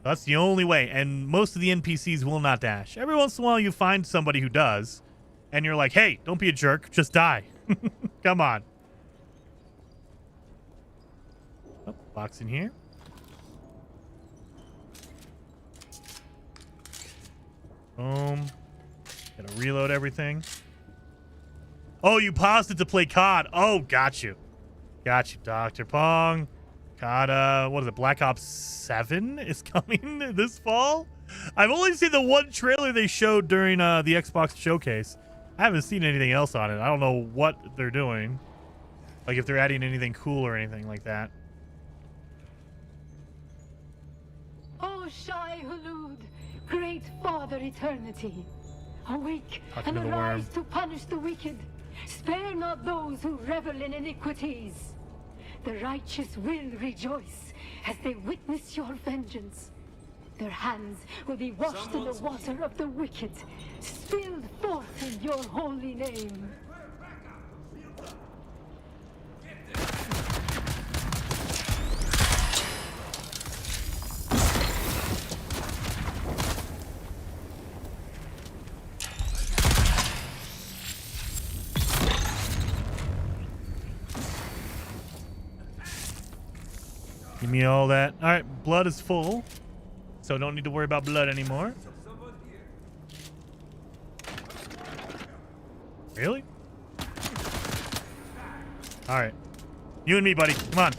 That's the only way. And most of the NPCs will not dash. Every once in a while you find somebody who does. And you're like, hey, don't be a jerk. Just die. Come on. Oh, box in here. Boom. Gotta reload everything. Oh, you paused it to play COD. Oh, got you. Got you, Dr. Pong. COD, what is it? Black Ops 7 is coming this fall? I've only seen the one trailer they showed during the Xbox showcase. I haven't seen anything else on it. I don't know what they're doing. Like if they're adding anything cool or anything like that. Oh, Shai Hulud, great Father Eternity, awake Talking and to the worm. arise to punish the wicked. Spare not those who revel in iniquities. The righteous will rejoice as they witness your vengeance. Their hands will be washed in the water of the wicked, spilled forth in your holy name. Give me all that. All right, blood is full, so don't need to worry about blood anymore. Really? All right. You and me, buddy. Come on.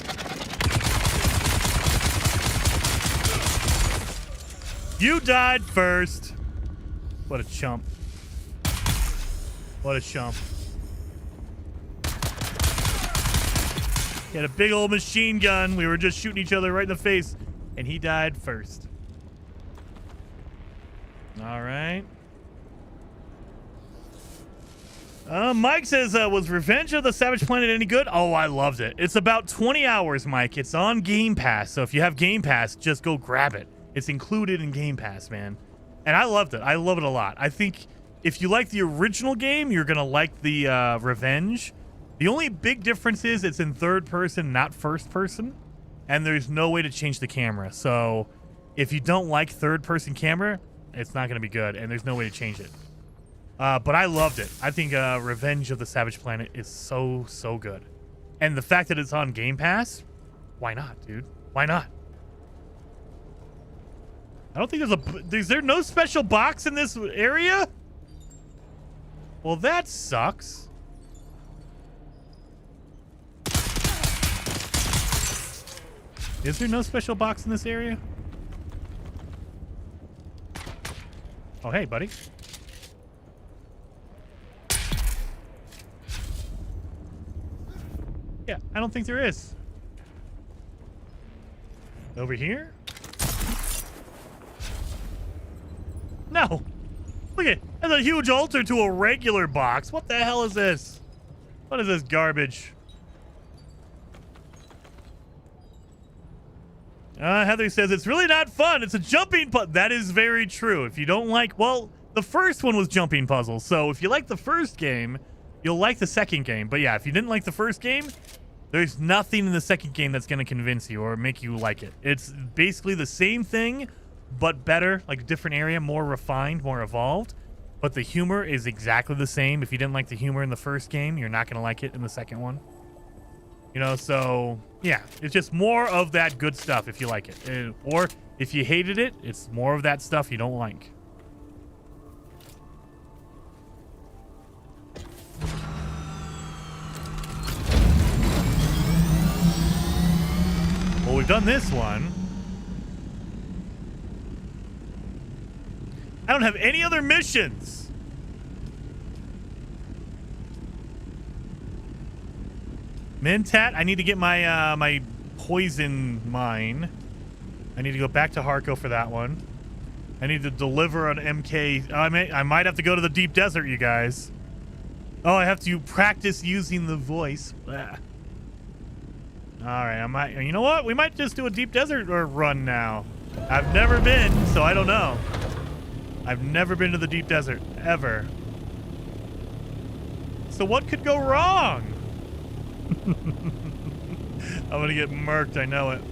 You died first. What a chump. What a chump. He had a big old machine gun. We were just shooting each other right in the face, and he died first. All right. Mike says, was Revenge of the Savage Planet any good? Oh, I loved it. It's about 20 hours, Mike. It's on Game Pass, so if you have Game Pass, just go grab it. It's included in Game Pass, man. And I loved it. I love it a lot. I think if you like the original game, you're going to like the Revenge. The only big difference is it's in third person, not first person, and there's no way to change the camera. So if you don't like third person camera, it's not going to be good, and there's no way to change it. But I loved it. I think Revenge of the Savage Planet is so, so good. And the fact that it's on Game Pass, why not, dude? Why not? I don't think is there no special box in this area? Well, that sucks. Is there no special box in this area? Oh, hey, buddy. Yeah, I don't think there is. Over here? No. Look at it. That's a huge altar to a regular box. What the hell is this? What is this garbage? Heather says it's really not fun. It's a jumping puzzle. That is very true. If you don't like, well, the first one was jumping puzzles. So if you like the first game, you'll like the second game. But yeah, if you didn't like the first game, there's nothing in the second game that's going to convince you or make you like it. It's basically the same thing, but better, like a different area, more refined, more evolved. But the humor is exactly the same. If you didn't like the humor in the first game, you're not going to like it in the second one. You know, so yeah, it's just more of that good stuff if you like it. Or if you hated it, it's more of that stuff you don't like. Well, we've done this one. I don't have any other missions. Mentat, I need to get my my poison mine. I need to go back to Harco for that one. I need to deliver an MK. I might have to go to the deep desert, you guys. Oh, I have to practice using the voice. Blah. All right, I might. You know what? We might just do a deep desert run now. I've never been, so I don't know. I've never been to the deep desert ever. So what could go wrong? I'm gonna get murked. I know it.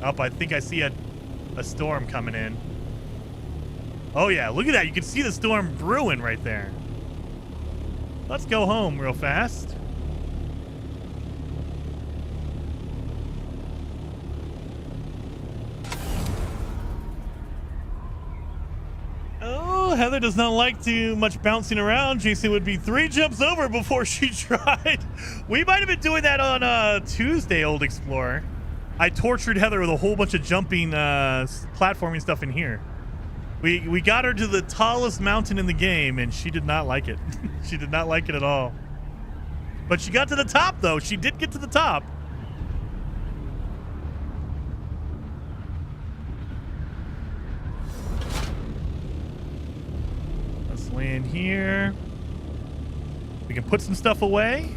Oh, I think I see a storm coming in. Oh yeah, look at that. You can see the storm brewing right there. Let's go home real fast. Oh, Heather does not like too much bouncing around. Jason would be 3 jumps over before she tried. We might have been doing that on Tuesday, Old Explorer. I tortured Heather with a whole bunch of jumping, platforming stuff in here. We got her to the tallest mountain in the game, and she did not like it. She did not like it at all. But she got to the top, though. She did get to the top. Let's land here. We can put some stuff away.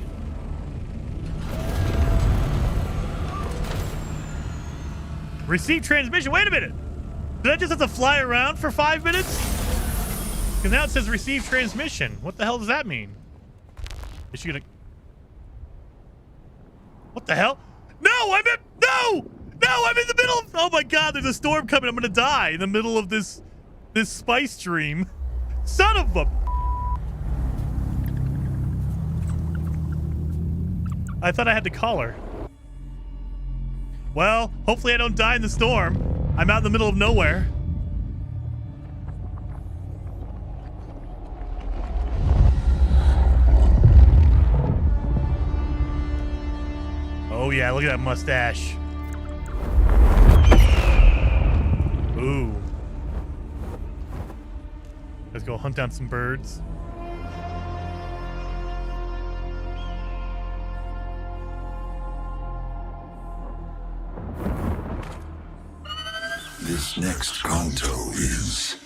Receive transmission. Wait a minute. Did I just have to fly around for 5 minutes? Because now it says receive transmission. What the hell does that mean? Is she gonna... What the hell? No, I'm in... No! No, I'm in the middle of... Oh my god, there's a storm coming. I'm gonna die in the middle of this spice stream. Son of a... I thought I had to call her. Well, hopefully I don't die in the storm. I'm out in the middle of nowhere. Oh yeah, look at that mustache. Ooh. Let's go hunt down some birds. This next canto is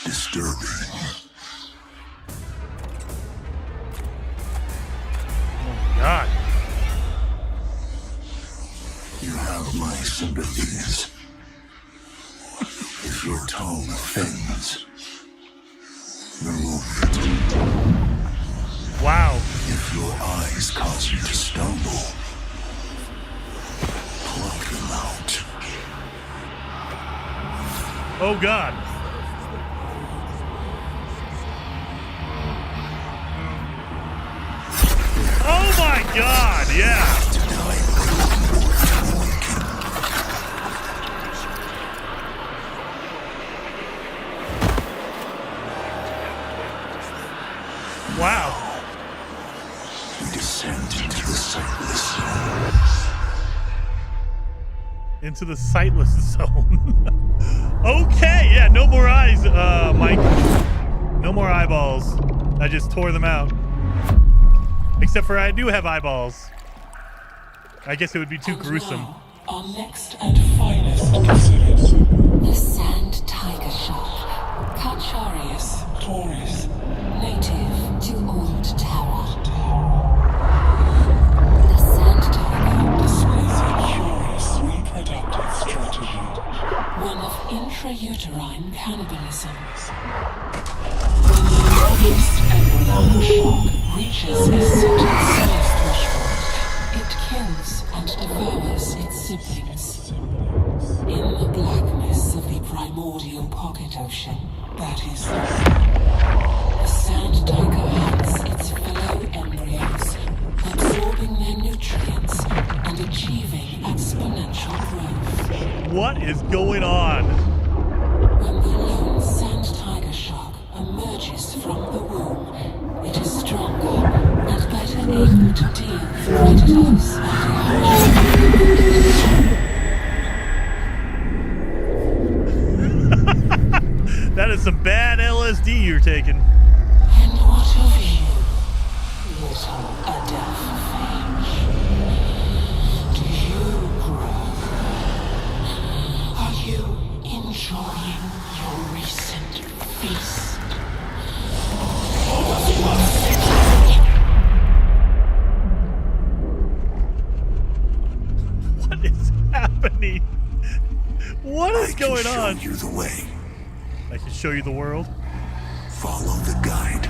disturbing. Oh my god. You have my sympathies. If your tongue offends, remove it. Wow. If your eyes cause you to stumble, pluck them out. Oh god. Oh my god, yeah. We descend into the sightless. Into the sightless zone. Okay, yeah, no more eyes, Mike. No more eyeballs. I just tore them out. Except for I do have eyeballs. I guess it would be too gruesome. Our next and finest considered. The sand tiger shark. Cacharius taurus. Native to Old Terra. The sand tiger. Displays a curious reproductive strategy. One of intrauterine cannibalism. When the largest embryonic shark reaches a certain size threshold, it kills and devours its siblings. In the blackness of the primordial pocket ocean, that is the sand tiger hunts its fellow embryos, absorbing their nutrients and achieving exponential growth. What is going on? When the lone sand tiger shark emerges from the womb, it is stronger and better able to deal with predators and That is some bad LSD you're taking. And what of you, little Adaphage? Do you grow? Are you enjoying your recent feast? What is happening? What is going I on? can show you the way. I can show you the world. Follow the guide.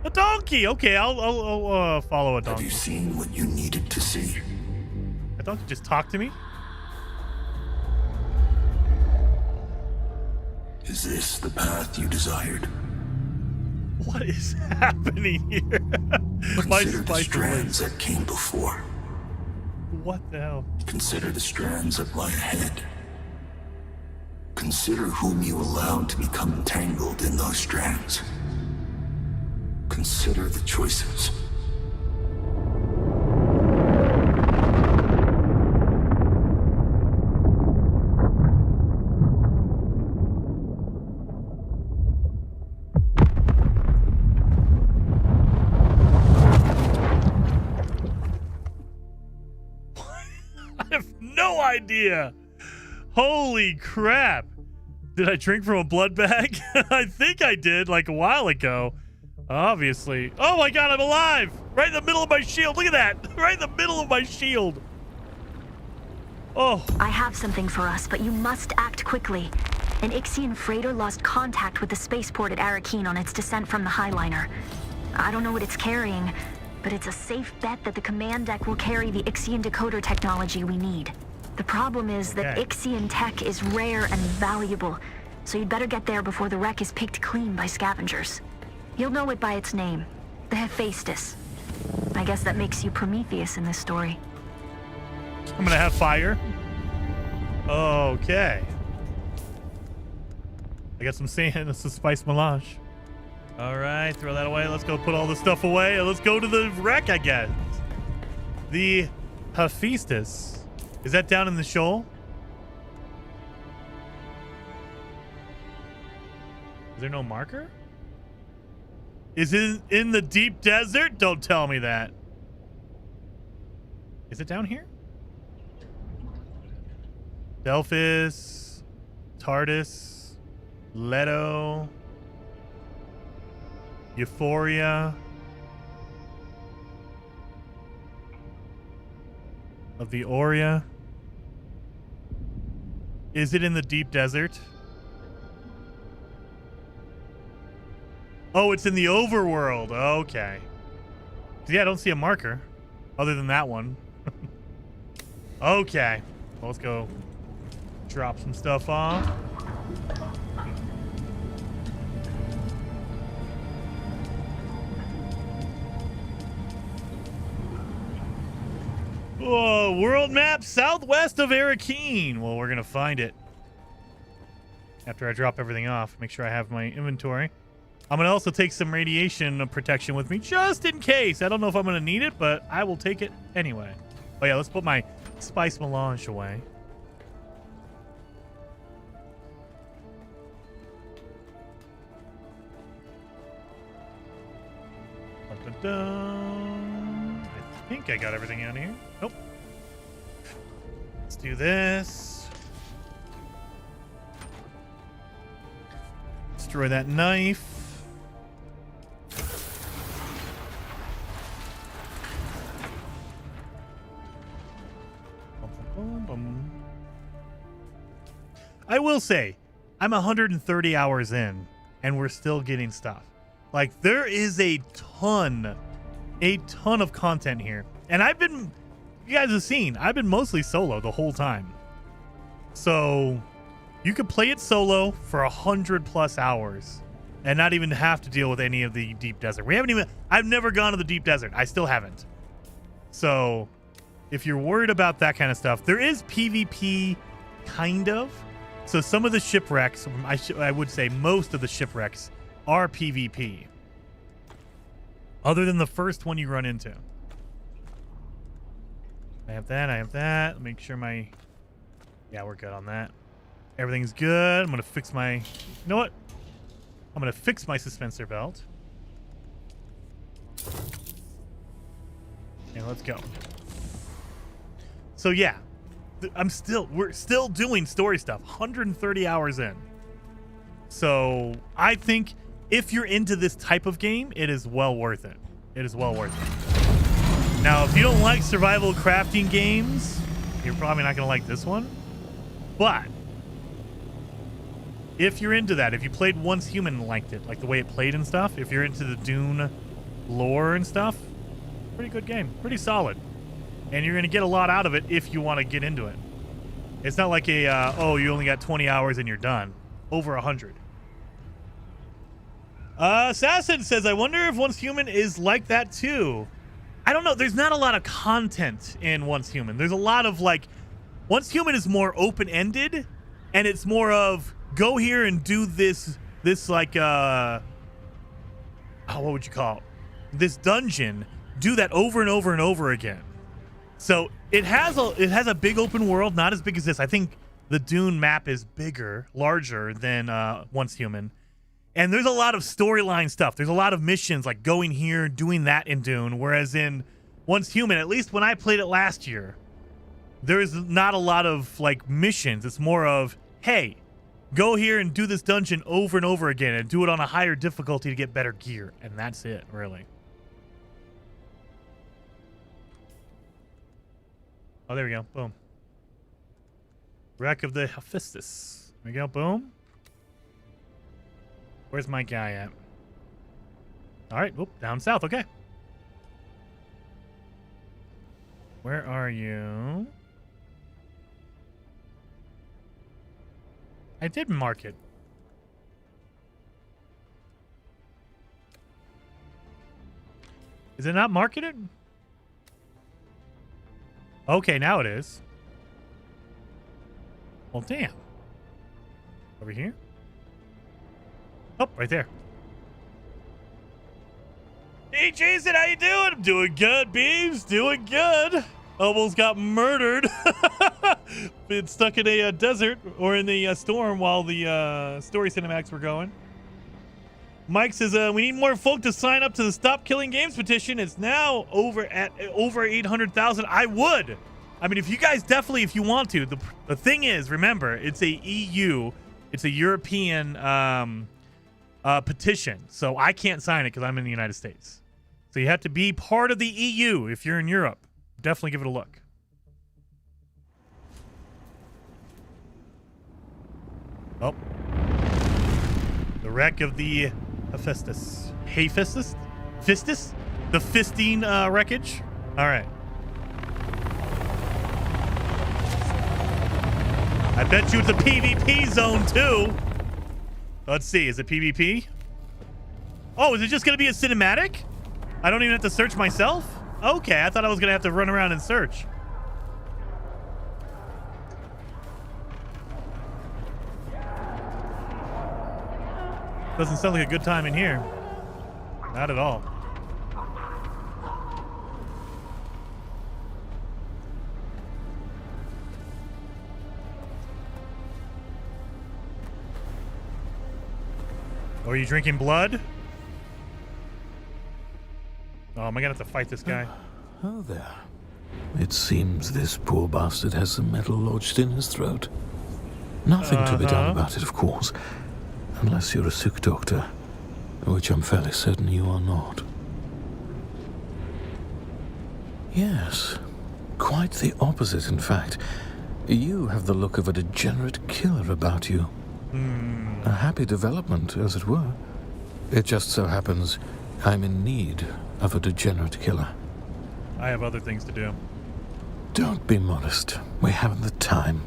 A donkey. Okay, I'll follow a Have donkey. you seen what you needed to see? A donkey just talk to me? Is this the path you desired? What is happening here? My Consider the spice strands is that came before. what the hell? Consider the strands that lie ahead. Consider whom you allowed to become entangled in those strands. Consider the choices. I have no idea. Holy crap. Did I drink from a blood bag? I think I did, like a while ago. Obviously. Oh my god, I'm alive! Right in the middle of my shield. Look at that! Right in the middle of my shield. Oh. I have something for us, but you must act quickly. An Ixian freighter lost contact with the spaceport at Arakeen on its descent from the Highliner. I don't know what it's carrying, but it's a safe bet that the command deck will carry the Ixian decoder technology we need. The problem is that Ixian tech is rare and valuable, so you'd better get there before the wreck is picked clean by scavengers. You'll know it by its name, the Hephaestus. I guess that makes you Prometheus in this story. I'm gonna have fire. Okay. I got some sand. This is spice melange. All right, throw that away. Let's go put all this stuff away. Let's go to the wreck, I guess. The Hephaestus. Is that down in the shoal? Is there no marker? Is it in the deep desert? Don't tell me that. Is it down here? Delphis, Tardis, Leto, Euphoria of the Aurea. Is it in the deep desert? Oh, it's in the overworld. Okay. Yeah, I don't see a marker other than that one. Okay. Well, let's go drop some stuff off. Whoa, world map southwest of Arakeen. Well, we're going to find it after I drop everything off. Make sure I have my inventory. I'm going to also take some radiation protection with me just in case. I don't know if I'm going to need it, but I will take it anyway. Oh, yeah, let's put my spice melange away. Dun-dun-dun. I think I got everything out of here. Nope. Let's do this. Destroy that knife. I will say, I'm 130 hours in, and we're still getting stuff. Like, there is a ton of content here. And you guys have seen, I've been mostly solo the whole time. So, you could play it solo for 100+ hours and not even have to deal with any of the deep desert. I've never gone to the deep desert. I still haven't. So, if you're worried about that kind of stuff, there is PvP, kind of. So some of the shipwrecks, I would say most of the shipwrecks are PvP. Other than the first one you run into. I have that. Make sure yeah, we're good on that. Everything's good. I'm going to fix you know what? I'm going to fix my suspensor belt. And let's go. So yeah, we're still doing story stuff. 130 hours in. So I think if you're into this type of game, it is well worth it. It is well worth it. Now, if you don't like survival crafting games, you're probably not going to like this one. But if you're into that, if you played Once Human and liked it, like the way it played and stuff, if you're into the Dune lore and stuff, pretty good game. Pretty solid. And you're going to get a lot out of it if you want to get into it. It's not like you only got 20 hours and you're done. Over 100. Assassin says, I wonder if Once Human is like that too. I don't know. There's not a lot of content in Once Human. There's a lot of Once Human is more open-ended, and it's more of go here and do this what would you call it? This dungeon. Do that over and over and over again. So it has a big open world, not as big as this. I think the Dune map is larger than Once Human. And there's a lot of storyline stuff. There's a lot of missions like going here, doing that in Dune. Whereas in Once Human, at least when I played it last year, there's not a lot of missions. It's more of, hey, go here and do this dungeon over and over again and do it on a higher difficulty to get better gear. And that's it, really. Oh, there we go. Boom. Wreck of the Hephaestus. There we go. Boom. Where's my guy at? All right. Whoop. Down south. Okay. Where are you? I did mark it. Is it not marketed? Okay, now it is. Well, damn. Over here? Oh, right there. Hey, Jason, how you doing? I'm doing good, Beeves. Doing good. Almost got murdered. Been stuck in a desert or in the storm while the story cinematics were going. Mike says, we need more folk to sign up to the Stop Killing Games petition. It's now over 800,000. I would. I mean, if you guys definitely, if you want to. The thing is, remember, it's a EU. It's a European petition. So I can't sign it because I'm in the United States. So you have to be part of the EU if you're in Europe. Definitely give it a look. Oh. The wreck of the Hephaestus. Hephaestus? Fistus? The fisting wreckage? All right. I bet you it's a PvP zone too. Let's see. Is it PvP? Oh, is it just going to be a cinematic? I don't even have to search myself? Okay, I thought I was going to have to run around and search. Doesn't sound like a good time in here. Not at all. Oh, are you drinking blood? Oh, am I gonna have to fight this guy? Oh, there. It seems this poor bastard has some metal lodged in his throat. Nothing to be done about it, of course. Unless you're a sick doctor, which I'm fairly certain you are not. Yes, quite the opposite, in fact. You have the look of a degenerate killer about you. A happy development, as it were. It just so happens I'm in need of a degenerate killer. I have other things to do. Don't be modest. We haven't the time.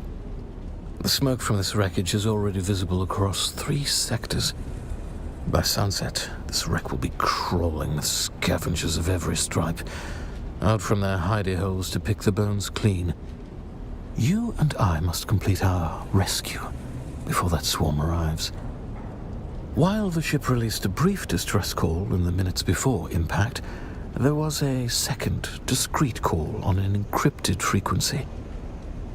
The smoke from this wreckage is already visible across 3 sectors. By sunset, this wreck will be crawling with scavengers of every stripe, out from their hidey holes to pick the bones clean. You and I must complete our rescue before that swarm arrives. While the ship released a brief distress call in the minutes before impact, there was a second, discreet call on an encrypted frequency.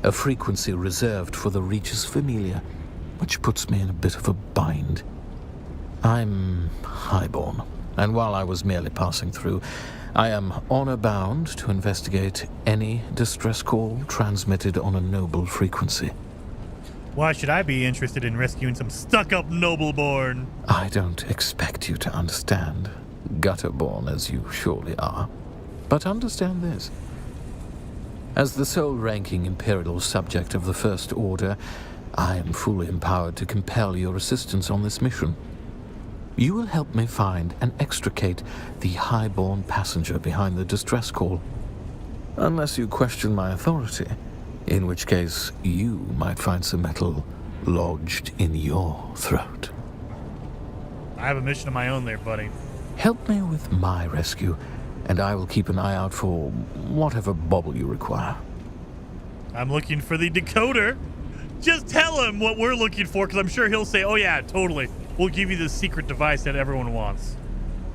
A frequency reserved for the Regis Familia, which puts me in a bit of a bind. I'm highborn, and while I was merely passing through, I am honor-bound to investigate any distress call transmitted on a noble frequency. Why should I be interested in rescuing some stuck-up nobleborn? I don't expect you to understand, gutter-born as you surely are. But understand this. As the sole-ranking Imperial subject of the First Order, I am fully empowered to compel your assistance on this mission. You will help me find and extricate the highborn passenger behind the distress call. Unless you question my authority, in which case you might find some metal lodged in your throat. I have a mission of my own there, buddy. Help me with my rescue, and I will keep an eye out for whatever bauble you require. I'm looking for the decoder. Just tell him what we're looking for, because I'm sure he'll say, oh yeah, totally. We'll give you the secret device that everyone wants.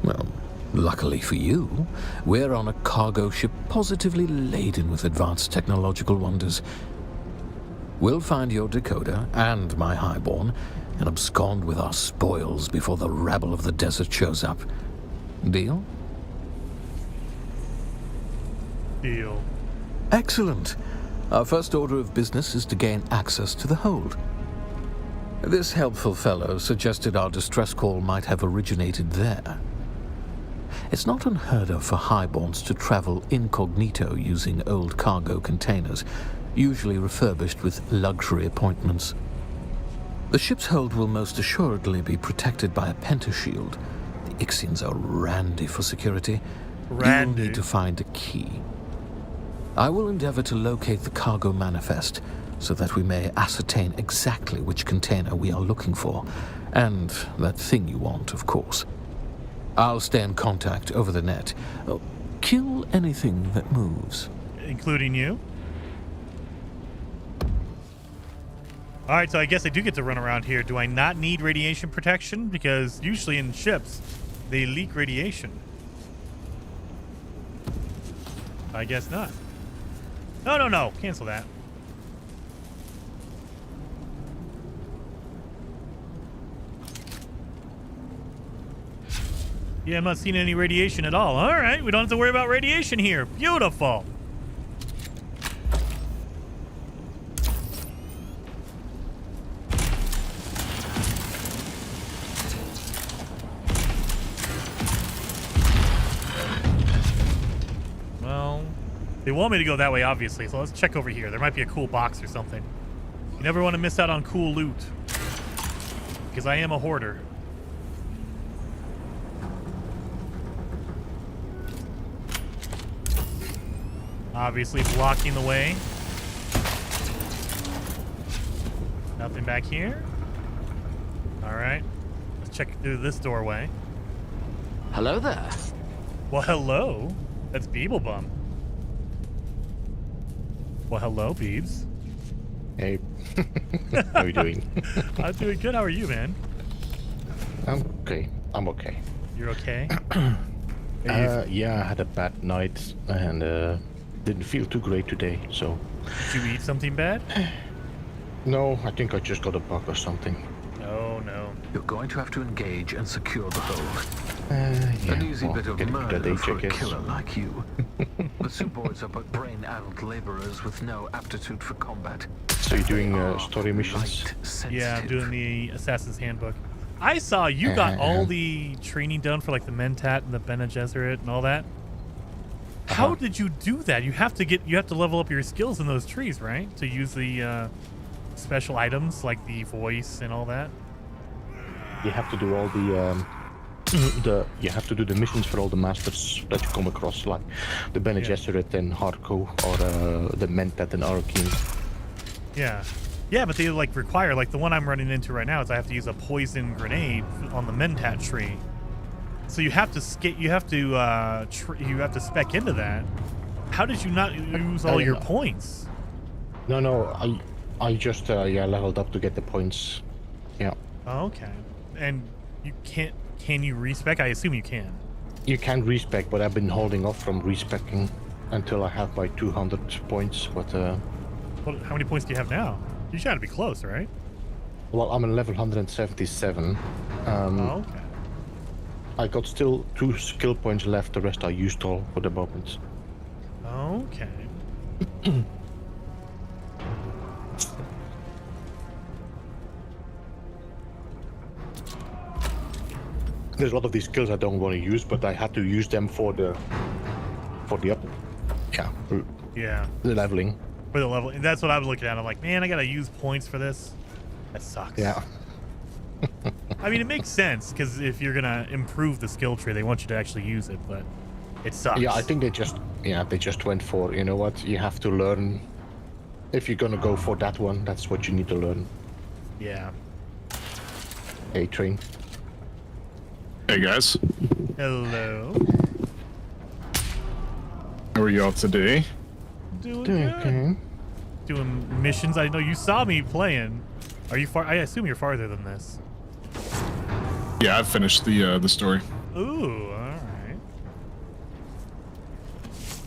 Well, luckily for you, we're on a cargo ship positively laden with advanced technological wonders. We'll find your decoder and my highborn and abscond with our spoils before the rabble of the desert shows up. Deal? Deal. Excellent. Our first order of business is to gain access to the hold. This helpful fellow suggested our distress call might have originated there. It's not unheard of for highborns to travel incognito using old cargo containers, usually refurbished with luxury appointments. The ship's hold will most assuredly be protected by a pentashield. The Ixians are randy for security. Randy. You'll need to find a key. I will endeavor to locate the cargo manifest so that we may ascertain exactly which container we are looking for, and that thing you want, of course. I'll stay in contact over the net. Kill anything that moves. Including you? Alright, so I guess I do get to run around here. Do I not need radiation protection? Because usually in ships, they leak radiation. I guess not. No. Cancel that. Yeah, I'm not seeing any radiation at all. All right, we don't have to worry about radiation here. Beautiful. Well, they want me to go that way, obviously, so let's check over here. There might be a cool box or something. You never want to miss out on cool loot, because I am a hoarder. Obviously blocking the way. Nothing back here. Alright. Let's check through this doorway. Hello there. Well, hello. That's Beeblebum. Well, hello, Beebs. Hey. How are you doing? I'm doing good. How are you, man? Okay, I'm okay. You're okay? Yeah, I had a bad night and didn't feel too great today, so... Did you eat something bad? No, I think I just got a bug or something. Oh, no. You're going to have to engage and secure the hold. Yeah, An easy bit of get murder that for a HHS. killer like you. The soup boards are but brain-addled laborers with no aptitude for combat. So you're doing story missions? Yeah, I'm doing the Assassin's Handbook. I saw you got all the training done for like the Mentat and the Bene Gesserit and all that. How did you do that? You have to level up your skills in those trees, right? To use the special items like the voice and all that. You have to do all the you have to do the missions for all the masters that you come across, like the Bene Gesserit and Harco, or the Mentat and Arcane. Yeah. Yeah, but they like require, like the one I'm running into right now is I have to use a poison grenade on the Mentat tree. So you have to you have to spec into that. How did you not use all your points? No, I just leveled up to get the points. Yeah. Oh, okay. And you can you respec? I assume you can. You can respec, but I've been holding off from respecing until I have my 200 points. But how many points do you have now? You should be close, right? Well, I'm on level 177. Okay. I got still 2 skill points left. The rest I used all for the moment. Okay. There's a lot of these skills I don't want to use, but I had to use them for the leveling. For the level, and that's what I was looking at. I'm like, man, I gotta use points for this. That sucks. Yeah. I mean, it makes sense because if you're gonna improve the skill tree, they want you to actually use it, but it sucks. Yeah, I think they just went for, you know what, you have to learn. If you're gonna go for that one, that's what you need to learn. Yeah. Hey, train. Hey guys. Hello. How are y'all today? Doing good. Okay. Doing missions. I know you saw me playing. Are you far? I assume you're farther than this. Yeah, I've finished the story. Ooh, all right.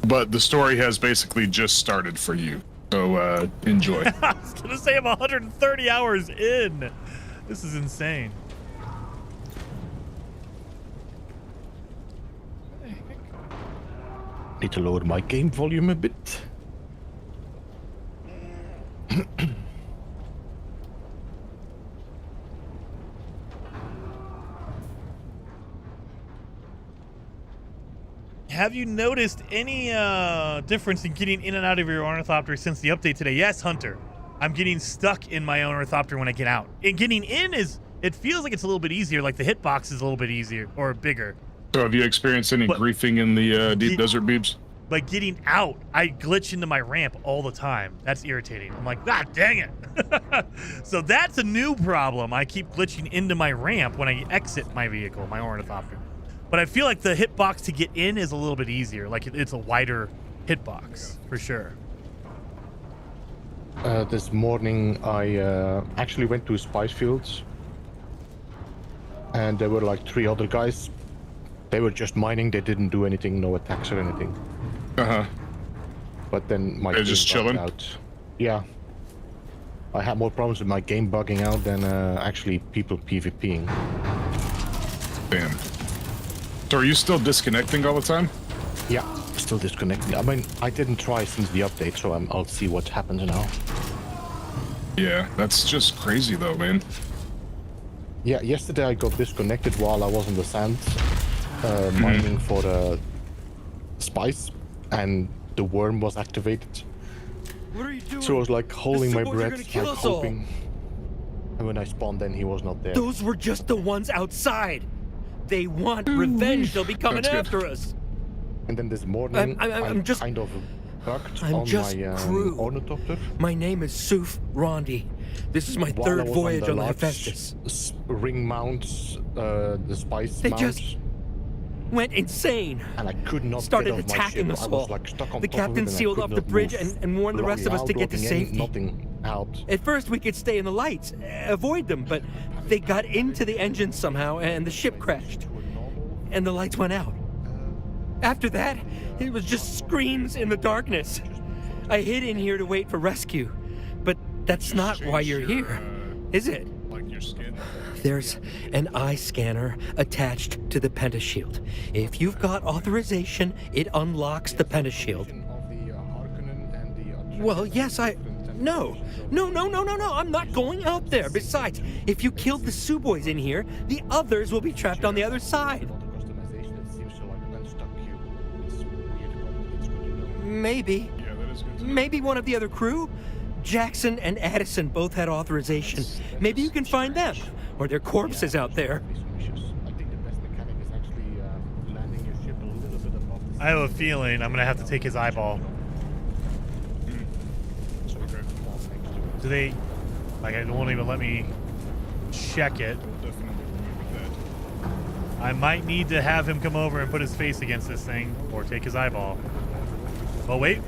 But the story has basically just started for you, so enjoy. I was gonna say I'm 130 hours in. This is insane. Need to lower my game volume a bit. Have you noticed any difference in getting in and out of your ornithopter since the update today? Yes, Hunter. I'm getting stuck in my ornithopter when I get out. And getting in it feels like it's a little bit easier, like the hitbox is a little bit easier or bigger. So have you experienced any griefing in the deep desert beeps? But getting out, I glitch into my ramp all the time. That's irritating. I'm like, God dang it. So that's a new problem. I keep glitching into my ramp when I exit my vehicle, my ornithopter. But I feel like the hitbox to get in is a little bit easier. Like it's a wider hitbox, for sure. This morning I actually went to spice fields. And there were like 3 other guys. They were just mining, they didn't do anything, no attacks or anything. But then my They're just chilling? out. Yeah. I had more problems with my game bugging out than actually people PvPing. Damn. So are you still disconnecting all the time? Yeah, still disconnecting. I mean, I didn't try since the update, so I'll see what happens now. Yeah, that's just crazy though, man. Yeah, yesterday I got disconnected while I was on the sand mining for the spice, and the worm was activated. What are you doing? So I was like holding my The Suboids are breath, gonna kill like us all. hoping. And when I spawned, then he was not there. Those were just the ones outside. They want revenge. They'll be coming after us. And then this morning, I'm just kind of bugged I'm on just my crew. ornithopter. My name is Suf Rondi. This is my While I third was voyage on the large Hephaestus. Ring mounts, the spice They mounts. just went insane. And I could not started get off my attacking ship. us I was all. like stuck on The top of it captain and I sealed could off the not bridge move. and warned the rest of us to get to Logging in, safety. Nothing. Helped. At first, we could stay in the lights, avoid them, but they got into the engine somehow, and the ship crashed. And the lights went out. After that, it was just screams in the darkness. I hid in here to wait for rescue, but that's not why you're here, is it? Like your skin. There's an eye scanner attached to the pentashield. If you've got authorization, it unlocks the pentashield. Well, yes, No, I'm not going out there. Besides, if you killed the Suboys in here, the others will be trapped on the other side. Maybe. Maybe one of the other crew? Jackson and Addison both had authorization. Maybe you can find them, or their corpses out there. I have a feeling I'm gonna have to take his eyeball. Do they, like, it won't even let me check it. I might need to have him come over and put his face against this thing, or take his eyeball. Oh, wait.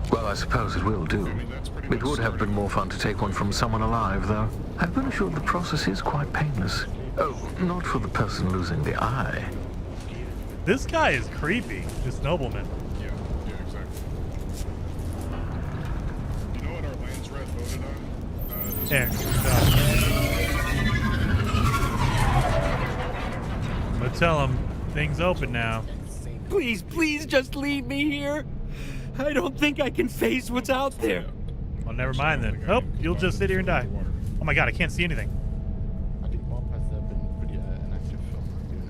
Well, I suppose it will do. It would have been more fun to take one from someone alive, though. I've been assured the process is quite painless. Oh, not for the person losing the eye. This guy is creepy, this nobleman. Yeah, exactly. You know what our lands red voted on? Here, I'm gonna tell him things open now. Please, just leave me here. I don't think I can face what's out there. Well, never mind then. Oh, you'll just sit here and die. Oh my god, I can't see anything. I think Bob has been pretty inactive doing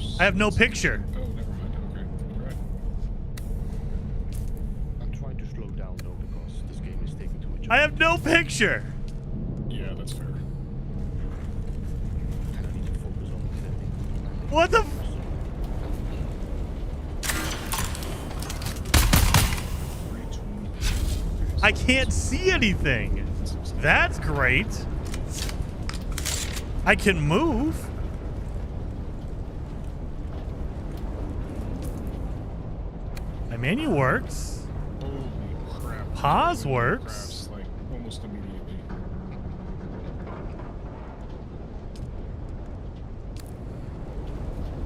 that. I have no picture. Oh, never mind. Okay, right. I'm trying to slow down though because this game is taking too much. I have no picture. Yeah, that's fair. And I need to focus on the setting. What the? I can't see anything. That's great. I can move. My menu works. Holy crap. Pause It works. crashed, like, almost immediately.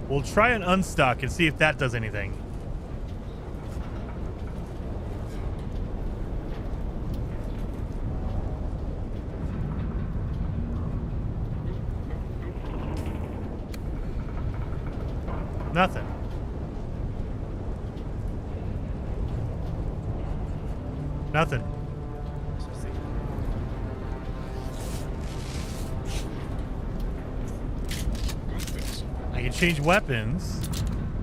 We'll try and unstuck and see if that does anything. Nothing. Nothing. I can change weapons.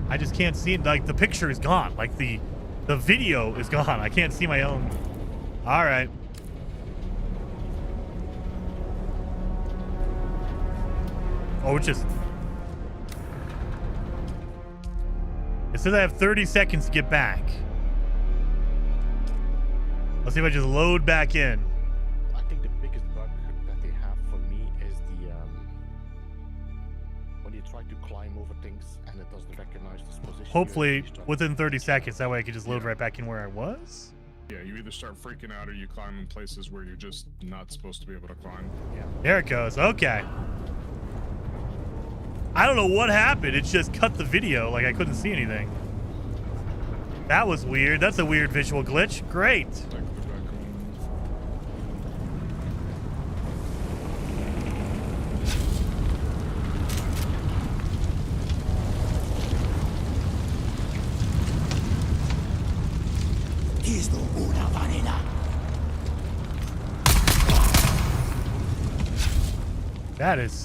I just can't see it. Like, the picture is gone. Like, the video is gone. I can't see my own. All right. Oh, it's just... It says I have 30 seconds to get back. Let's see if I just load back in. I think the biggest bug that they have for me is the when you try to climb over things and it doesn't recognize this position. Hopefully within 30 seconds. That way I can just load right back in where I was. Yeah, you either start freaking out or you climb in places where you're just not supposed to be able to climb. Yeah. There it goes. Okay. I don't know what happened. It just cut the video. Like, I couldn't see anything. That was weird. That's a weird visual glitch. Great.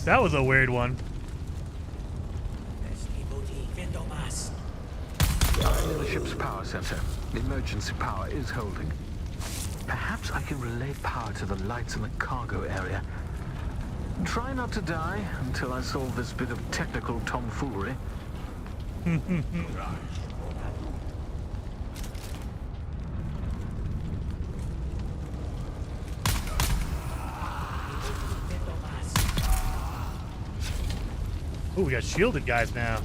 That was a weird one. I'm in the ship's power center. The emergency power is holding. Perhaps I can relay power to the lights in the cargo area. Try not to die until I solve this bit of technical tomfoolery. Oh, we got shielded guys now.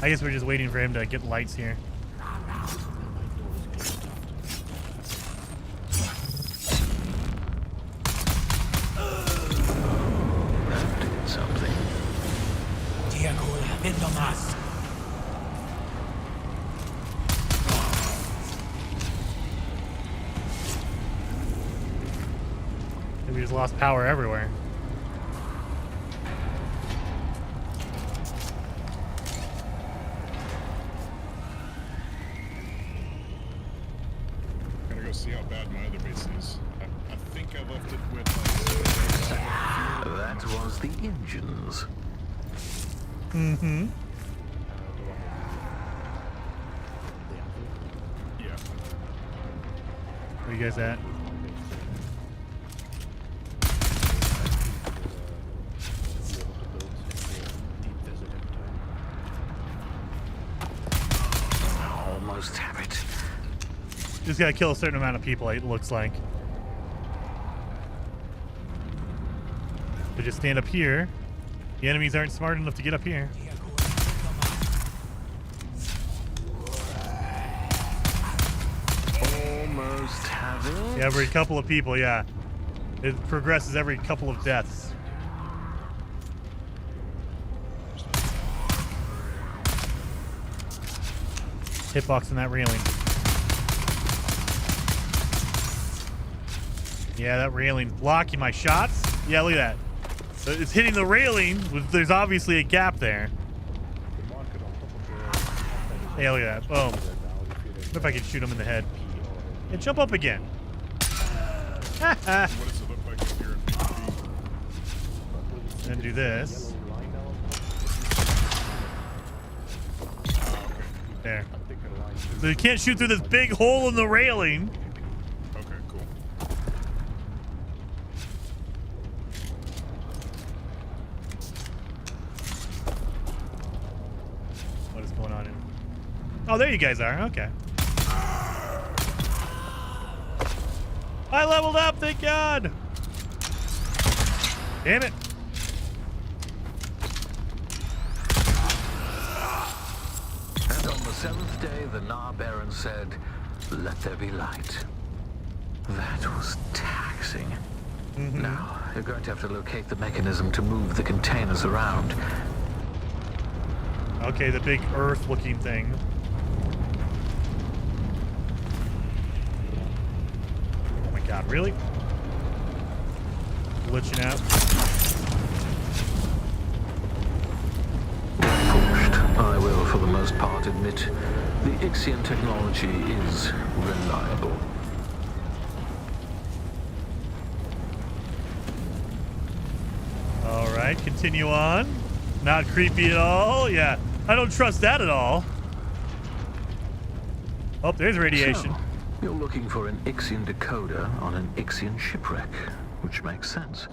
I guess we're just waiting for him to get lights here. Something. We just lost power everywhere. Gotta go see how bad my other base is. I think I left it with That was the engines. Mm-hmm. Yeah. Where you guys at? Almost have it. Just gotta kill a certain amount of people, it looks like. They just stand up here. The enemies aren't smart enough to get up here. Almost have it. Yeah, every couple of people, yeah. It progresses every couple of deaths. Hitboxing that railing. Yeah, that railing blocking my shots. Yeah, look at that. So it's hitting the railing. There's obviously a gap there. Yeah, look at that. Boom. What if I could shoot him in the head? Yeah, jump up again. What does it look like up here in PvP? And do this. There. So you can't shoot through this big hole in the railing. Okay, cool. What is going on in? Oh, there you guys are. Okay. I leveled up, thank God. Damn it. And on the seventh day, the Nar Baron said, "Let there be light." That was taxing. Now, you're going to have to locate the mechanism to move the containers around. Okay, the big Earth-looking thing. Oh my God, really? Glitching out. Forged, I will, for the most part, admit the Ixian technology is reliable. All right, continue on. Not creepy at all. Yeah, I don't trust that at all. Oh, there's radiation. So, you're looking for an Ixian decoder on an Ixian shipwreck, which makes sense.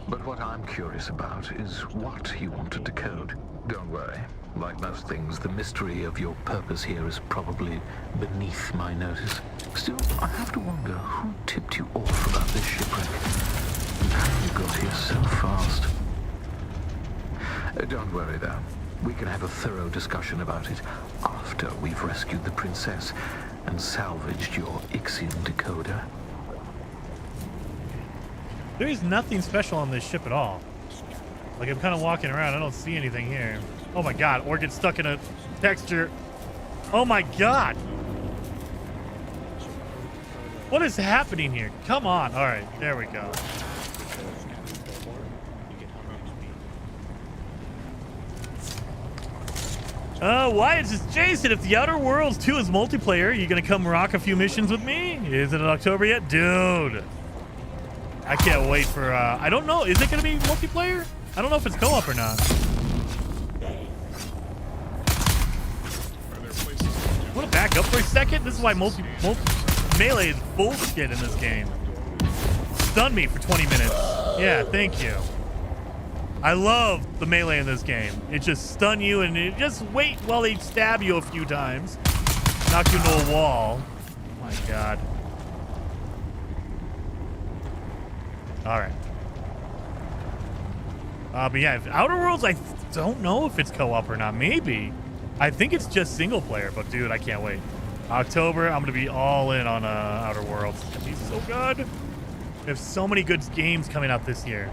But what I'm curious about is what you want to decode. Don't worry. Like most things, the mystery of your purpose here is probably beneath my notice. Still, I have to wonder who tipped you off about this shipwreck and how you got here so fast. Don't worry, though. We can have a thorough discussion about it after we've rescued the princess and salvaged your Ixian decoder. There is nothing special on this ship at all. Like, I'm kind of walking around. I don't see anything here. Oh my God, or get stuck in a texture. Oh my God. What is happening here? Come on. All right, there we go. Why is this Jason? If the Outer Worlds 2 is multiplayer, you gonna come rock a few missions with me? Is it in October yet? Dude. I can't wait for, I don't know. Is it gonna be multiplayer? I don't know if it's co-op or not. Want to back up for a second? This is why melee is bullshit in this game. Stun me for 20 minutes. Yeah, thank you. I love the melee in this game. It just stun you and it just wait while they stab you a few times. Knock you into a wall. My God. All right. But yeah, Outer Worlds, I don't know if it's co-op or not. Maybe. I think it's just single player, but dude, I can't wait. October, I'm going to be all in on Outer Worlds. It's going to be so good. We have so many good games coming out this year.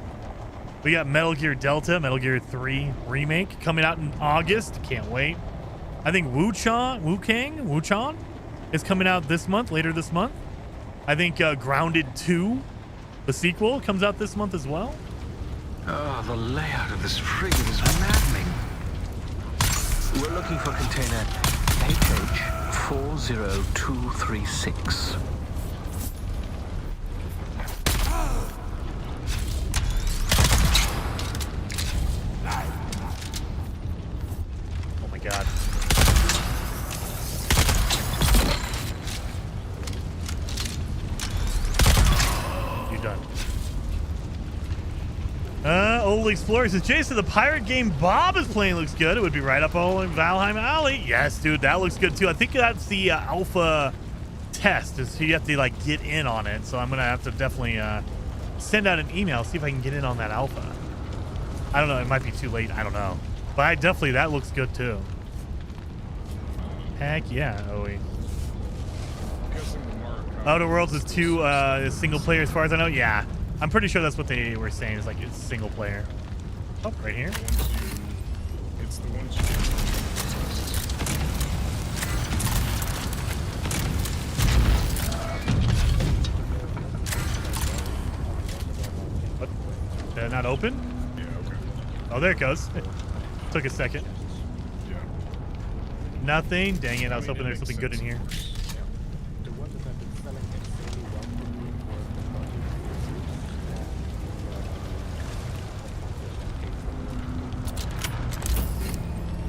We got Metal Gear Delta, Metal Gear 3 Remake coming out in August. Can't wait. I think Wuchan is coming out this month, later this month. I think Grounded 2, the sequel, comes out this month as well. Oh, the layout of this frigate is maddening. We're looking for container HH40236. Oh my God. You done. Old Explorer says, Jason, the pirate game Bob is playing looks good. It would be right up all in Valheim Alley. Yes, dude, that looks good too. I think that's the alpha test. So you have to like get in on it. So I'm gonna have to definitely send out an email, see if I can get in on that alpha. I don't know. It might be too late. I don't know. But I definitely, that looks good too. Heck yeah, OE. Outer Worlds is single player as far as I know. Yeah. I'm pretty sure that's what they were saying. Is like it's single player. Oh, right here. It's the ones What? Did it not open? Yeah, okay. Oh, there it goes. Took a second. Yeah. Nothing. Dang it! I was hoping there's something good in here.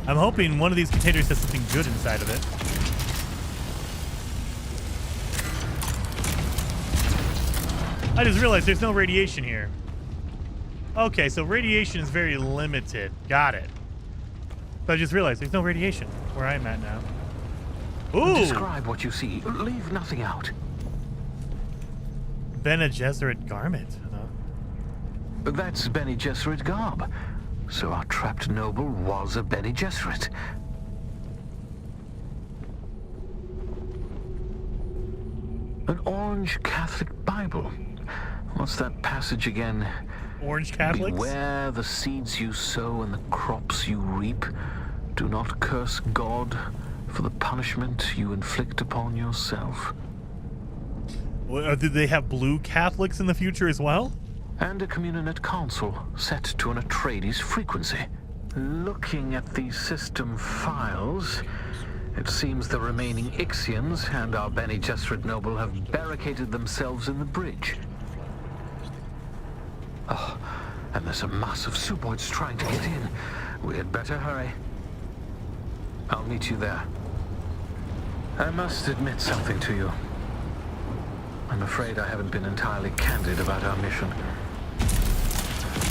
I'm hoping one of these containers has something good inside of it. I just realized there's no radiation here. Okay, so radiation is very limited. Got it. So I just realized there's no radiation where I'm at now. Ooh! Describe what you see. Leave nothing out. Bene Gesserit garment. That's Bene Gesserit garb. So our trapped noble was a Bene Gesserit. An orange Catholic Bible. What's that passage again? Orange Catholics? Beware the seeds you sow and the crops you reap. Do not curse God for the punishment you inflict upon yourself. Well, did they have blue Catholics in the future as well? And a Communinet console set to an Atreides frequency. Looking at the system files, it seems the remaining Ixians and our Bene Gesserit noble have barricaded themselves in the bridge. Oh, and there's a mass of Suboids trying to get in. We had better hurry. I'll meet you there. I must admit something to you. I'm afraid I haven't been entirely candid about our mission.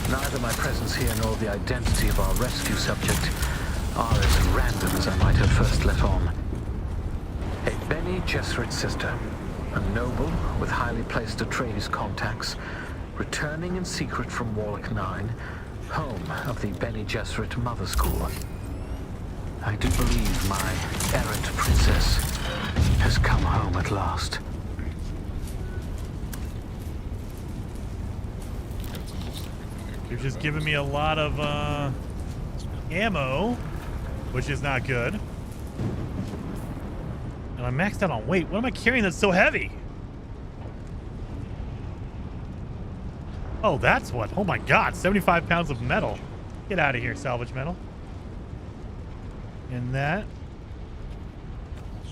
Neither my presence here nor the identity of our rescue subject are as random as I might have first let on. A Bene Gesserit sister, a noble with highly placed Atreides contacts, returning in secret from Warlock 9, home of the Bene Gesserit Mother School. I do believe my errant princess has come home at last. You're just giving me a lot of ammo, which is not good. And I'm maxed out on weight. What am I carrying that's so heavy? Oh, that's what. Oh my God, 75 pounds of metal. Get out of here, salvage metal. And that.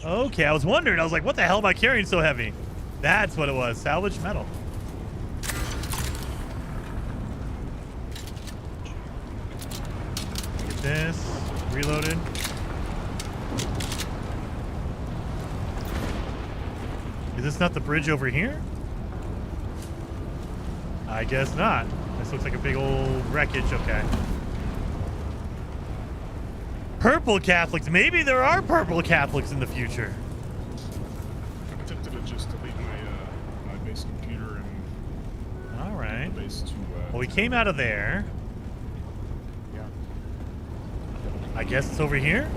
Okay, I was wondering. I was like, what the hell am I carrying so heavy? That's what it was, salvage metal. This reloaded. Is this not the bridge over here? I guess not. This looks like a big old wreckage. Okay. Purple Catholics. Maybe there are purple Catholics in the future. place to. Well, we came out of there. I guess it's over here.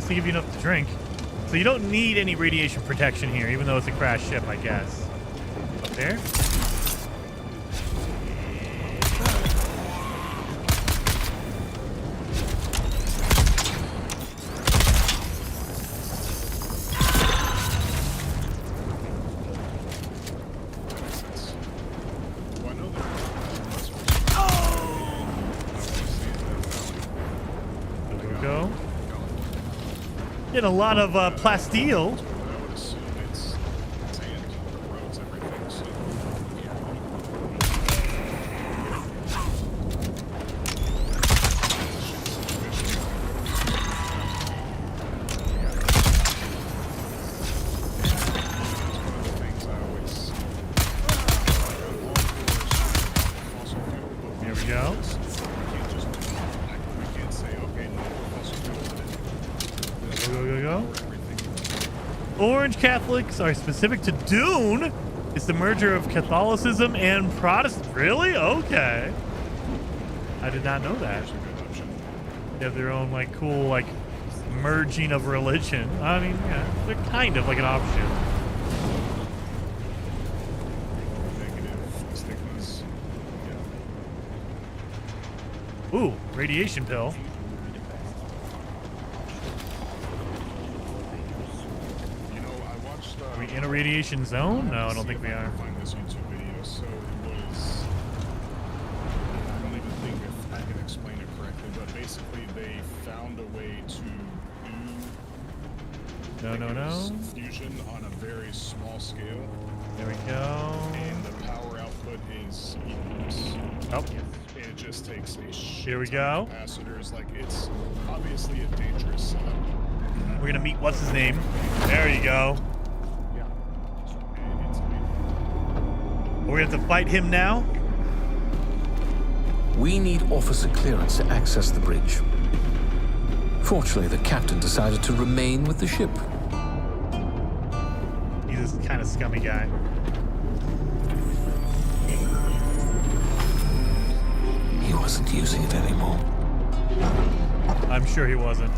To give you enough to drink. So you don't need any radiation protection here, even though it's a crashed ship, I guess. Up there? A lot of plasteel. Here we go. Go. Orange Catholics are specific to Dune. It's the merger of Catholicism and Protestant. Really? Okay. I did not know that. They have their own like cool like merging of religion. I mean, yeah, they're kind of like an option. Ooh, radiation pill. Are we in a radiation zone? No, I don't think we are. Find this YouTube video, so it was. I don't even think if I can explain it correctly, but basically they found a way to do fusion on a very small scale. There we go. And the power output is enormous. Oh. It just takes a shit Here we ton go. of capacitors. Like, it's obviously a dangerous setup. We're gonna meet what's his name. There you go. We're gonna have to fight him now. We need officer clearance to access the bridge. Fortunately, the captain decided to remain with the ship. He's this kind of scummy guy. He wasn't using it anymore. I'm sure he wasn't.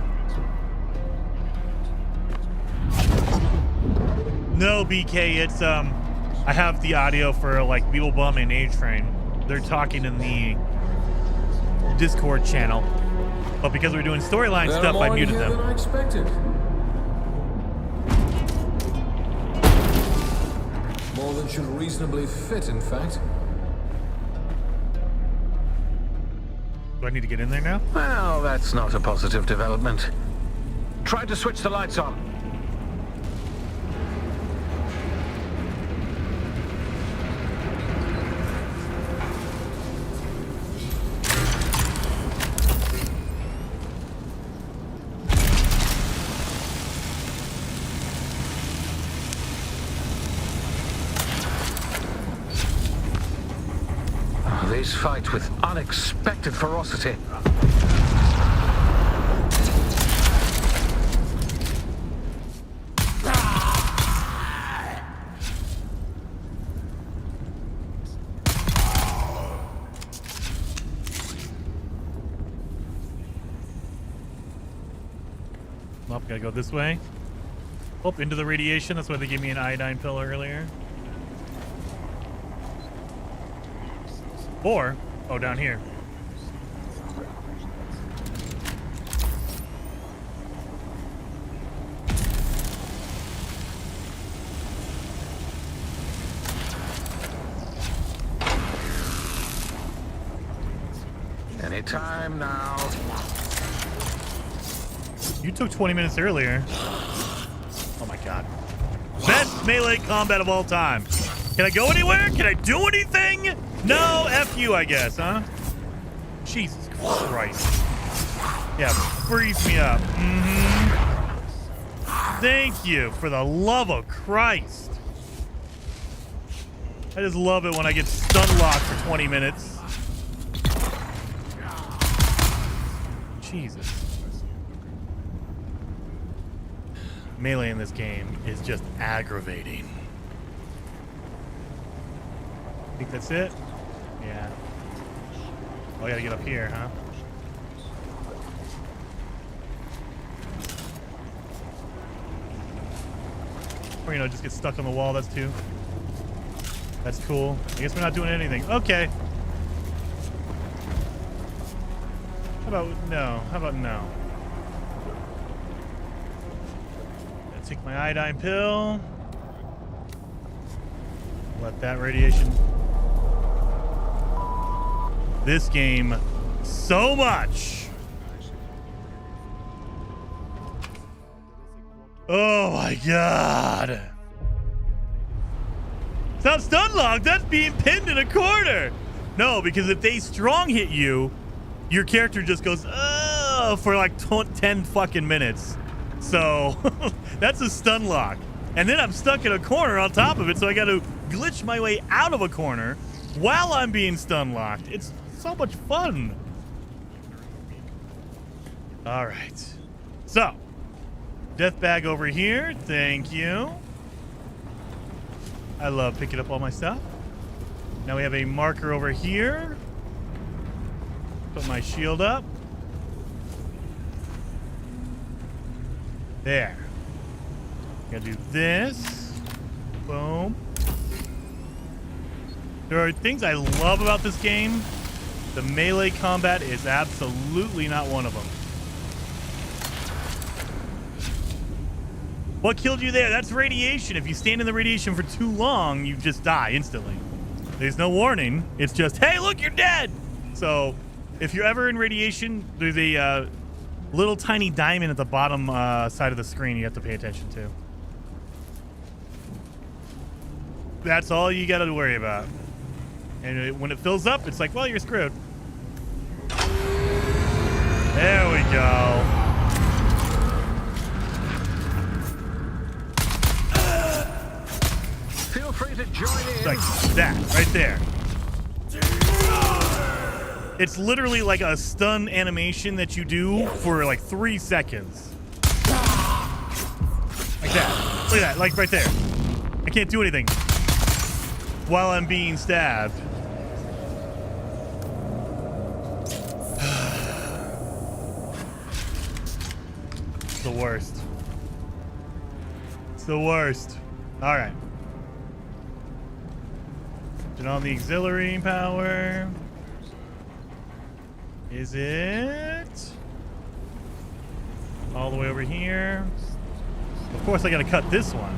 No, BK, it's I have the audio for like Beetlebum and A-Train. They're talking in the Discord channel, but because we're doing storyline stuff, I muted them. Than I expected. More than should reasonably fit, in fact. Do I need to get in there now? Well, that's not a positive development. Try to switch the lights on. These fight with unexpected ferocity. Well, gotta go this way. Oh, into the radiation. That's why they gave me an iodine pill earlier. Or, oh, down here. time now. You took 20 minutes earlier. Oh my god. Best melee combat of all time. Can I go anywhere? Can I do anything? No, F you, I guess, huh? Jesus Christ. Yeah, freeze me up. Thank you, for the love of Christ. I just love it when I get stun locked for 20 minutes. Jesus. Melee in this game is just aggravating. Think that's it? Yeah. Oh, I gotta get up here, huh? Or, you know, just get stuck on the wall. That's cool. I guess we're not doing anything. Okay. How about no? How about no? Gotta take my iodine pill. Let that radiation. This game, so much. Oh my god. It's not stun locked, that's being pinned in a corner. No, because if they strong hit you, your character just goes, oh, for like 10 fucking minutes. So that's a stun lock. And then I'm stuck in a corner on top of it, so I got to glitch my way out of a corner while I'm being stun locked. It's so much fun. All right. So, death bag over here. Thank you. I love picking up all my stuff. Now we have a marker over here. Put my shield up. There. Gotta do this. Boom. There are things I love about this game. The melee combat is absolutely not one of them. What killed you there? That's radiation. If you stand in the radiation for too long, you just die instantly. There's no warning. It's just, hey, look, you're dead. So if you're ever in radiation, there's a little tiny diamond at the bottom side of the screen you have to pay attention to. That's all you got to worry about. And when it fills up, it's like, well, you're screwed. There we go. Feel free to join in. Like that, right there. It's literally like a stun animation that you do for like 3 seconds. Like that. Look at that, like right there. I can't do anything while I'm being stabbed. It's the worst. It's the worst. All right. Turn on the auxiliary power. Is it all the way over here? Of course, I gotta cut this one.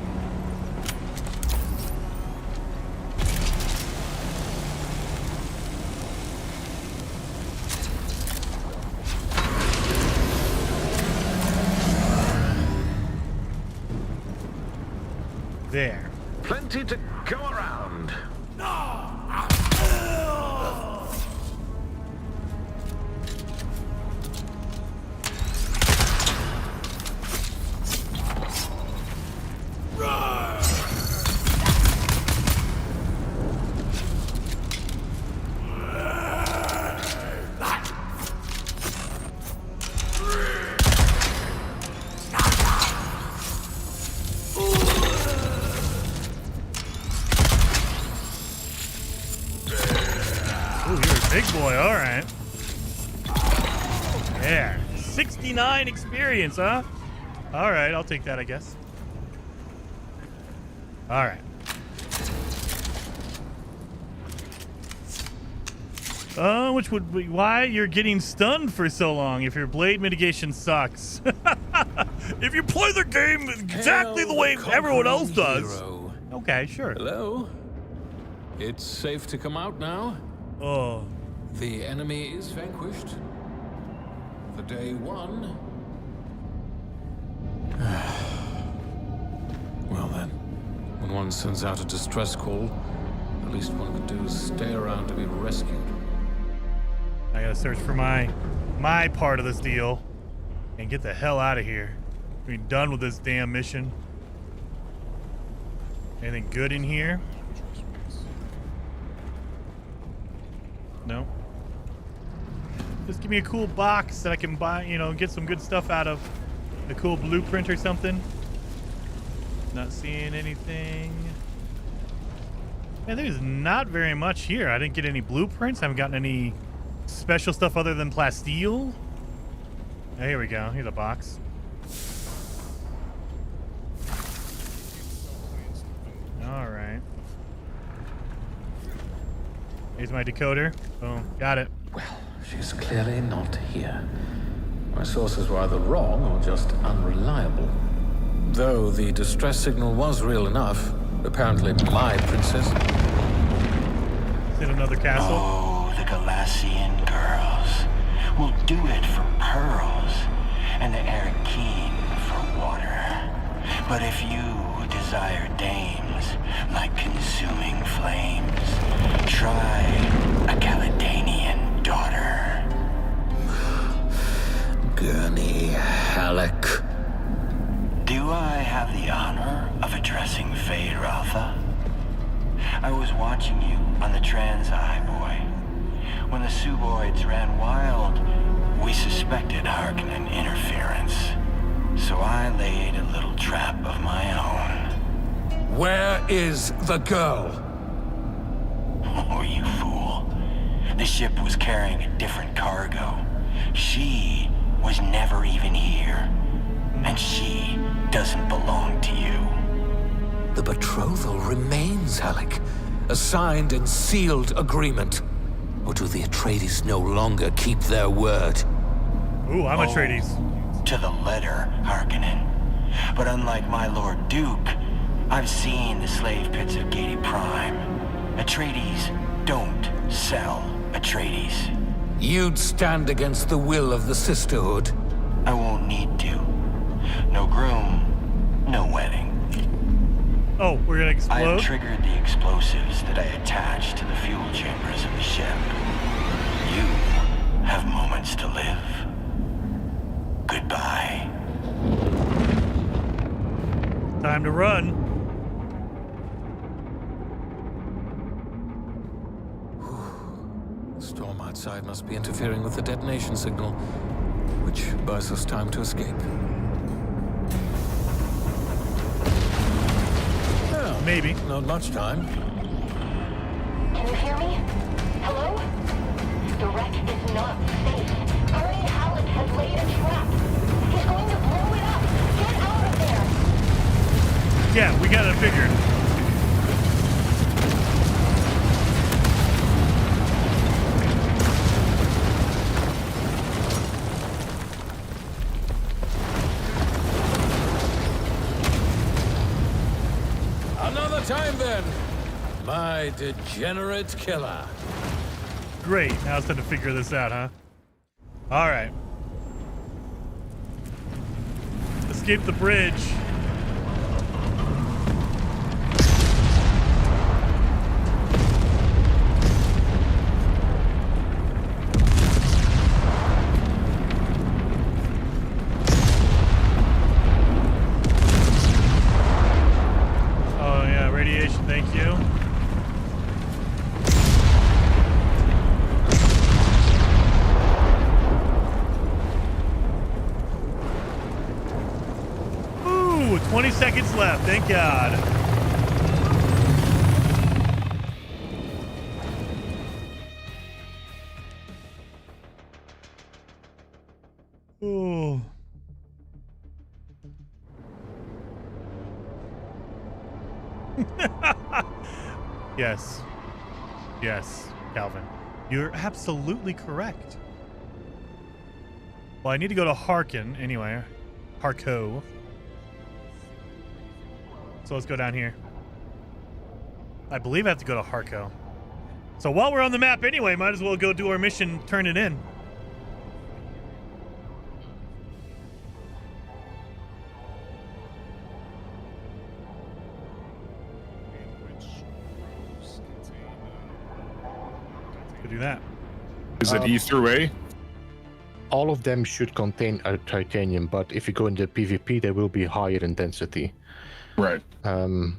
There. Plenty to go around. Big boy, all right. There. 69 experience, huh? All right, I'll take that, I guess. All right. Which would be why you're getting stunned for so long if your blade mitigation sucks. If you play the game exactly the way everyone else does. Okay, sure. Hello? It's safe to come out now? Oh. The enemy is vanquished. for day one. Well then, when one sends out a distress call, the least one could do is stay around to be rescued. I gotta search for my part of this deal and get the hell out of here. Be done with this damn mission. Anything good in here? No. Just give me a cool box that I can buy, you know, get some good stuff out of. A cool blueprint or something. Not seeing anything. Man, there's not very much here. I didn't get any blueprints. I haven't gotten any special stuff other than plasteel. Oh, here we go. Here's a box. All right. Here's my decoder. Boom. Got it. Well, she's clearly not here. My sources were either wrong or just unreliable. Though the distress signal was real enough, apparently my princess. Is it another castle? Oh, the Galassian girls will do it for pearls, and the Arakeen for water. But if you desire dames like consuming flames, try a Caledonian daughter. Gurney Halleck. Do I have the honor of addressing Fade Rotha? I was watching you on the Transeye, boy. When the Suboids ran wild, we suspected Harkonnen interference. So I laid a little trap of my own. Where is the girl? Oh, you fool. The ship was carrying a different cargo. She was never even here. And she doesn't belong to you. The betrothal remains, Halleck. A signed and sealed agreement. Or do the Atreides no longer keep their word? Ooh, I'm Atreides. To the letter, Harkonnen. But unlike my Lord Duke, I've seen the slave pits of Gady Prime. Atreides don't sell Atreides. You'd stand against the will of the Sisterhood. I won't need to. No groom, no wedding. Oh, we're gonna explode? I have triggered the explosives that I attached to the fuel chambers of the ship. You have moments to live. Goodbye. Time to run. The storm outside must be interfering with the detonation signal, which buys us time to escape. Well, maybe. Not much time. Can you hear me? Hello? The wreck is not safe. Gurney Halleck has laid a trap. He's going to blow it up. Get out of there. Yeah, we got it figured. Another time then, my degenerate killer. Great, now it's time to figure this out, huh? All right. Escape the bridge. Thank you. Ooh, 20 seconds left. Thank God. Ooh. Yes. Yes, Calvin. You're absolutely correct. Well, I need to go to Harkin anyway. Harco. So let's go down here. I believe I have to go to Harco. So while we're on the map anyway, might as well go do our mission, turn it in. Could do that. Is it E through A? All of them should contain a titanium, but if you go into PvP, they will be higher in density. Right. Where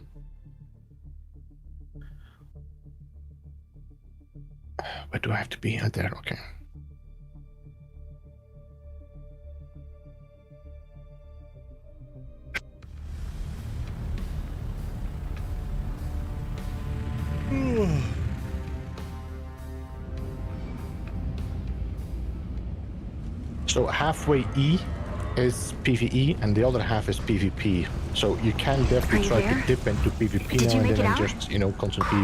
do I have to be? There, okay. So halfway E is PvE and the other half is PvP. So you can definitely try to dip into PvP now and then and just, constantly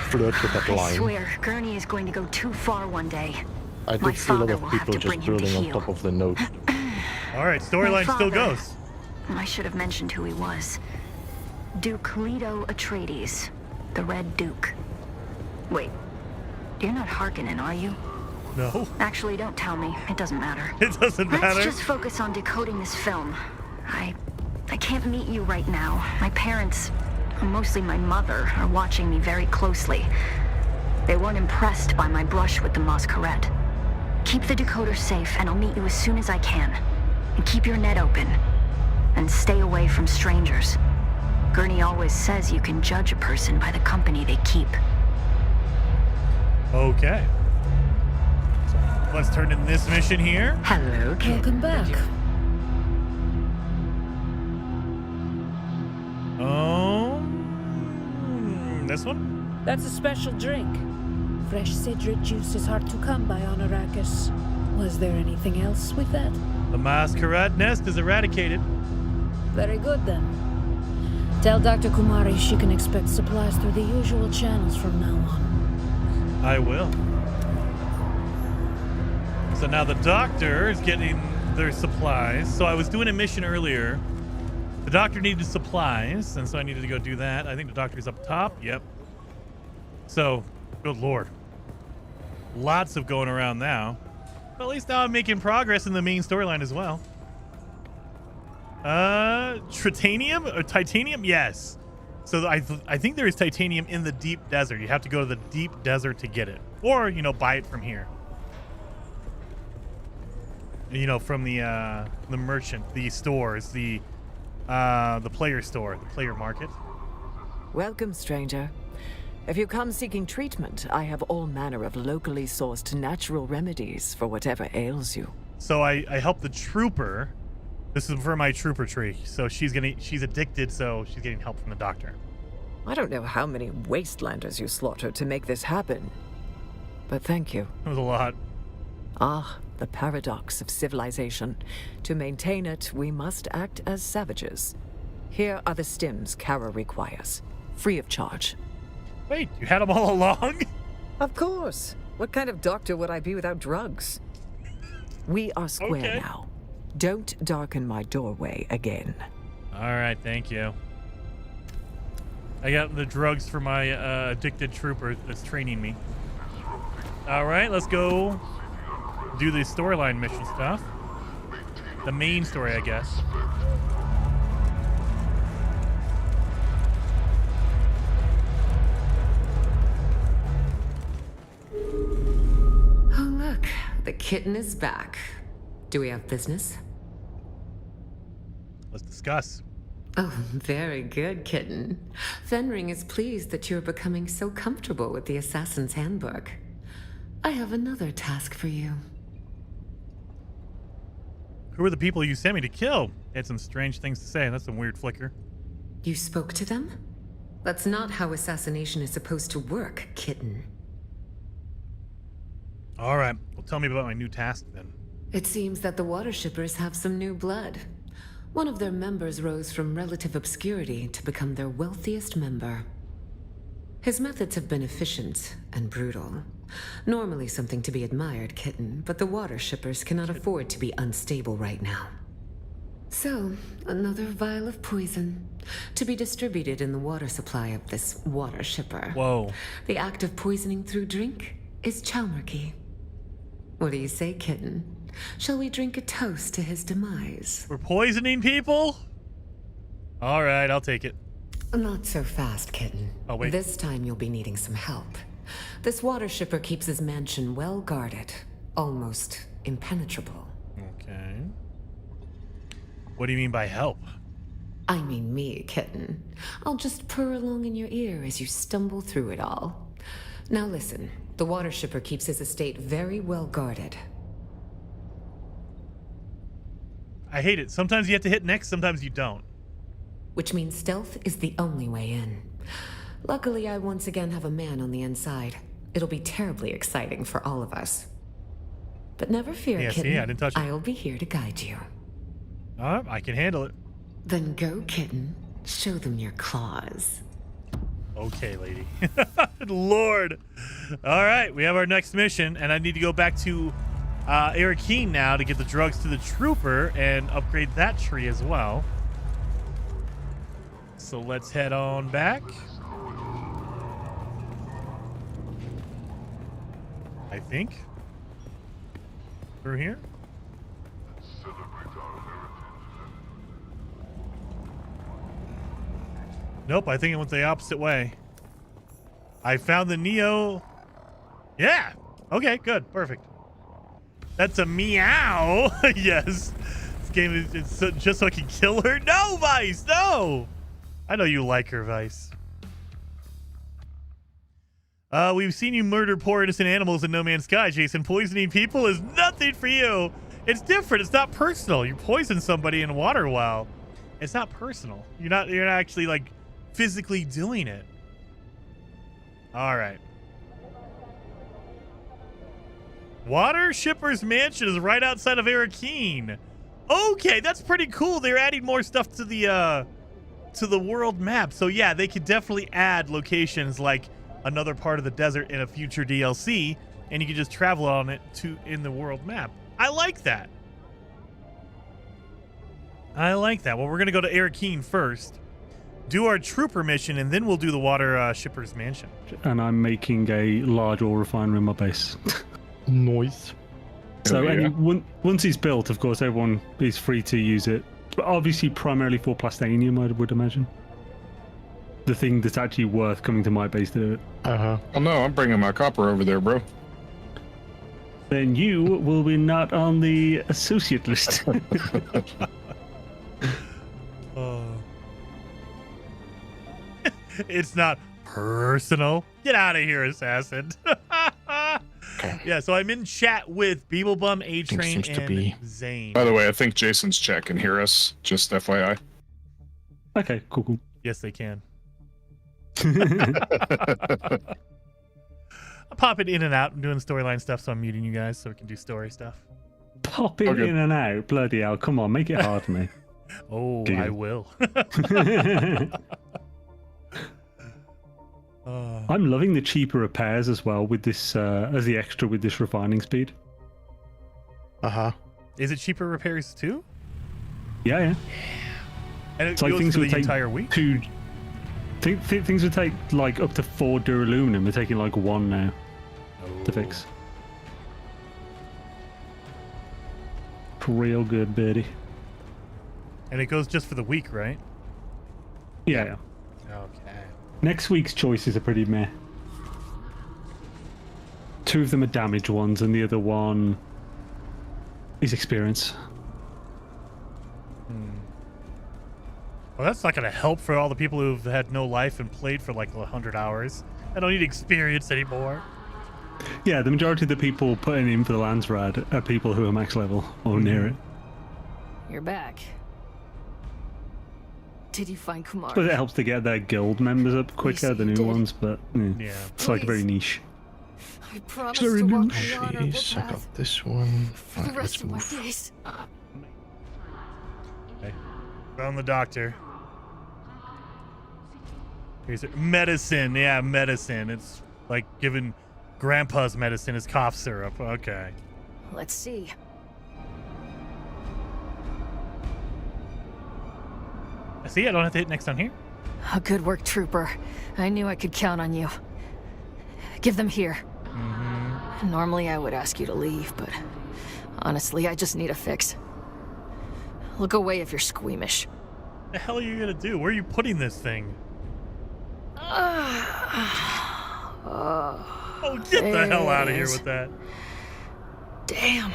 flirt with that line. I swear, Gurney is going to go too far one day. I did see a lot of people just building on top of the note. All right, storyline still goes. I should have mentioned who he was. Duke Leto Atreides, the Red Duke. Wait, you're not Harkonnen, are you? No. Actually, don't tell me. It doesn't matter. It doesn't matter. Let's just focus on decoding this film. I can't meet you right now. My parents, mostly my mother, are watching me very closely. They weren't impressed by my brush with the Masquerade. Keep the decoder safe, and I'll meet you as soon as I can. And keep your net open. And stay away from strangers. Gurney always says you can judge a person by the company they keep. Okay. Let's turn in this mission here. Hello, welcome back. This one? That's a special drink. Fresh cedric juice is hard to come by on Arrakis. Was there anything else with that? The Masquerade nest is eradicated. Very good then. Tell Dr. Kumari she can expect supplies through the usual channels from now on. I will. So now the doctor is getting their supplies. So I was doing a mission earlier. The doctor needed supplies, and so I needed to go do that. I think the doctor's up top. Yep. So, good lord. Lots of going around now. But at least now I'm making progress in the main storyline as well. Titanium? Or titanium? Yes. So I think there is titanium in the deep desert. You have to go to the deep desert to get it. Or, buy it from here. From the merchant, the stores, the player store, the player market. Welcome, stranger. If you come seeking treatment, I have all manner of locally sourced natural remedies for whatever ails you. So I helped the trooper. This is for my trooper tree. So she's addicted, so she's getting help from the doctor. I don't know how many wastelanders you slaughtered to make this happen, but thank you. It was a lot. Ah, the paradox of civilization. To maintain it, we must act as savages. Here are the stims Kara requires, free of charge. Wait, you had them all along? Of course. What kind of doctor would I be without drugs? We are square now. Don't darken my doorway again. All right, thank you. I got the drugs for my addicted trooper that's training me. All right, let's go do the storyline mission stuff. The main story, I guess. Oh, look, the kitten is back. Do we have business? Let's discuss. Oh, very good, kitten. Fenring is pleased that you're becoming so comfortable with the Assassin's Handbook. I have another task for you. Who are the people you sent me to kill? They had some strange things to say. That's some weird flicker. You spoke to them? That's not how assassination is supposed to work, kitten. All right. Well, tell me about my new task then. It seems that the water shippers have some new blood. One of their members rose from relative obscurity to become their wealthiest member. His methods have been efficient and brutal. Normally something to be admired, kitten, but the water shippers cannot afford to be unstable right now. So, another vial of poison to be distributed in the water supply of this water shipper. Whoa. The act of poisoning through drink is Chalmurky. What do you say, kitten? Shall we drink a toast to his demise? We're poisoning people? All right, I'll take it. Not so fast, kitten. Oh, wait. This time you'll be needing some help. This water shipper keeps his mansion well guarded, almost impenetrable. Okay. What do you mean by help? I mean me, kitten. I'll just purr along in your ear as you stumble through it all. Now listen, the water shipper keeps his estate very well guarded. I hate it. Sometimes you have to hit next, sometimes you don't. Which means stealth is the only way in. Luckily, I once again have a man on the inside. It'll be terribly exciting for all of us. But never fear, kitten. See, I didn't touch it. I'll be here to guide you. I can handle it. Then go, kitten. Show them your claws. Okay, lady. Lord. All right, we have our next mission, and I need to go back to Xaine now to get the drugs to the trooper and upgrade that tree as well. So let's head on back. I think. Through here? Nope, I think it went the opposite way. I found the Neo. Yeah. Okay, good. Perfect. That's a meow. Yes. This game is just so I can kill her. No, Vice. No. I know you like her, Vice. We've seen you murder poor innocent animals in No Man's Sky, Jason. Poisoning people is nothing for you. It's different. It's not personal. You poison somebody in water well. It's not personal. You're not actually like physically doing it. All right. Water Shipper's Mansion is right outside of Xaine. Okay, that's pretty cool. They're adding more stuff to the world map. So yeah, they could definitely add locations like another part of the desert in a future DLC, and you can just travel on it in the world map. I like that. I like that. Well, we're gonna go to Xaine first, do our trooper mission, and then we'll do the Water Shipper's Mansion. And I'm making a large oil refinery in my base. Noise. So once it's built, of course, everyone is free to use it. But obviously, primarily for plastanium, I would imagine. The thing that's actually worth coming to my base to do it. Oh no, I'm bringing my copper over there, bro. Then you will be not on the associate list. It's not personal. Get out of here, assassin. Yeah, so I'm in chat with Beeblebum, A-Train, and Xaine. By the way, I think Jason's chat can hear us, just FYI. Okay, cool. Yes, they can. I'm popping in and out. I'm doing storyline stuff, so I'm muting you guys so we can do story stuff. Popping in and out? Bloody hell, come on, make it hard for me. Oh, I will. I'm loving the cheaper repairs as well with this as the extra with this refining speed. Is it cheaper repairs too? Yeah. And it goes for the entire week? Things would take like up to 4 duraluminum. They're taking like 1 now to fix. Real good, birdie. And it goes just for the week, right? Yeah. Okay. Next week's choices are pretty meh. 2 of them are damage ones, and the other one is experience. Well, that's not going to help for all the people who've had no life and played for like 100 hours. I don't need experience anymore. Yeah, the majority of the people putting in for the Landsrad are people who are max level or near it. You're back. Did you find Kumar? But it helps to get their guild members up quicker, the new ones, but yeah. It's like very niche. I promise to walk the honorable Jeez, I path got this one. for the rest of my days. Okay. Found the doctor. Here's it. Medicine. Yeah, medicine. It's like giving grandpa's medicine is cough syrup. Okay. Let's see. See, I don't have to hit next on here. Good work, Trooper. I knew I could count on you. Give them here. Normally I would ask you to leave, but honestly, I just need a fix. Look away if you're squeamish. The hell are you gonna do? Where are you putting this thing? Oh, get the hell out of here with that. Damn.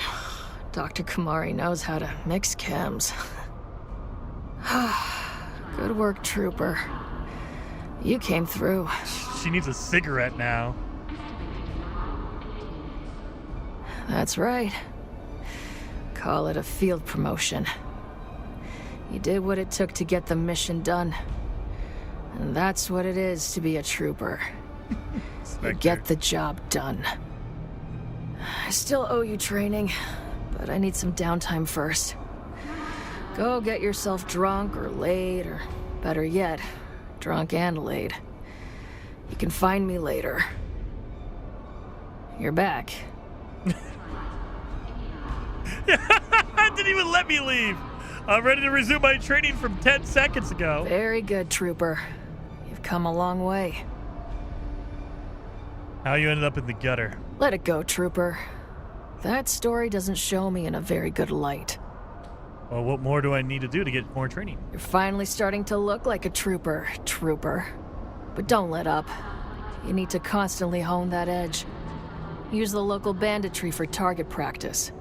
Dr. Kumari knows how to mix chems. Good work, Trooper. You came through. She needs a cigarette now. That's right. Call it a field promotion. You did what it took to get the mission done. And that's what it is to be a trooper. You get the job done. I still owe you training, but I need some downtime first. Go get yourself drunk or laid, or better yet, drunk and laid. You can find me later. You're back. Didn't even let me leave. I'm ready to resume my training from 10 seconds ago. Very good, Trooper. You've come a long way. How you ended up in the gutter? Let it go, Trooper. That story doesn't show me in a very good light. Well, what more do I need to do to get more training? You're finally starting to look like a trooper, But don't let up. You need to constantly hone that edge. Use the local banditry for target practice.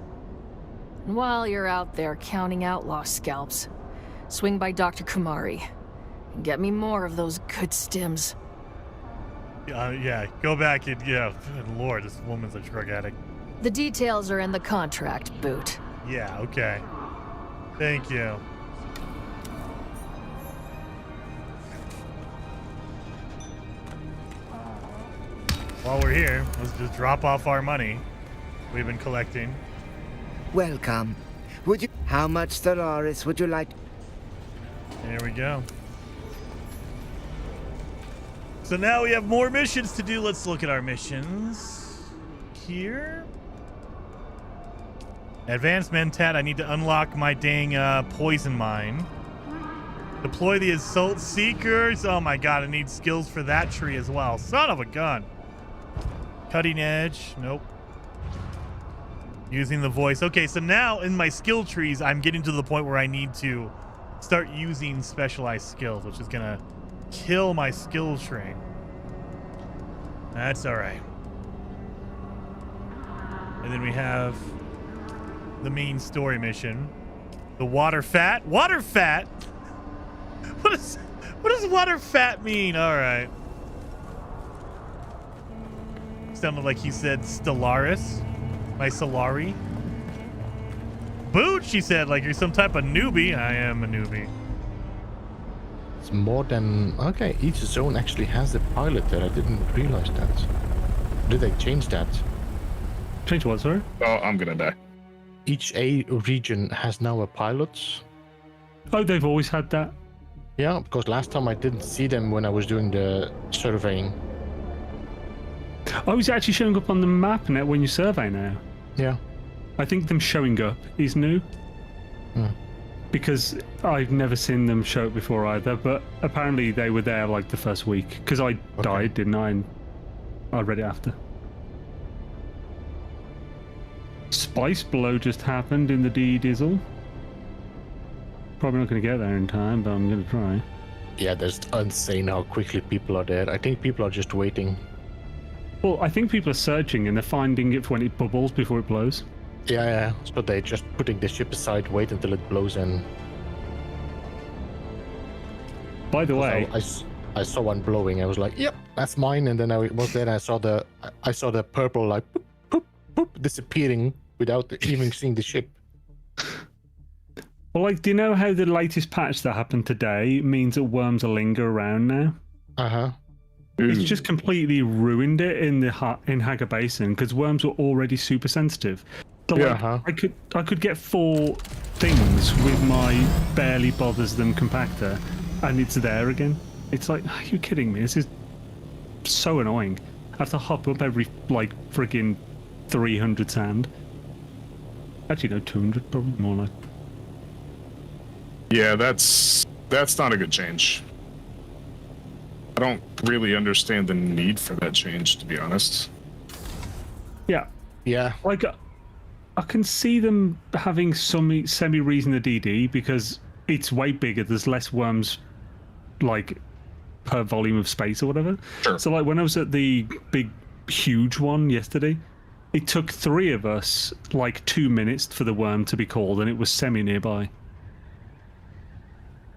And while you're out there counting outlaw scalps, swing by Dr. Kumari and get me more of those good stims. Yeah, go back and, Lord, this woman's a drug addict. The details are in the contract, Boot. Yeah, okay. Thank you. While we're here, let's just drop off our money we've been collecting. Welcome. How much Stellaris would you like? There we go. So now we have more missions to do. Let's look at our missions here. Advanced Mentat, I need to unlock my dang poison mine. Deploy the Assault Seekers. Oh my god, I need skills for that tree as well. Son of a gun. Cutting Edge. Nope. Using the voice. Okay, so now in my skill trees, I'm getting to the point where I need to start using specialized skills, which is gonna kill my skill tree. That's all right. And then we have the main story mission. The water fat? Water fat? What does water fat mean? All right. Sounded like he said Stellaris. My Solari. Boot, she said, like you're some type of newbie. I am a newbie. It's more than... Okay, each zone actually has a pilot there. I didn't realize that. Did they change that? Change what, sorry? Oh, I'm gonna die. Each A region has now a pilot. Oh, they've always had that? Yeah, because last time I didn't see them when I was doing the surveying. Oh, is it actually showing up on the map now when you survey now? Yeah. I think them showing up is new. Because I've never seen them show up before either, but apparently they were there like the first week. Because I died, didn't I? And I read it after. Spice Blow just happened in the D-Dizzle. Probably not going to get there in time, but I'm going to try. Yeah, that's insane how quickly people are there. I think people are just waiting. Well, I think people are searching and they're finding it when it bubbles before it blows. Yeah. So they're just putting the ship aside, wait until it blows in. By the way, I saw one blowing. I was like, "Yep, that's mine." And then I was there. And I saw the purple like poop, poop, poop, disappearing without even seeing the ship. Well, like, do you know how the latest patch that happened today means that worms will linger around now? It's just completely ruined it in Haga Basin because worms were already super sensitive. So like, I could get 4 things with my barely bothers them compactor, and it's there again. It's like, are you kidding me? This is so annoying. I have to hop up every like friggin' 300 sand. Actually, no, 200 probably more like. Yeah, that's not a good change. I don't really understand the need for that change, to be honest. Yeah. Like, I can see them having some semi-reason the DD because it's way bigger. There's less worms, like, per volume of space or whatever. Sure. So like when I was at the big, huge one yesterday, it took 3 of us like 2 minutes for the worm to be called, and it was semi nearby.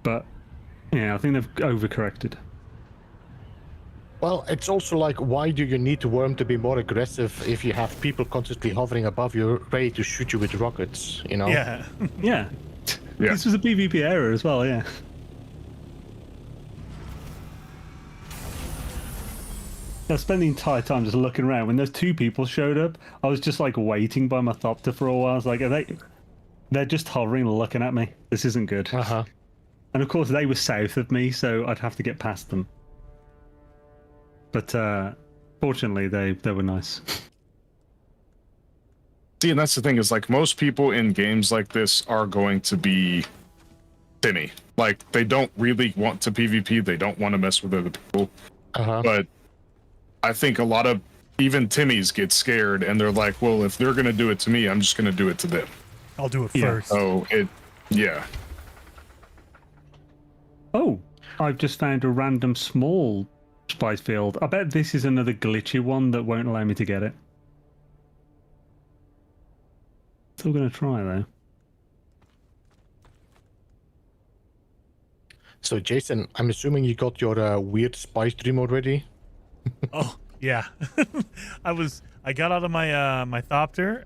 But yeah, I think they've overcorrected. Well, it's also like, why do you need the worm to be more aggressive if you have people constantly hovering above you, ready to shoot you with rockets, you know? Yeah. Yeah. This was a PvP error as well, yeah. I spent the entire time just looking around. When those 2 people showed up, I was just like waiting by my thopter for a while. I was like, they're just hovering and looking at me. This isn't good. Uh-huh. And of course they were south of me, so I'd have to get past them. But fortunately, they were nice. See, and that's the thing is, like, most people in games like this are going to be tinny. Like, they don't really want to PvP. They don't want to mess with other people. Uh-huh. But I think a lot of even tinnies get scared, and they're like, well, if they're going to do it to me, I'm just going to do it to them. I'll do it first. So, yeah. Oh, I've just found a random small spice field. I bet this is another glitchy one that won't allow me to get it. Still gonna try though. So Jason, I'm assuming you got your weird spice dream already? Oh yeah. I got out of my my thopter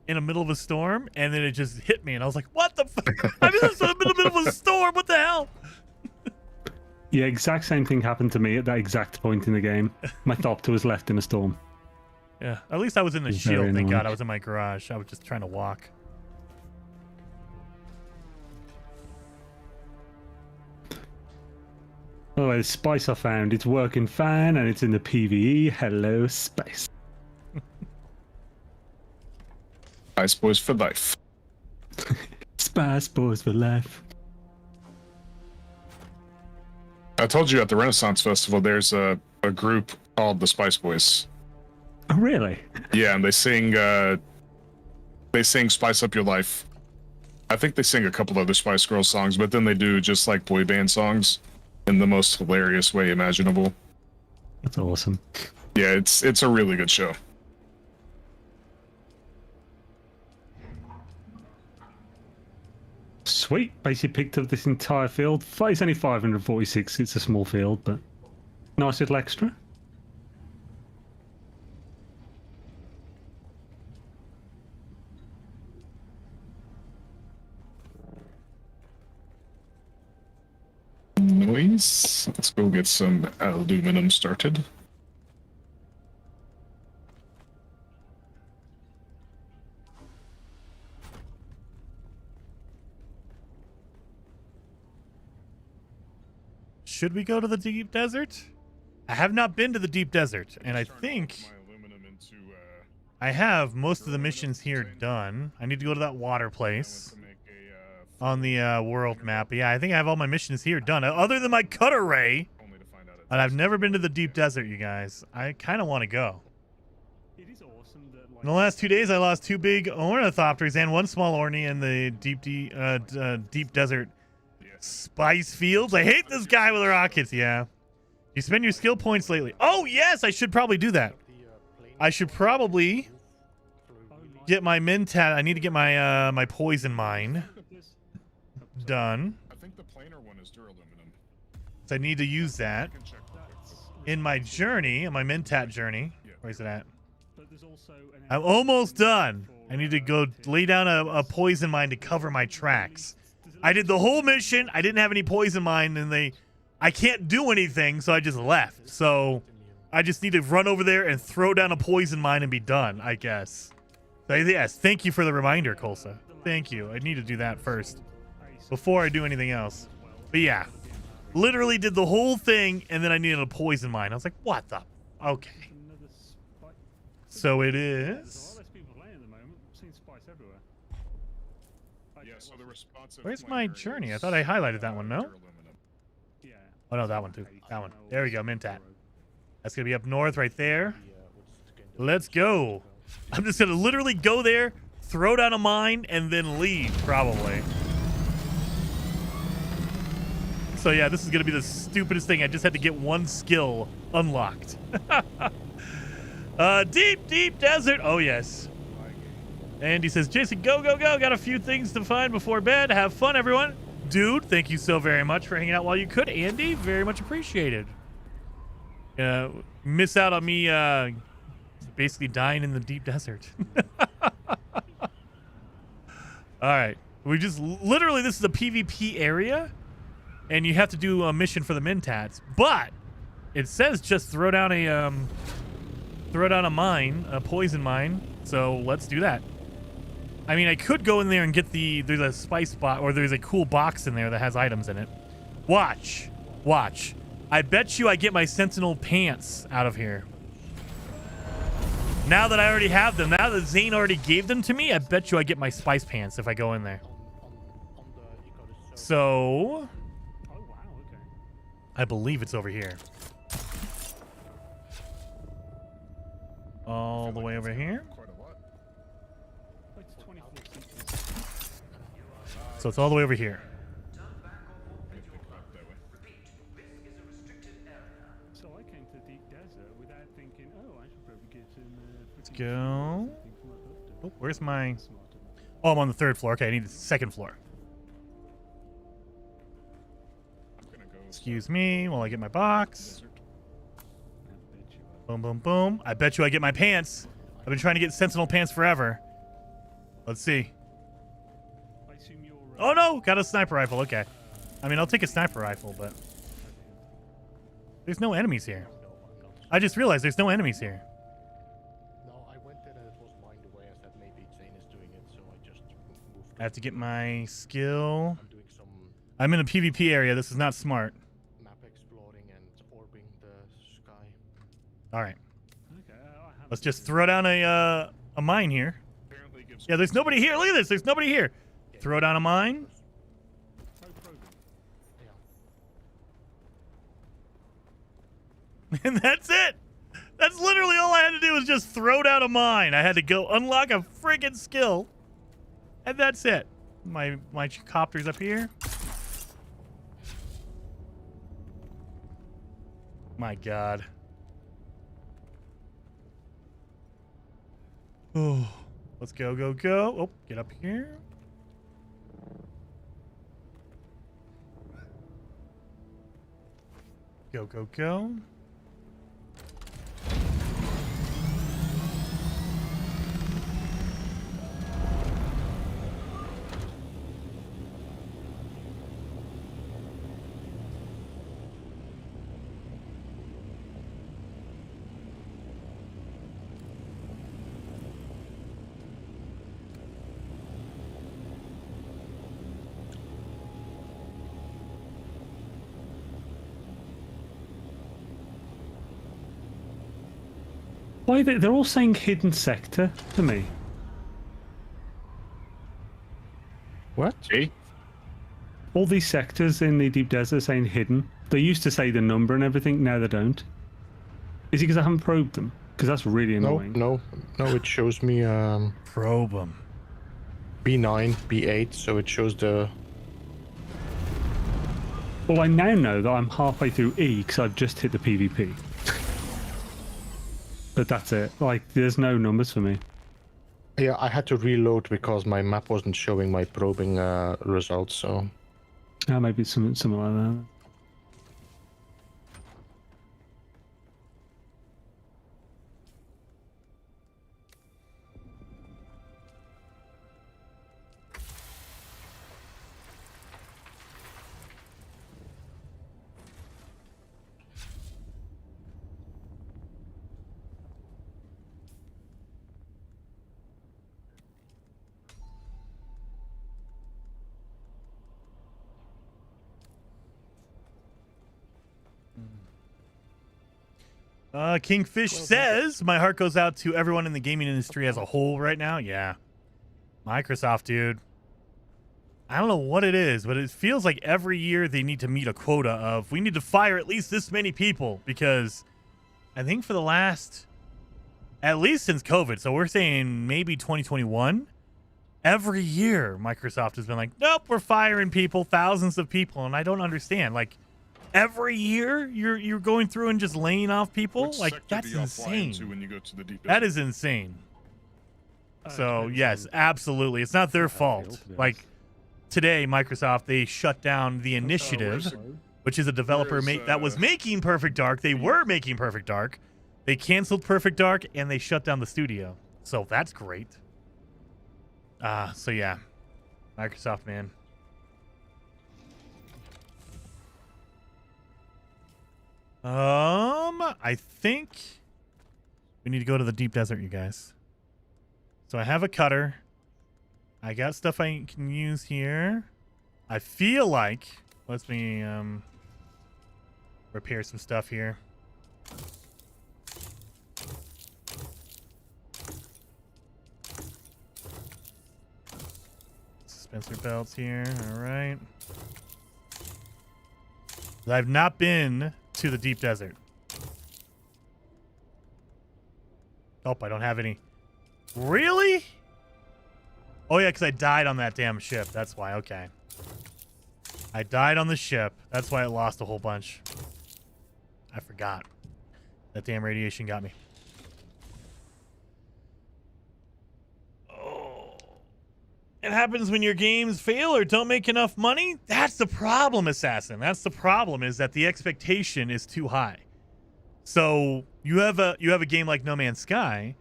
in the middle of a storm, and then it just hit me, and I was like, "What the fuck? I'm in the middle of a storm. What the hell?" Yeah, exact same thing happened to me at that exact point in the game. My thopter was left in a storm. Yeah, at least I was in the It's very shield. Thank annoying. God I was in my garage. I was just trying to walk. Oh, the spice I found. It's working fine, and it's in the PvE. Hello, spice. Spice Boys for life. Spice Boys for life. I told you at the Renaissance Festival, there's a group called the Spice Boys. Oh, really? Yeah, and they sing Spice Up Your Life. I think they sing a couple other Spice Girls songs, but then they do just like boy band songs in the most hilarious way imaginable. That's awesome. Yeah, it's a really good show. Sweet. Basically picked up this entire field. It's only 546. It's a small field, but nice little extra. Noise. Let's go get some aluminum started. Should we go to the deep desert? I have not been to the deep desert, and I think I have most of the missions here done. I need to go to that water place on the world map. But yeah, I think I have all my missions here done, other than my cutter ray. And I've never been to the deep desert, you guys. I kind of want to go. In the last 2 days, I lost 2 big ornithopters and 1 small orny in the deep desert spice fields. I hate this guy with the rockets. Yeah. You spend your skill points lately. Oh, yes, I should probably do that. I should probably get my mentat. I need to get my my poison mine done. I think the planar one is duraluminum. So I need to use that in my journey, in my mentat journey. Where's it at? I'm almost done. I need to go lay down a poison mine to cover my tracks. I did the whole mission. I didn't have any poison mine, and I can't do anything, so I just left. So I just need to run over there and throw down a poison mine and be done, I guess. So yes, thank you for the reminder, Kolsa. Thank you. I need to do that first before I do anything else. But yeah, literally did the whole thing, and then I needed a poison mine. I was like, what the? Okay. So it is. Where's my journey? I thought I highlighted that one, no? Oh, no, that one too. That one. There we go, Mentat. That's going to be up north right there. Let's go. I'm just going to literally go there, throw down a mine, and then leave, probably. So yeah, this is gonna be the stupidest thing. I just had to get one skill unlocked. Deep desert. Oh yes. Andy says, Jason, go. Got a few things to find before bed. Have fun, everyone. Dude, thank you so very much for hanging out while you could. Andy, very much appreciated. Miss out on me basically dying in the deep desert. All right. We just literally, this is a PvP area, and you have to do a mission for the Mentats. But it says just throw down a mine, a poison mine. So let's do that. I mean, I could go in there and get there's a spice box, or there's a cool box in there that has items in it. Watch. I bet you I get my sentinel pants out of here. Now that I already have them, now that Xaine already gave them to me, I bet you I get my spice pants if I go in there. So, I believe it's over here. All the way over here. So it's all the way over here. So I came to the deep desert without thinking, oh, I should probably get some. Let's go. Oh, where's my? Oh, I'm on the 3rd floor. Okay, I need the 2nd floor. Excuse me while I get my box. Boom. I bet you I get my pants. I've been trying to get sentinel pants forever. Let's see. Oh no, got a sniper rifle. Okay. I mean, I'll take a sniper rifle, but there's no enemies here. I just realized there's no enemies here. No, I went there and it was mined away. I said maybe Xaine is doing it, so I just moved. I have to get my skill. I'm in a PvP area. This is not smart. Map exploring and orbing the sky. All right. Let's just throw down a mine here. Yeah, there's nobody here. Look at this. There's nobody here. Throw down a mine. And that's it. That's literally all I had to do was just throw down a mine. I had to go unlock a friggin' skill. And that's it. My copter's up here. My God. Oh, let's go. Oh, get up here. Go. Why they're all saying hidden sector to me? What? Hey? All these sectors in the deep desert saying hidden. They used to say the number and everything. Now they don't. Is it because I haven't probed them? Because that's really annoying. No. It shows me probe them. B9, B8, so it shows the. Well, I now know that I'm halfway through E because I've just hit the PvP. But that's it. Like, there's no numbers for me. Yeah, I had to reload because my map wasn't showing my probing results, so. Maybe something like that. Kingfish says, my heart goes out to everyone in the gaming industry as a whole right now. Yeah. Microsoft, dude. I don't know what it is, but it feels like every year they need to meet a quota of, we need to fire at least this many people, because I think for the last, at least since COVID, so we're saying maybe 2021, Every year, Microsoft has been like, nope, we're firing people, thousands of people, and I don't understand. Like, every year you're going through and just laying off people? Which like, sector that's do y'all fly insane. into when you go to the deep That desert? is insane. So, yes, absolutely. It's not their fault. Like, today, Microsoft, they shut down the Initiative, which is a developer that was making Perfect Dark. They were making Perfect Dark. They canceled Perfect Dark, and they shut down the studio. So, that's great. So yeah, Microsoft, man. I think we need to go to the deep desert, you guys. So I have a cutter. I got stuff I can use here. I feel like, let me repair some stuff here. Spencer belts here. All right. I've not been to the deep desert. Oh, I don't have any. Really? Oh, yeah, because I died on that damn ship. That's why. Okay. I died on the ship. That's why I lost a whole bunch. I forgot. That damn radiation got me. It happens when your games fail or don't make enough money. That's the problem, Assassin. That's the problem, is that the expectation is too high. So you have a game like No Man's Sky.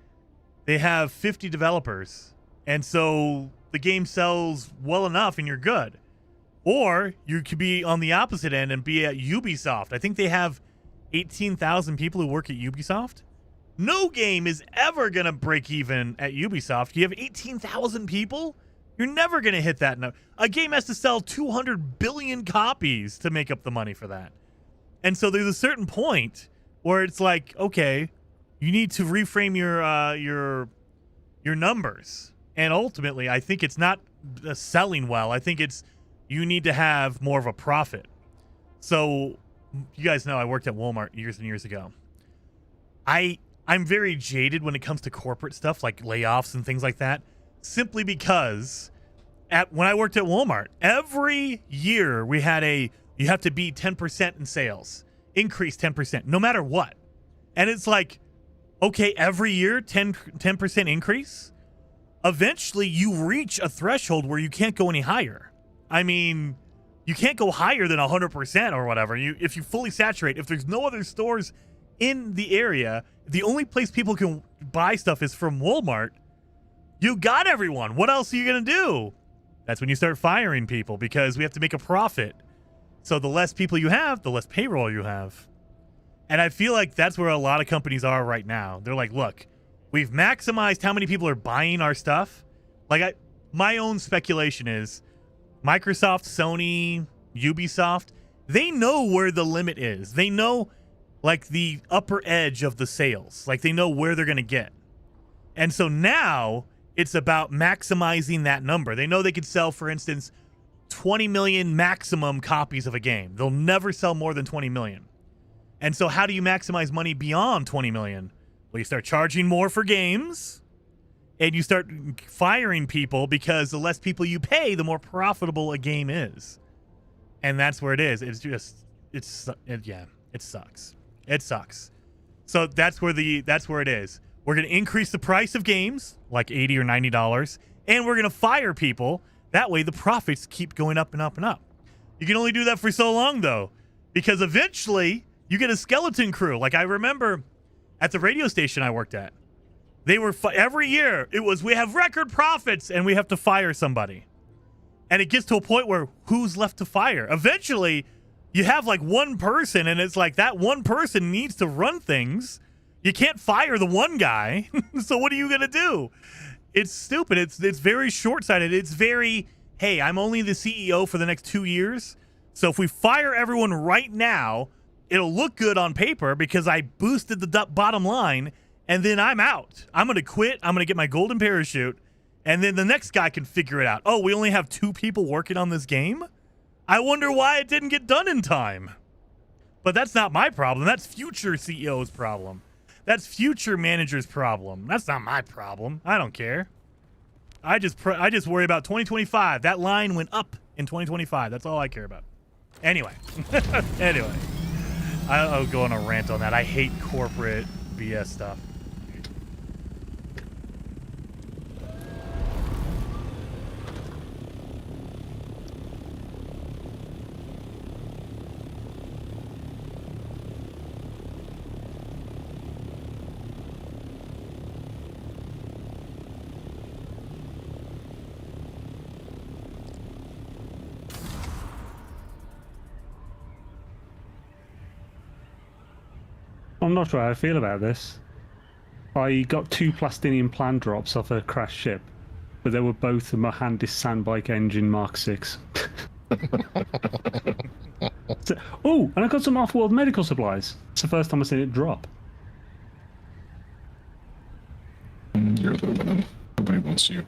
They have 50 developers, and so the game sells well enough and you're good. Or you could be on the opposite end and be at Ubisoft. I think they have 18,000 people who work at Ubisoft. No game is ever going to break even at Ubisoft. You have 18,000 people? You're never going to hit that number. A game has to sell 200 billion copies to make up the money for that. And so there's a certain point where it's like, okay, you need to reframe your numbers. And ultimately, I think it's not selling well. I think it's you need to have more of a profit. So you guys know I worked at Walmart years and years ago. I'm very jaded when it comes to corporate stuff like layoffs and things like that. Simply because when I worked at Walmart, every year we had you have to be 10% in sales, increase 10%, no matter what. And it's like, okay, every year, 10% increase. Eventually you reach a threshold where you can't go any higher. I mean, you can't go higher than 100% or whatever. If you fully saturate, if there's no other stores in the area, the only place people can buy stuff is from Walmart. You got everyone. What else are you going to do? That's when you start firing people because we have to make a profit. So the less people you have, the less payroll you have. And I feel like that's where a lot of companies are right now. They're like, look, we've maximized how many people are buying our stuff. Like my own speculation is Microsoft, Sony, Ubisoft, they know where the limit is. They know like the upper edge of the sales. Like they know where they're going to get. And so now it's about maximizing that number. They know they could sell, for instance, 20 million maximum copies of a game. They'll never sell more than 20 million. And so how do you maximize money beyond 20 million? Well, you start charging more for games and you start firing people because the less people you pay, the more profitable a game is. And that's where it is. It sucks. It sucks. So that's where it is. We're going to increase the price of games, like $80 or $90, and we're going to fire people. That way the profits keep going up and up and up. You can only do that for so long, though, because eventually you get a skeleton crew. Like I remember at the radio station I worked at, they were every year it was we have record profits and we have to fire somebody. And it gets to a point where who's left to fire? Eventually, you have like one person, and it's like that one person needs to run things. You can't fire the one guy. So what are you going to do? It's stupid. It's very short-sighted. It's very, hey, I'm only the CEO for the next 2 years. So if we fire everyone right now, it'll look good on paper because I boosted the bottom line, and then I'm out. I'm going to quit. I'm going to get my golden parachute, and then the next guy can figure it out. Oh, we only have 2 people working on this game? I wonder why it didn't get done in time. But that's not my problem. That's future CEO's problem. That's future manager's problem. That's not my problem. I don't care. I just worry about 2025. That line went up in 2025. That's all I care about. Anyway. Anyway. I'll go on a rant on that. I hate corporate BS stuff. I'm not sure how I feel about this. I got 2 plastinium plan drops off a crashed ship, but they were both a Mohandis Sandbike engine Mark 6. Oh, and I got some off-world medical supplies. It's the first time I've seen it drop. You're aluminum. Nobody wants you.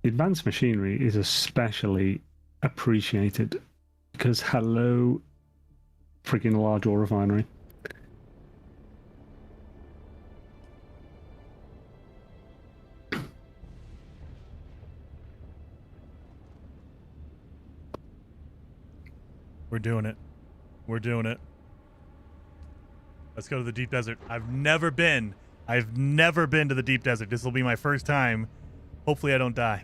Advanced machinery is especially appreciated because hello, freaking large oil refinery. We're doing it. We're doing it. Let's go to the deep desert. I've never been to the deep desert. This will be my first time. Hopefully I don't die.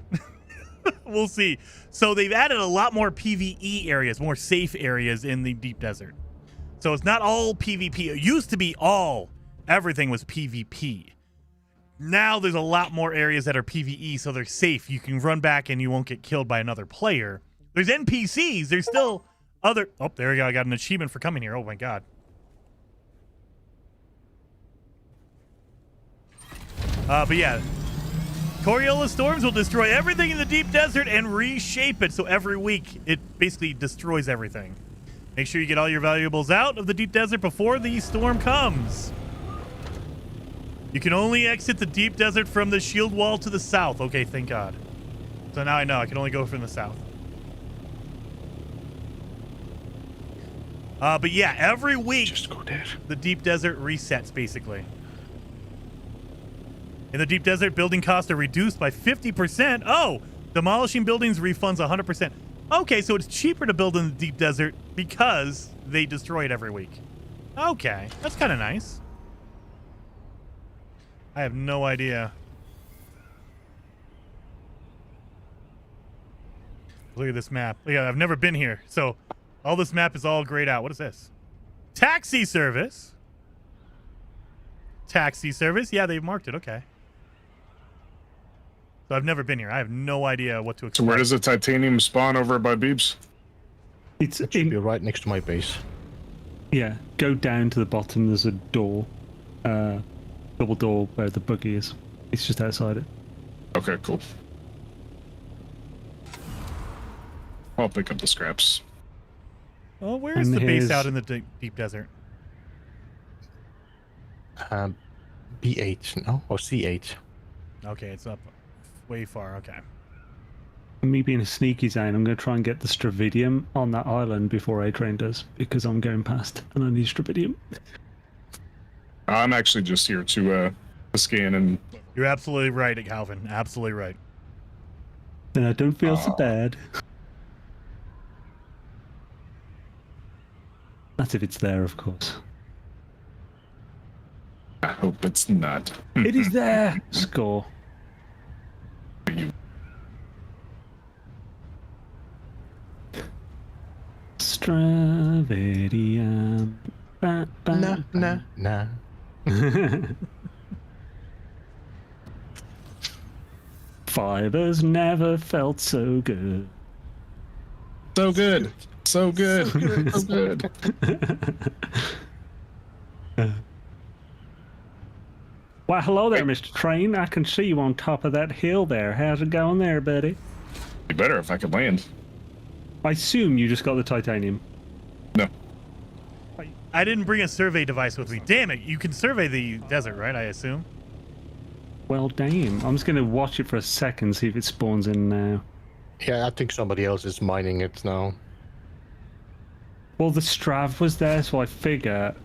We'll see. So they've added a lot more PvE areas, more safe areas in the deep desert. So it's not all PvP. It used to be everything was PvP. Now there's a lot more areas that are PvE, so they're safe. You can run back and you won't get killed by another player. There's NPCs. There's still other... Oh, there we go. I got an achievement for coming here. Oh, my God. But yeah, Coriolis storms will destroy everything in the deep desert and reshape it. So every week, it basically destroys everything. Make sure you get all your valuables out of the deep desert before the storm comes. You can only exit the deep desert from the shield wall to the south. Okay, thank God. So now I know I can only go from the south. But yeah, every week, just go there. The deep desert resets, basically. In the deep desert, building costs are reduced by 50%. Oh, demolishing buildings refunds 100%. Okay, so it's cheaper to build in the deep desert because they destroy it every week. Okay, that's kind of nice. I have no idea. Look at this map. Yeah, I've never been here, so all this map is all grayed out. What is this? Taxi service. Taxi service. Yeah, they've marked it. Okay. So I've never been here. I have no idea what to expect. So where does the titanium spawn over by Beebs? It should be right next to my base. Yeah, go down to the bottom. There's a door, double door where the buggy is. It's just outside it. Okay, cool. I'll pick up the scraps. Oh, where's the base out in the deep desert? B8, no? Or C8. Okay, it's up way far. Okay. Me being a sneaky Xaine, I'm going to try and get the Stravidium on that island before A-Train does, because I'm going past and I need Stravidium. I'm actually just here to scan and... You're absolutely right, Calvin. Absolutely right. Then I don't feel so bad. That's if it's there, of course. I hope it's not. It is there! Score. Stravidium. Nah. Fibers never felt so good. So good. So good. So good. Well, hello there, Mr. Train. I can see you on top of that hill there. How's it going there, buddy? Be better if I could land. I assume you just got the titanium. No. I didn't bring a survey device with me. Damn it. You can survey the desert, right? I assume. Well, damn. I'm just going to watch it for a second, see if it spawns in now. Yeah, I think somebody else is mining it now. Well, the Strav was there, so I figure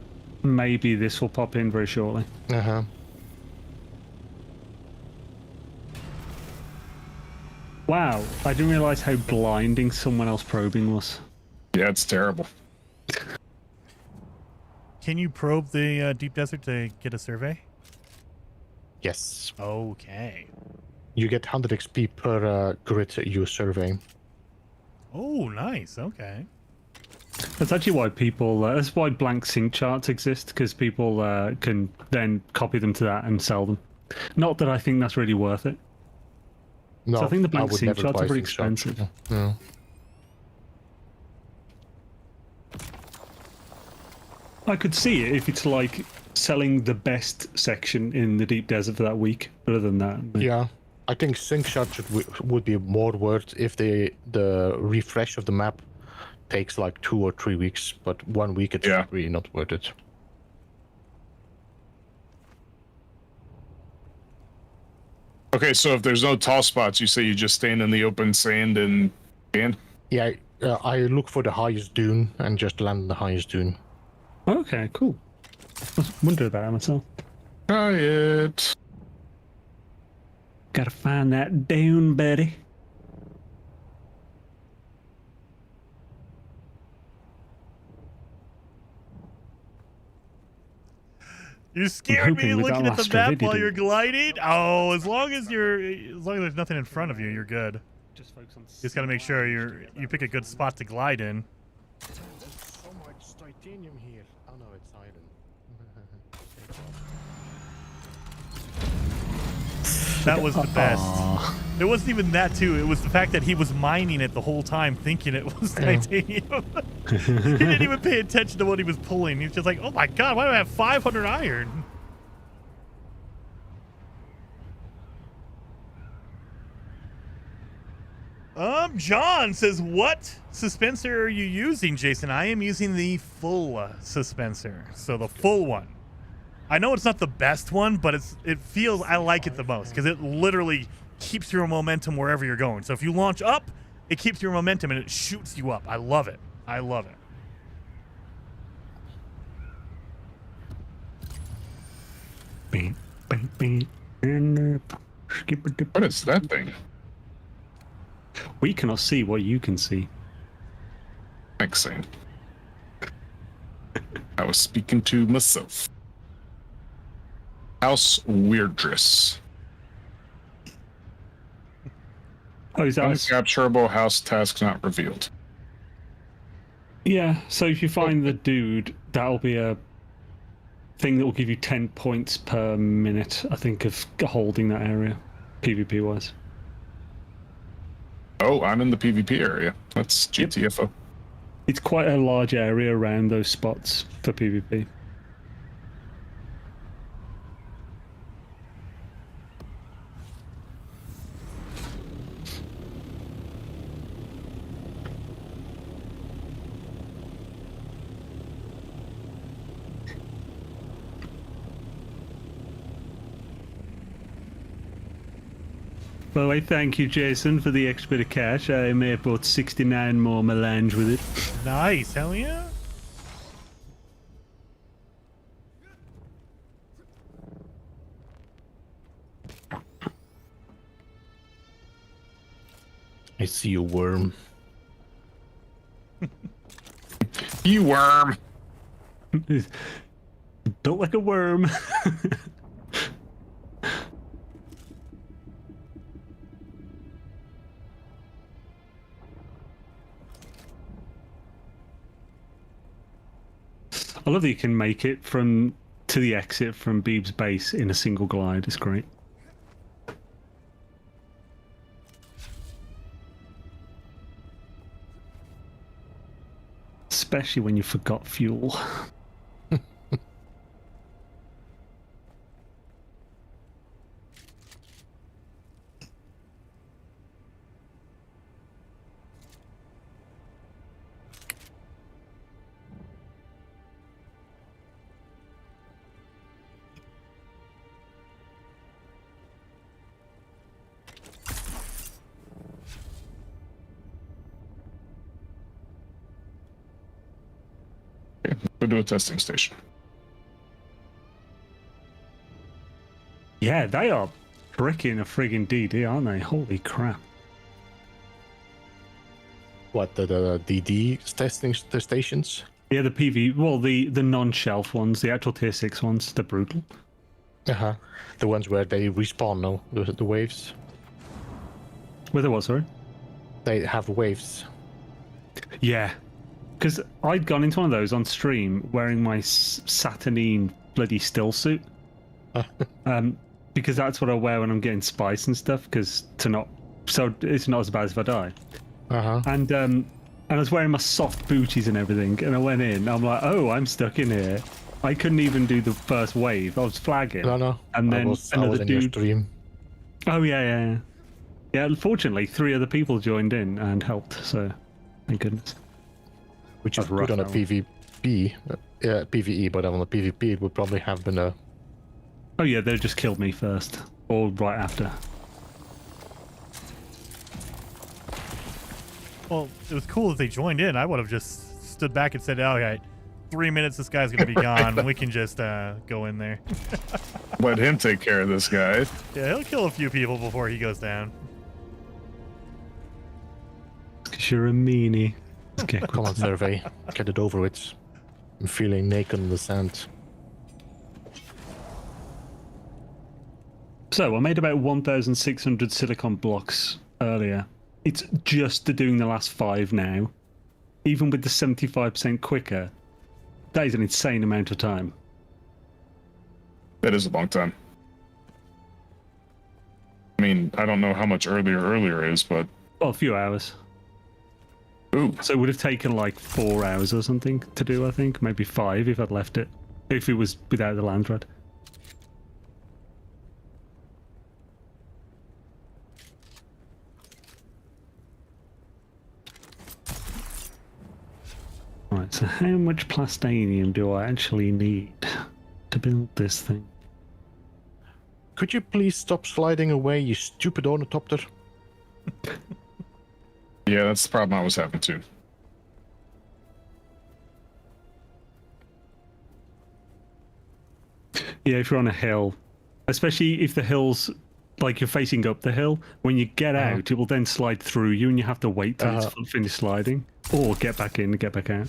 maybe this will pop in very shortly. Uh-huh. Wow, I didn't realize how blinding someone else probing was. Yeah, it's terrible. Can you probe the deep desert to get a survey? Yes. Okay. You get 100 XP per grid you survey. Oh, nice. Okay. That's actually why people. That's why blank sync charts exist, because people can then copy them to that and sell them. Not that I think that's really worth it. No, So I think the blank sync charts are pretty sync charts. expensive. Yeah. I could see it if it's like selling the best section in the deep desert for that week. Other than that, yeah, I think sync charts would be more worth if the refresh of the map takes like 2 or 3 weeks, but 1 week it's really not worth it. Okay, so if there's no tall spots, you say you just stand in the open sand and scan? Yeah, I look for the highest dune and just land on the highest dune. Okay, cool. I was wondering about that myself. Try it. Gotta find that dune, buddy. You scared me looking at the map while you're gliding. Oh, as long as there's nothing in front of you, you're good. Just focus on. You just gotta make sure you pick a good spot to glide in. There's so much titanium here. Oh no, it's iron. That was the best. It wasn't even that too. It was the fact that he was mining it the whole time, thinking it was titanium. He didn't even pay attention to what he was pulling. He was just like, "Oh my god, why do I have 500 iron?" John says, "What suspensor are you using, Jason?" I am using the full suspensor, so the full one. I know it's not the best one, but it feels I like it the most because it literally keeps your momentum wherever you're going. So if you launch up, it keeps your momentum and it shoots you up. I love it. I love it. What is that thing? We cannot see what you can see. Thanks, Xaine. I was speaking to myself. House Weirdress. Oh, is that uncapturable house task not revealed? Yeah, so if you find the dude, that'll be a thing that will give you 10 points per minute, I think, of holding that area, PvP wise. Oh, I'm in the PvP area. That's GTFO. Yep. It's quite a large area around those spots for PvP. By the way, thank you, Jason, for the extra bit of cash. I may have bought 69 more melange with it. Nice, hell yeah. I see a worm. You worm. Built like a worm. I love that you can make it to the exit from Beeb's base in a single glide. It's great. Especially when you forgot fuel. Go to a testing station. Yeah, they are bricking a friggin' DD, aren't they? Holy crap. What, the DD testing stations? Yeah, the PV, well, the non-shelf ones, the actual tier 6 ones, they're brutal. Uh-huh. The ones where they respawn, no? The waves. Where there was, sorry? They have waves. Yeah. Because I'd gone into one of those on stream wearing my Saturnine bloody still suit. Because that's what I wear when I'm getting spice and stuff, so it's not as bad as if I die. Uh-huh. And I was wearing my soft booties and everything, and I went in, I'm like, oh, I'm stuck in here. I couldn't even do the first wave. I was flagging. No. And then I was in your stream. Oh, yeah. Yeah, unfortunately, 3 other people joined in and helped, so thank goodness. Which is good on a PvP. PvE, but on a PvP it would probably have been a... Oh yeah, they just killed me first, or right after. Well, it was cool that they joined in. I would have just stood back and said, okay, 3 minutes, this guy's going to be gone. We can just go in there. Let him take care of this guy. Yeah, he'll kill a few people before he goes down. Because you're a meanie. Come on, survey. Get it over with. I'm feeling naked in the sand. So, I made about 1,600 silicon blocks earlier. It's just doing the last 5 now. Even with the 75% quicker, that is an insane amount of time. That is a long time. I mean, I don't know how much earlier is, but... Well, a few hours. Ooh. So it would have taken like 4 hours or something to do, I think. Maybe 5 if I'd left it. If it was without the land thread. Right, so how much plastanium do I actually need to build this thing? Could you please stop sliding away, you stupid ornithopter? Yeah, that's the problem I was having too. Yeah, if you're on a hill, especially if the hill's like you're facing up the hill, when you get out, it will then slide through you and you have to wait till it's finished sliding. Or get back in and get back out.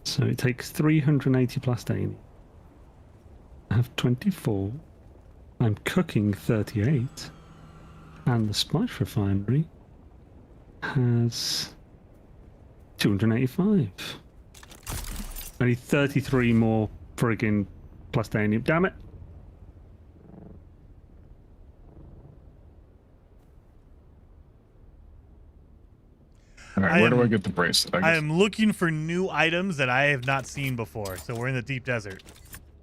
So it takes 380 plastanium. I have 24. I'm cooking 38. And the spice refinery has 285. I need 33 more friggin' plastanium. Damn it! All right, where do I get the bracelet? I am looking for new items that I have not seen before. So we're in the deep desert.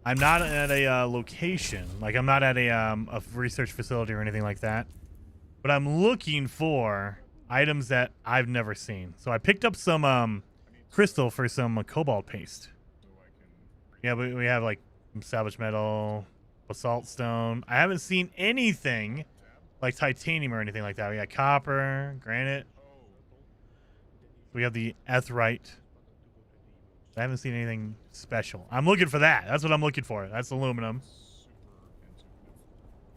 I'm not at a location. Like, I'm not at a research facility or anything like that. But I'm looking for items that I've never seen. So I picked up some crystal for some cobalt paste. Yeah, we have, like, some salvage metal, basalt stone. I haven't seen anything like titanium or anything like that. We got copper, granite. We have the etherite. I haven't seen anything special. I'm looking for that. That's what I'm looking for. That's aluminum.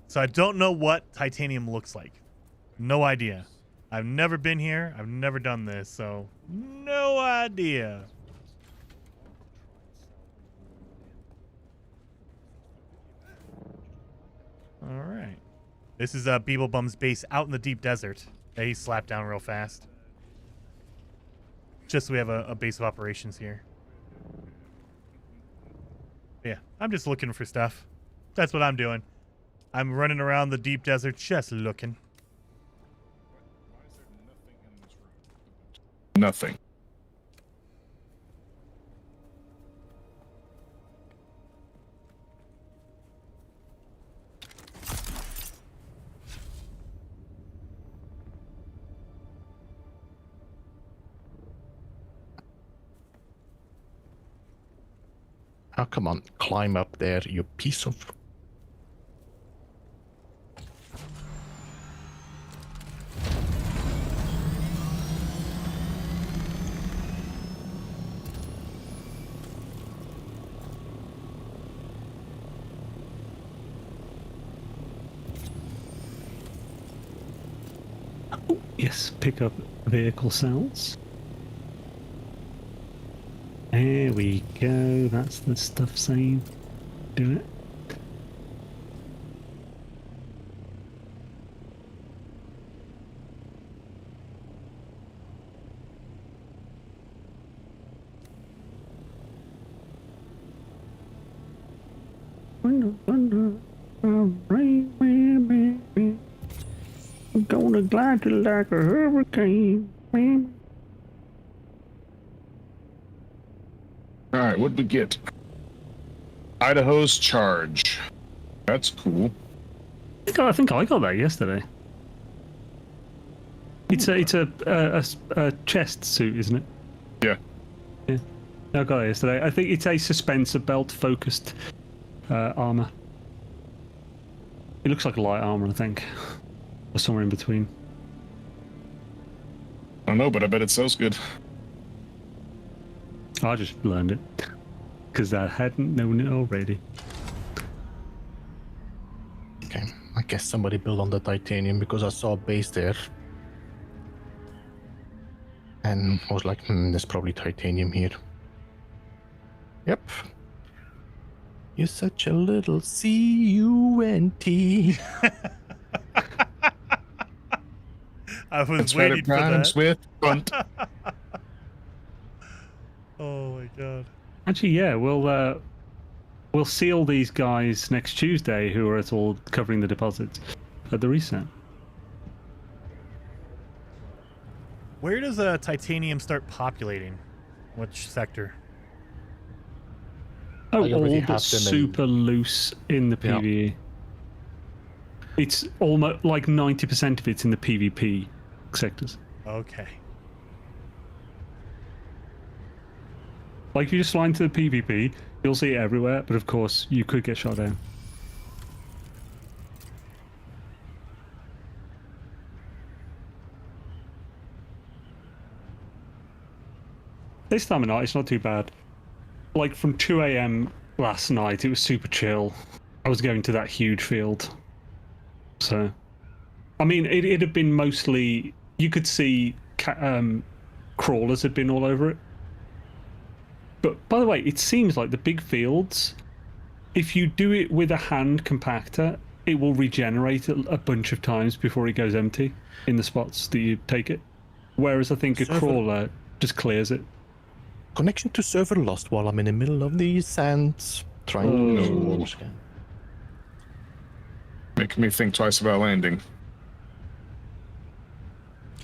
So I don't know what titanium looks like. No idea. I've never been here. I've never done this, so no idea. All right. This is Beeblebum's base out in the deep desert that he slapped down real fast. Just so we have a base of operations here. Yeah, I'm just looking for stuff. That's what I'm doing. I'm running around the deep desert just looking. Nothing. Oh, come on, climb up there, you piece of... Oh, yes, pick up vehicle cells. There we go. That's the stuff saying. Do it. I'm gonna glide you like a hurricane. All right, what'd we get? Idaho's Charge. That's cool. I think I got that yesterday. It's a chest suit, isn't it? Yeah. Yeah. I got it yesterday. I think it's a suspensor belt focused armor. It looks like light armor, I think, or somewhere in between. I don't know, but I bet it sells good. I just learned it because I hadn't known it already. Okay, I guess somebody built on the titanium because I saw a base there. And I was like, there's probably titanium here. Yep. You're such a little C-U-N-T. I was waiting for that. With front. Oh my god. Actually, yeah, we'll seal these guys next Tuesday who are at all covering the deposits at the reset. Where does titanium start populating? Which sector? Oh, all but super loose in the PvE. Yeah. It's almost like 90% of it's in the PvP sectors. Okay. Like if you just fly into the PvP, you'll see it everywhere, but of course you could get shot down. This time of night, it's not too bad. Like from 2 AM last night, it was super chill. I was going to that huge field. So, I mean, it had been mostly, you could see crawlers had been all over it. But by the way, it seems like the big fields, if you do it with a hand compactor, it will regenerate a bunch of times before it goes empty in the spots that you take it. Whereas I think a crawler just clears it. Connection to server lost while I'm in the middle of these sands. Trying to scan. Making me think twice about landing.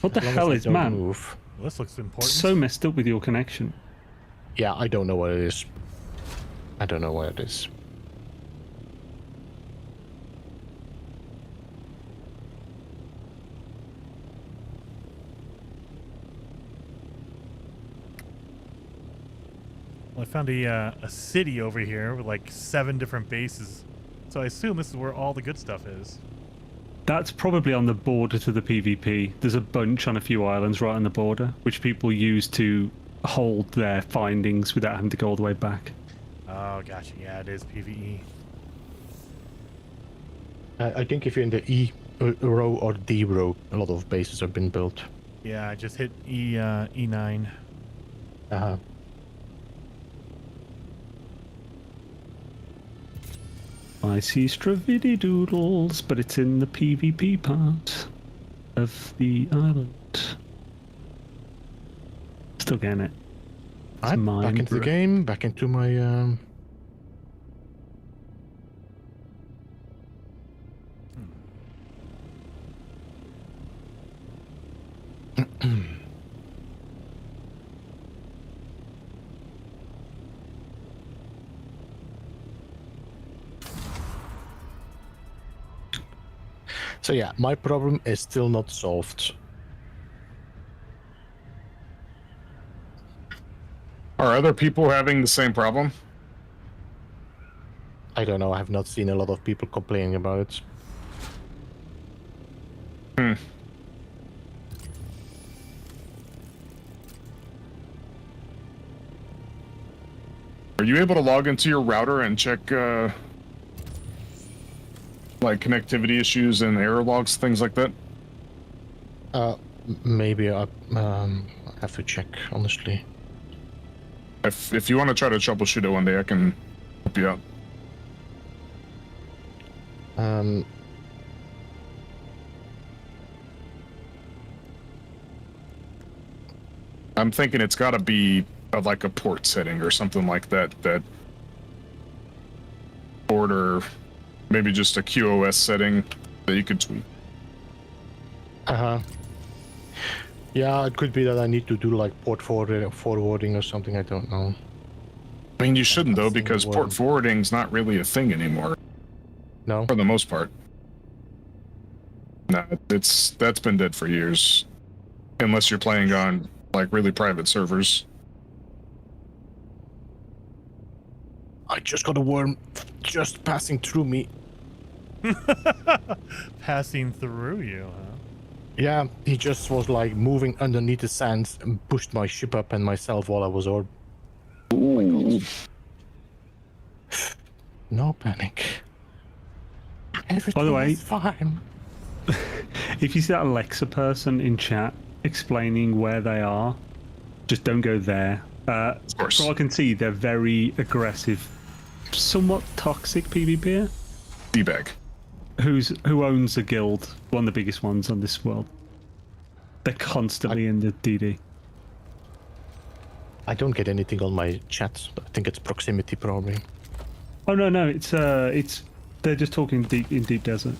What the hell is, man? Well, this looks important. So messed up with your connection. Yeah, I don't know what it is. I don't know what it is. Well, I found a city over here with like 7 different bases. So I assume this is where all the good stuff is. That's probably on the border to the PvP. There's a bunch on a few islands right on the border, which people use to hold their findings without having to go all the way back. Oh, gotcha. Yeah, it is PvE. I think if you're in the E row or D row, a lot of bases have been built. Yeah, I just hit E9. Uh-huh. I see Stravidi Doodles, but it's in the PvP part of the island. Still getting it. Alright, back into the game, back into my So yeah, my problem is still not solved. Are other people having the same problem? I don't know, I have not seen a lot of people complaining about it. Are you able to log into your router and check like connectivity issues and error logs, things like that? Maybe I have to check, honestly. If you want to try to troubleshoot it one day, I can help you out. I'm thinking it's got to be like a port setting or something like that. That port, or maybe just a QoS setting that you could tweak. Yeah, it could be that I need to do like port forwarding or something. I don't know. I mean, you shouldn't though, because port forwarding's not really a thing anymore. No, for the most part. No, that's been dead for years, unless you're playing on like really private servers. I just got a worm just passing through me. Passing through you, huh? Yeah, he just was like moving underneath the sands and pushed my ship up and myself while I was orb. Ooh. No panic. Everything By the way, is fine. If you see that Alexa person in chat explaining where they are, just don't go there. Of course. From what I can see, they're very aggressive, somewhat toxic PvPer. D-bag. Who owns a guild, one of the biggest ones on this world. They're constantly in the DD. I don't get anything on my chat. I think it's proximity probably. Oh no, it's they're just talking in deep desert.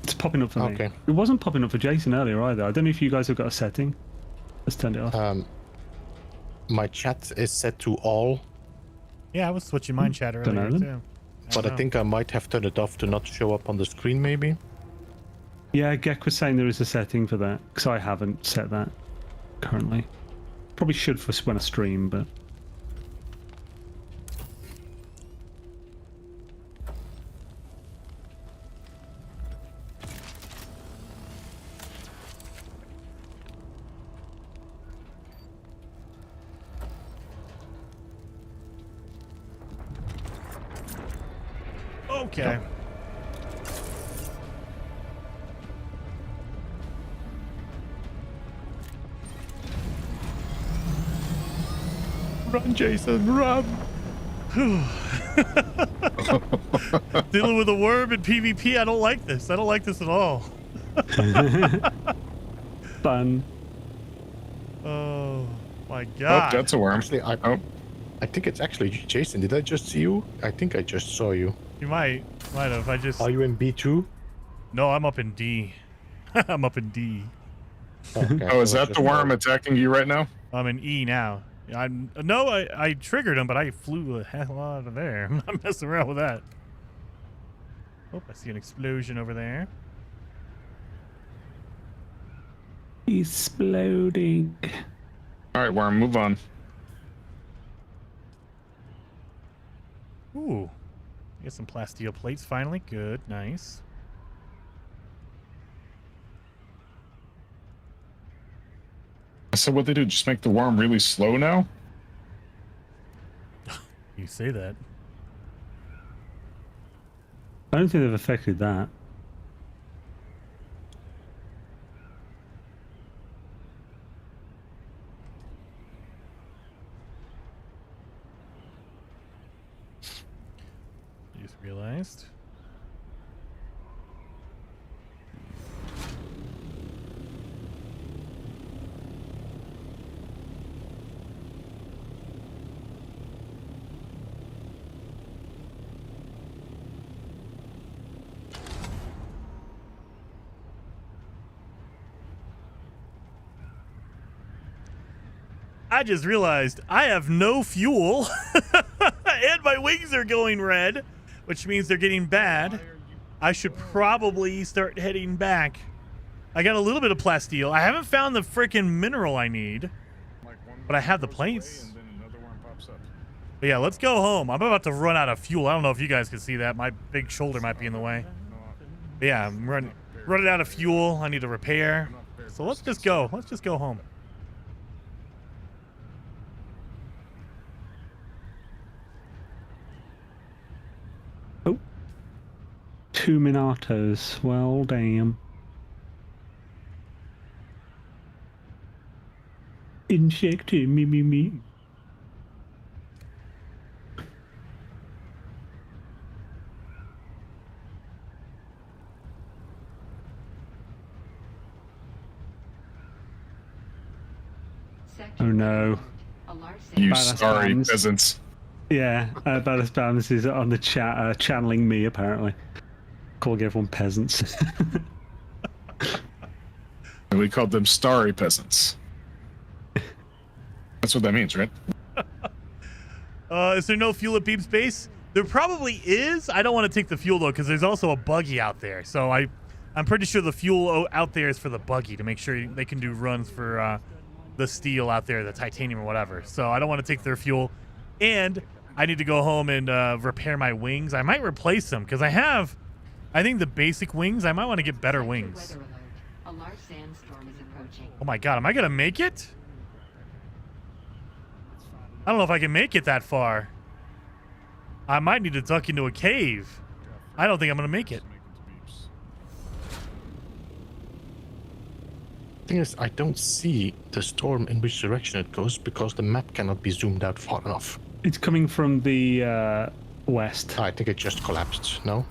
It's popping up for me. Okay. It wasn't popping up for Jason earlier either. I don't know if you guys have got a setting. Let's turn it off. My chat is set to all. Yeah, I was switching mine chat earlier too. But I think I might have turned it off to not show up on the screen, maybe. Yeah, Gek was saying there is a setting for that, because I haven't set that currently. Probably should for when I stream, but... Okay. Run, Jason, run! Dealing with a worm in PvP, I don't like this. I don't like this at all. Fun. Oh my god. Oh, that's a worm. Actually, I think it's actually Jason. Did I just see you? I think I just saw you. You might have. I just. Are you in B2? No, I'm up in D. I'm up in D. Okay, oh, is that the worm attacking you right now? I'm in E now. I triggered him, but I flew the hell out of there. I'm not messing around with that. Oh, I see an explosion over there. Exploding. All right, worm, move on. Ooh. Get some plasteel plates finally. Good, nice. So what they do, just make the worm really slow now? You say that. I don't think they've affected that. Just realized. I just realized I have no fuel and my wings are going red, which means they're getting bad. I should probably start heading back. I got a little bit of plasteel. I haven't found the freaking mineral I need, but I have the plates. But yeah, let's go home. I'm about to run out of fuel. I don't know if you guys can see that. My big shoulder might be in the way. But yeah, I'm running out of fuel. I need to repair. So let's just go. Let's just go home. Two Minatos. Well, damn. Insect, me. Oh no. You Badass sorry spams. peasants. Yeah, Badass Spams is on the chat channeling me apparently. Calling everyone peasants. And we called them starry peasants. That's what that means, right? Is there no fuel at Beam Space? There probably is. I don't want to take the fuel though, because there's also a buggy out there. So I'm pretty sure the fuel out there is for the buggy to make sure they can do runs for the steel out there, the titanium or whatever. So I don't want to take their fuel, and I need to go home and repair my wings. I might replace them because I think the basic wings. I might want to get better wings. A large sandstorm is approaching. Oh my god, am I gonna make it? I don't know if I can make it that far. I might need to duck into a cave. I don't think I'm gonna make it. Thing is, I don't see the storm in which direction it goes because the map cannot be zoomed out far enough. It's coming from the west. I think it just collapsed. No.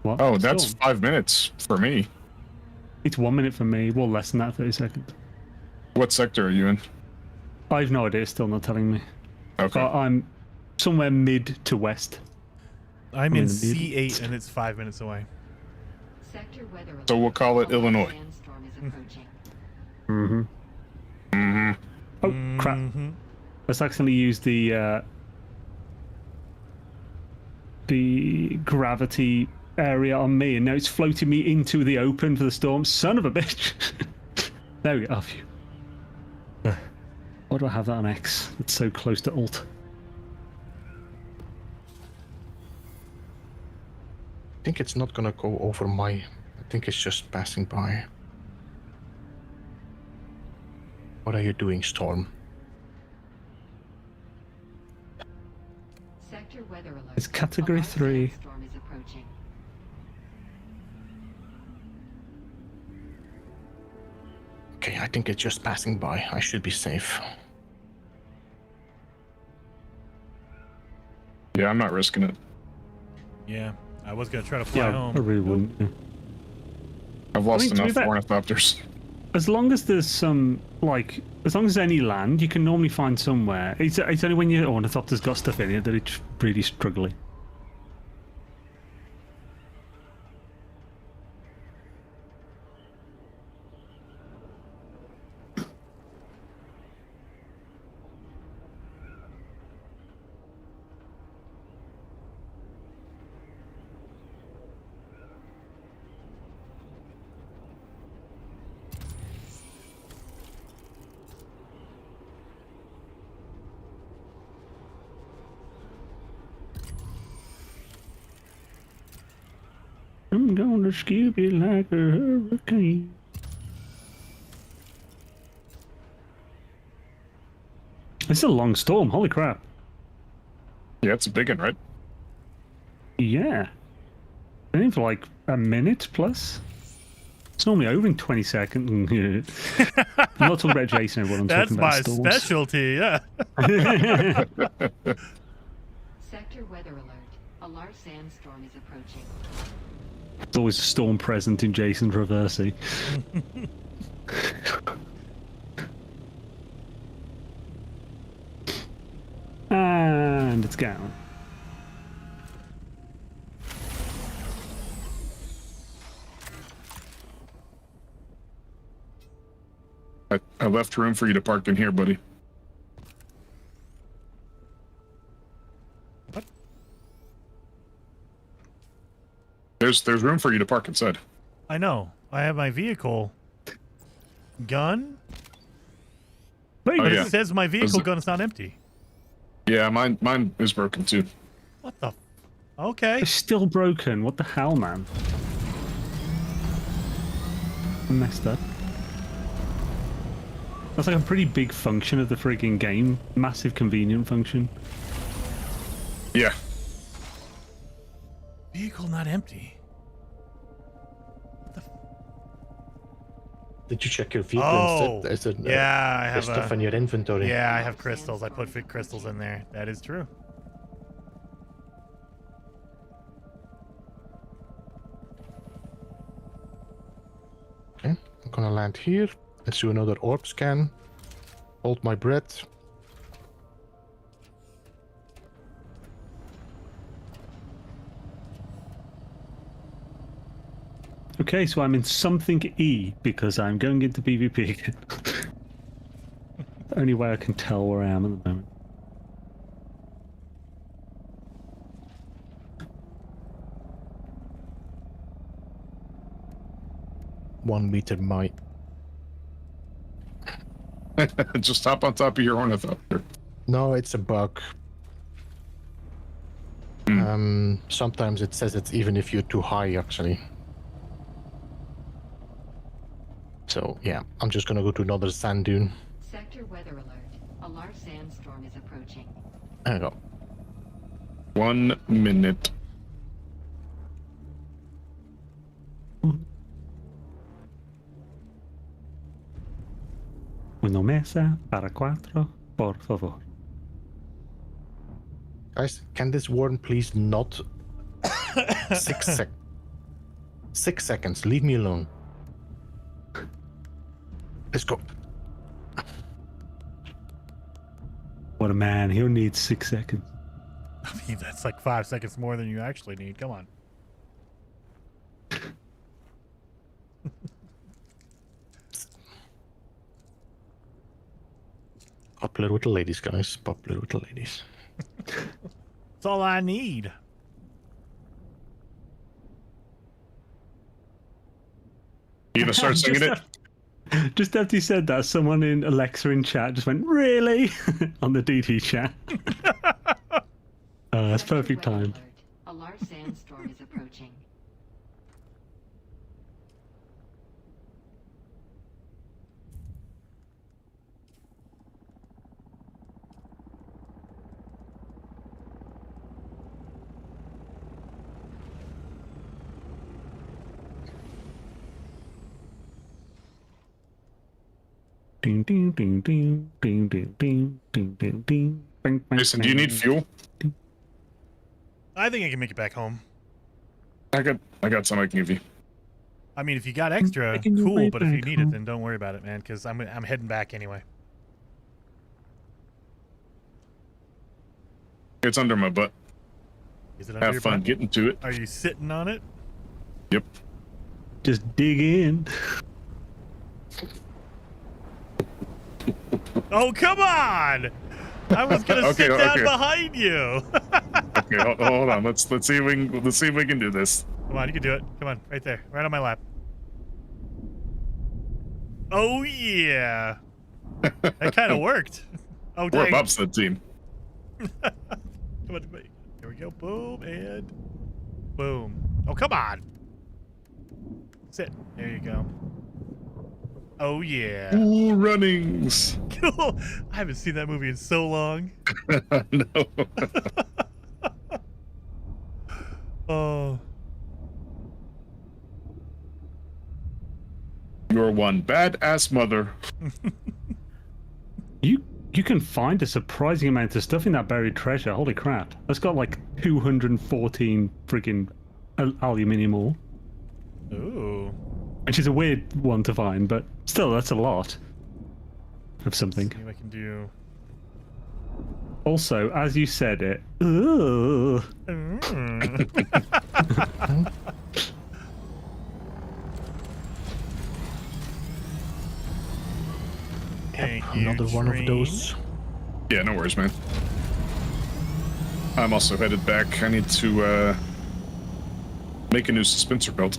What? Oh, that's 5 minutes for me. It's 1 minute for me. Well, less than that, 30 seconds. What sector are you in? I've no idea. It's still not telling me. Okay. But I'm somewhere mid to west. I'm in C8 and it's 5 minutes away. Sector weather alert. So we'll call it Illinois. Sandstorm is approaching. Oh crap! Let's accidentally use the gravity area on me, and now it's floating me into the open for the storm. Son of a bitch! There we go. Off you. Why do I have that on X? It's so close to Alt. I think it's not gonna go over my... I think it's just passing by. What are you doing, Storm? Sector weather alert. It's category 3. Storm is approaching. Okay, I think it's just passing by. I should be safe. Yeah, I'm not risking it. Yeah, I was gonna try to fly home. I really wouldn't. Yeah. I've lost to be enough fair, ornithopters. As long as there's some, like, as long as there's any land, you can normally find somewhere. It's only when your ornithopter's got stuff in it that it's really struggling. I'm gonna scoop it like a hurricane. This is a long storm, holy crap. Yeah, it's a big one, right? Yeah. Been in for like a minute plus. It's normally over in 20 seconds. I'm not talking about Jason, everyone. I'm That's talking about my storms. specialty, yeah. Sector weather alert. A large sandstorm is approaching. There's always a storm present in Jason's Reversi. And it's gone. I left room for you to park in here, buddy. What? There's room for you to park inside. I know. I have my vehicle gun. Wait, But yeah. it says my vehicle gun is not empty. Yeah, mine is broken too. What the? Okay. It's still broken. What the hell, man? I messed up. That's like a pretty big function of the frigging game. Massive convenient function. Yeah. Vehicle not empty. What the Did you check your vehicle Oh, instead? Is it, yeah, I have stuff in your inventory. Yeah, I have crystals. I put crystals in there. That is true. Okay, I'm gonna land here. Let's do another orb scan. Hold my breath. Okay, so I'm in something E because I'm going into PvP again. The only way I can tell where I am at the moment. One meter might. Just hop on top of your ornithopter. No, it's a bug. Sometimes it says it's even if you're too high, actually. So, yeah, I'm just gonna go to another sand dune. Sector weather alert. A large sandstorm is approaching. There you go. 1 minute. Una mesa para cuatro, por favor. Guys, can this warden please not 6 seconds? Leave me alone. Let's go. What a man, he'll need 6 seconds. I mean, that's like 5 seconds more than you actually need. Come on. Popular with the ladies, guys. Popular with the ladies. That's all I need. You gonna start singing it? Just after you said that, someone in Alexa in chat just went, really? On the DT chat. That's perfect time. A large sandstorm is approaching. Ding ding ding ding ding ding ding ding ding ding. Jason, do you need fuel? I think I can make it back home. I got some I can give you. I mean, if you got extra, cool. But if you need it, then don't worry about it, man. Because I'm heading back anyway. It's under my butt. Is it under Have your fun butt? getting to it. Are you sitting on it? Yep. Just dig in. Oh, come on! I was gonna sit down behind you. Okay, hold on. Let's see if we can do this. Come on, you can do it. Come on, right there, right on my lap. Oh yeah, that kind of worked. Oh, dang. We're bobsled team. Come on, here we go. Boom and boom. Oh, come on. Sit. There you go. Oh yeah. Ooh, runnings. Cool. I haven't seen that movie in so long. No. Oh. You're one badass mother. You can find a surprising amount of stuff in that buried treasure. Holy crap. That's got like 214 friggin' aluminium ore. Ooh. Which is a weird one to find, but still, that's a lot of something. Let's see what I can do. Also, as you said it, Another one of those. Yeah, no worries, man. I'm also headed back. I need to make a new suspensor belt.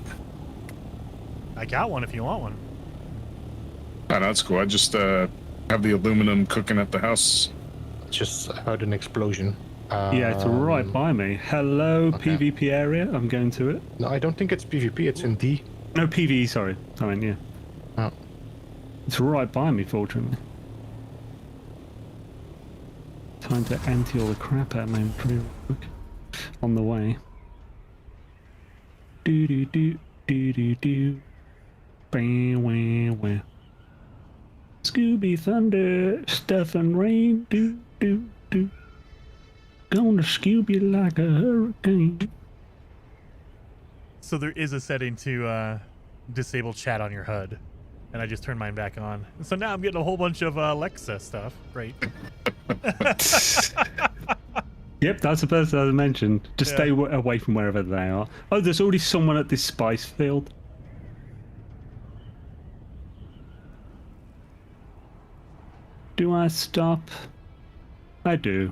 I got one if you want one. Oh, no, that's cool. I just have the aluminum cooking at the house. Just heard an explosion. Yeah, it's right by me. Hello, okay. PvP area. I'm going to it. No, I don't think it's PvP. It's in D. No, PvE, sorry. I mean, yeah. Oh. It's right by me, fortunately. Time to empty all the crap out of my inventory real quick. On the way. Do do do do do do. Scooby Thunder, stuff and rain, do do do. Gonna Scooby like a hurricane. So there is a setting to disable chat on your HUD, and I just turned mine back on. So now I'm getting a whole bunch of Alexa stuff. Great. Yep, that's the person I mentioned. Just stay away from wherever they are. Oh, there's already someone at this spice field. Do I stop? I do.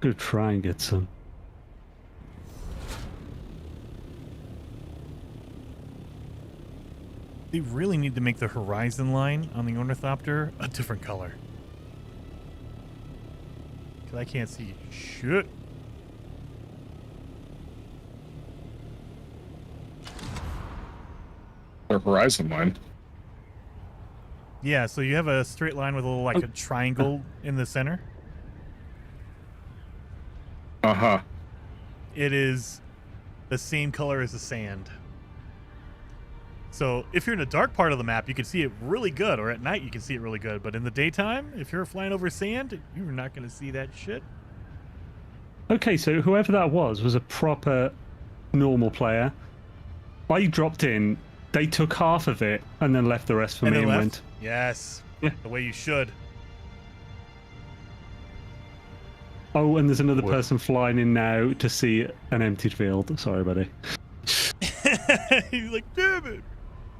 Gonna try and get some. They really need to make the horizon line on the Ornithopter a different color. Because I can't see shit. The horizon line. Yeah, so you have a straight line with a little, like, a triangle in the center. Uh-huh. It is the same color as the sand. So if you're in a dark part of the map, you can see it really good, or at night you can see it really good. But in the daytime, if you're flying over sand, you're not going to see that shit. Okay, so whoever that was a proper normal player. I dropped in, they took half of it, and then left the rest for me and went. Yes. Yeah. The way you should. Oh, and there's another person flying in now to see an emptied field. Sorry, buddy. He's like, damn it.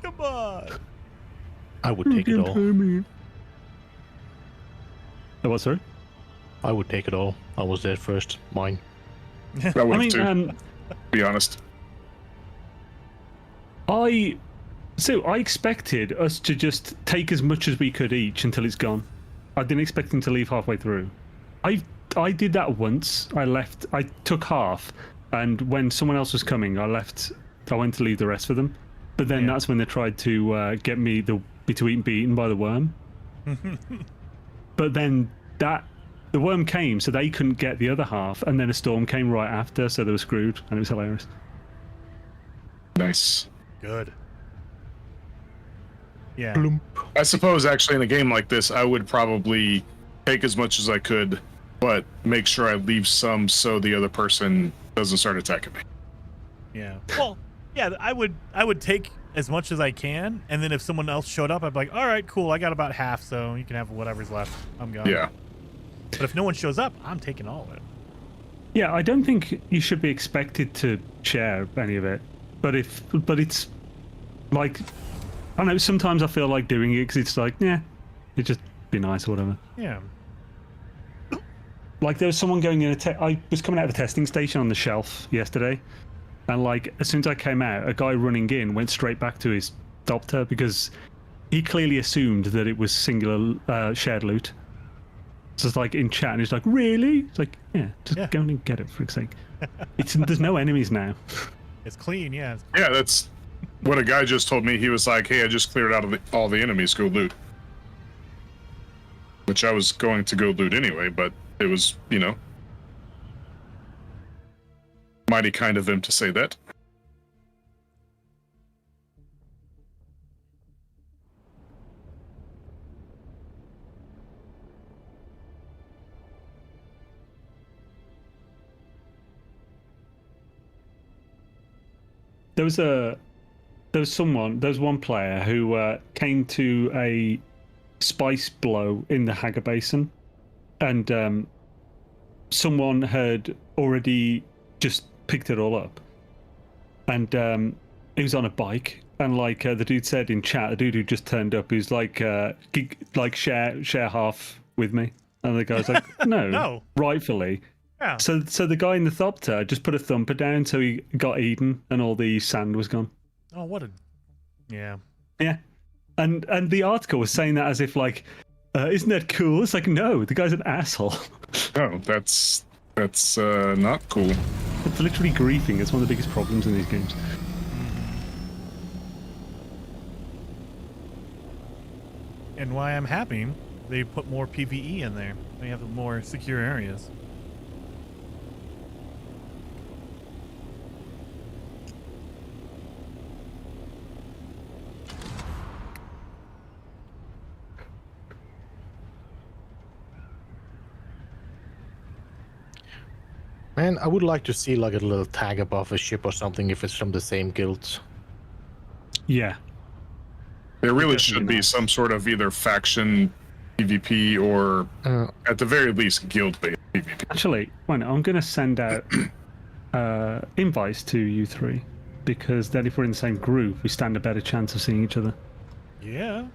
Come on. I would take it all. Oh, what, sorry? I would take it all. I was there first. Mine. I would too. Be honest. I expected us to just take as much as we could each until it's gone. I didn't expect them to leave halfway through. I did that once. I took half, and when someone else was coming, I went to leave the rest for them. But then that's when they tried to get me to be eaten by the worm. But then the worm came, so they couldn't get the other half, and then a storm came right after, so they were screwed, and it was hilarious. Nice. Good. Yeah. Bloomp. I suppose actually in a game like this, I would probably take as much as I could, but make sure I leave some so the other person doesn't start attacking me. Yeah. Well, yeah, I would take as much as I can, and then if someone else showed up, I'd be like, all right, cool, I got about half, so you can have whatever's left. I'm gone. Yeah. But if no one shows up, I'm taking all of it. Yeah, I don't think you should be expected to share any of it. But it's like, I don't know, sometimes I feel like doing it because it's like, yeah, it'd just be nice or whatever. Yeah. Like there was someone going in I was coming out of a testing station on the shelf yesterday, and like as soon as I came out, a guy running in went straight back to his Dopter because he clearly assumed that it was singular shared loot. So it's like in chat, and he's like, really? It's like, yeah, just go and get it for its sake. There's no enemies now. It's clean, yeah. Yeah, that's what a guy just told me. He was like, hey, I just cleared out of all the enemies, go loot. Which I was going to go loot anyway, but it was, mighty kind of them to say that. There was one player who came to a spice blow in the Haga Basin, and someone had already just picked it all up, and he was on a bike, and like the dude said in chat, the dude who just turned up, he was like, share half with me, and the guy's like, no, rightfully. Yeah. So the guy in the Thopter just put a thumper down, so he got eaten, and all the sand was gone. Oh, what a... Yeah. Yeah. And the article was saying that as if like, isn't that cool? It's like, no, the guy's an asshole. No, that's not cool. It's literally griefing. It's one of the biggest problems in these games. And why I'm happy, they put more PvE in there. They have more secure areas. And I would like to see like a little tag above a ship or something if it's from the same guild. Yeah. There really should be some sort of either faction PvP or at the very least guild-based PvP. Actually, wait, I'm going to send out invites to you three, because then if we're in the same group, we stand a better chance of seeing each other. Yeah.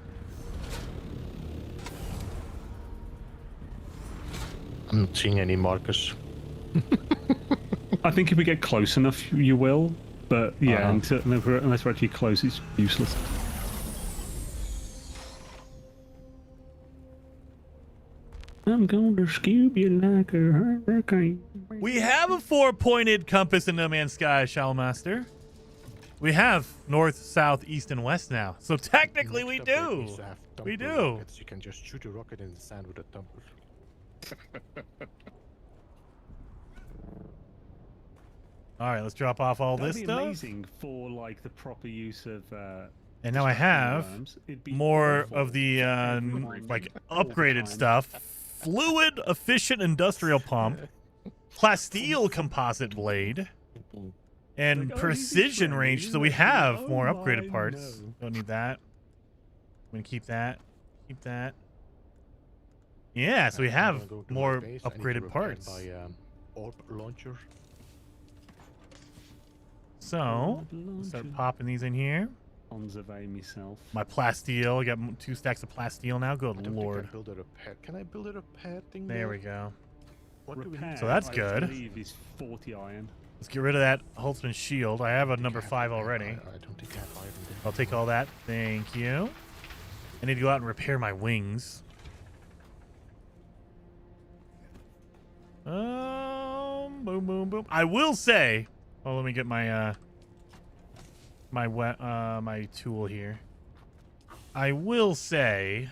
I'm not seeing any markers. I think if we get close enough, you will. But yeah, unless we're actually close, it's useless. I'm gonna scoop you like a hurricane. We have a 4-pointed compass in No Man's Sky, Shallmaster. We have north, south, east, and west now. So technically we do. We do. Rockets. You can just shoot a rocket in the sand with a thumper. All right, let's drop off all That'd this be stuff. Amazing for like the proper use of. And now I have more of the like upgraded stuff. Fluid efficient industrial pump, plasteel composite blade, and precision range. So we have more upgraded parts. Don't need that. I'm gonna keep that. Keep that. Yeah, so we have more upgraded parts. By, orb launcher. So start popping these in here. On survey myself. My plasteel. I got 2 stacks of plasteel now. Good lord. Can I build a repair thing? There we go. What do we need? So that's good. I believe is 40 iron. Let's get rid of that Holtzman shield. I have a number 5 already. I don't think I have iron. I'll take all that. Thank you. I need to go out and repair my wings. Boom, boom, boom. I will say. Oh, let me get my my tool here. I will say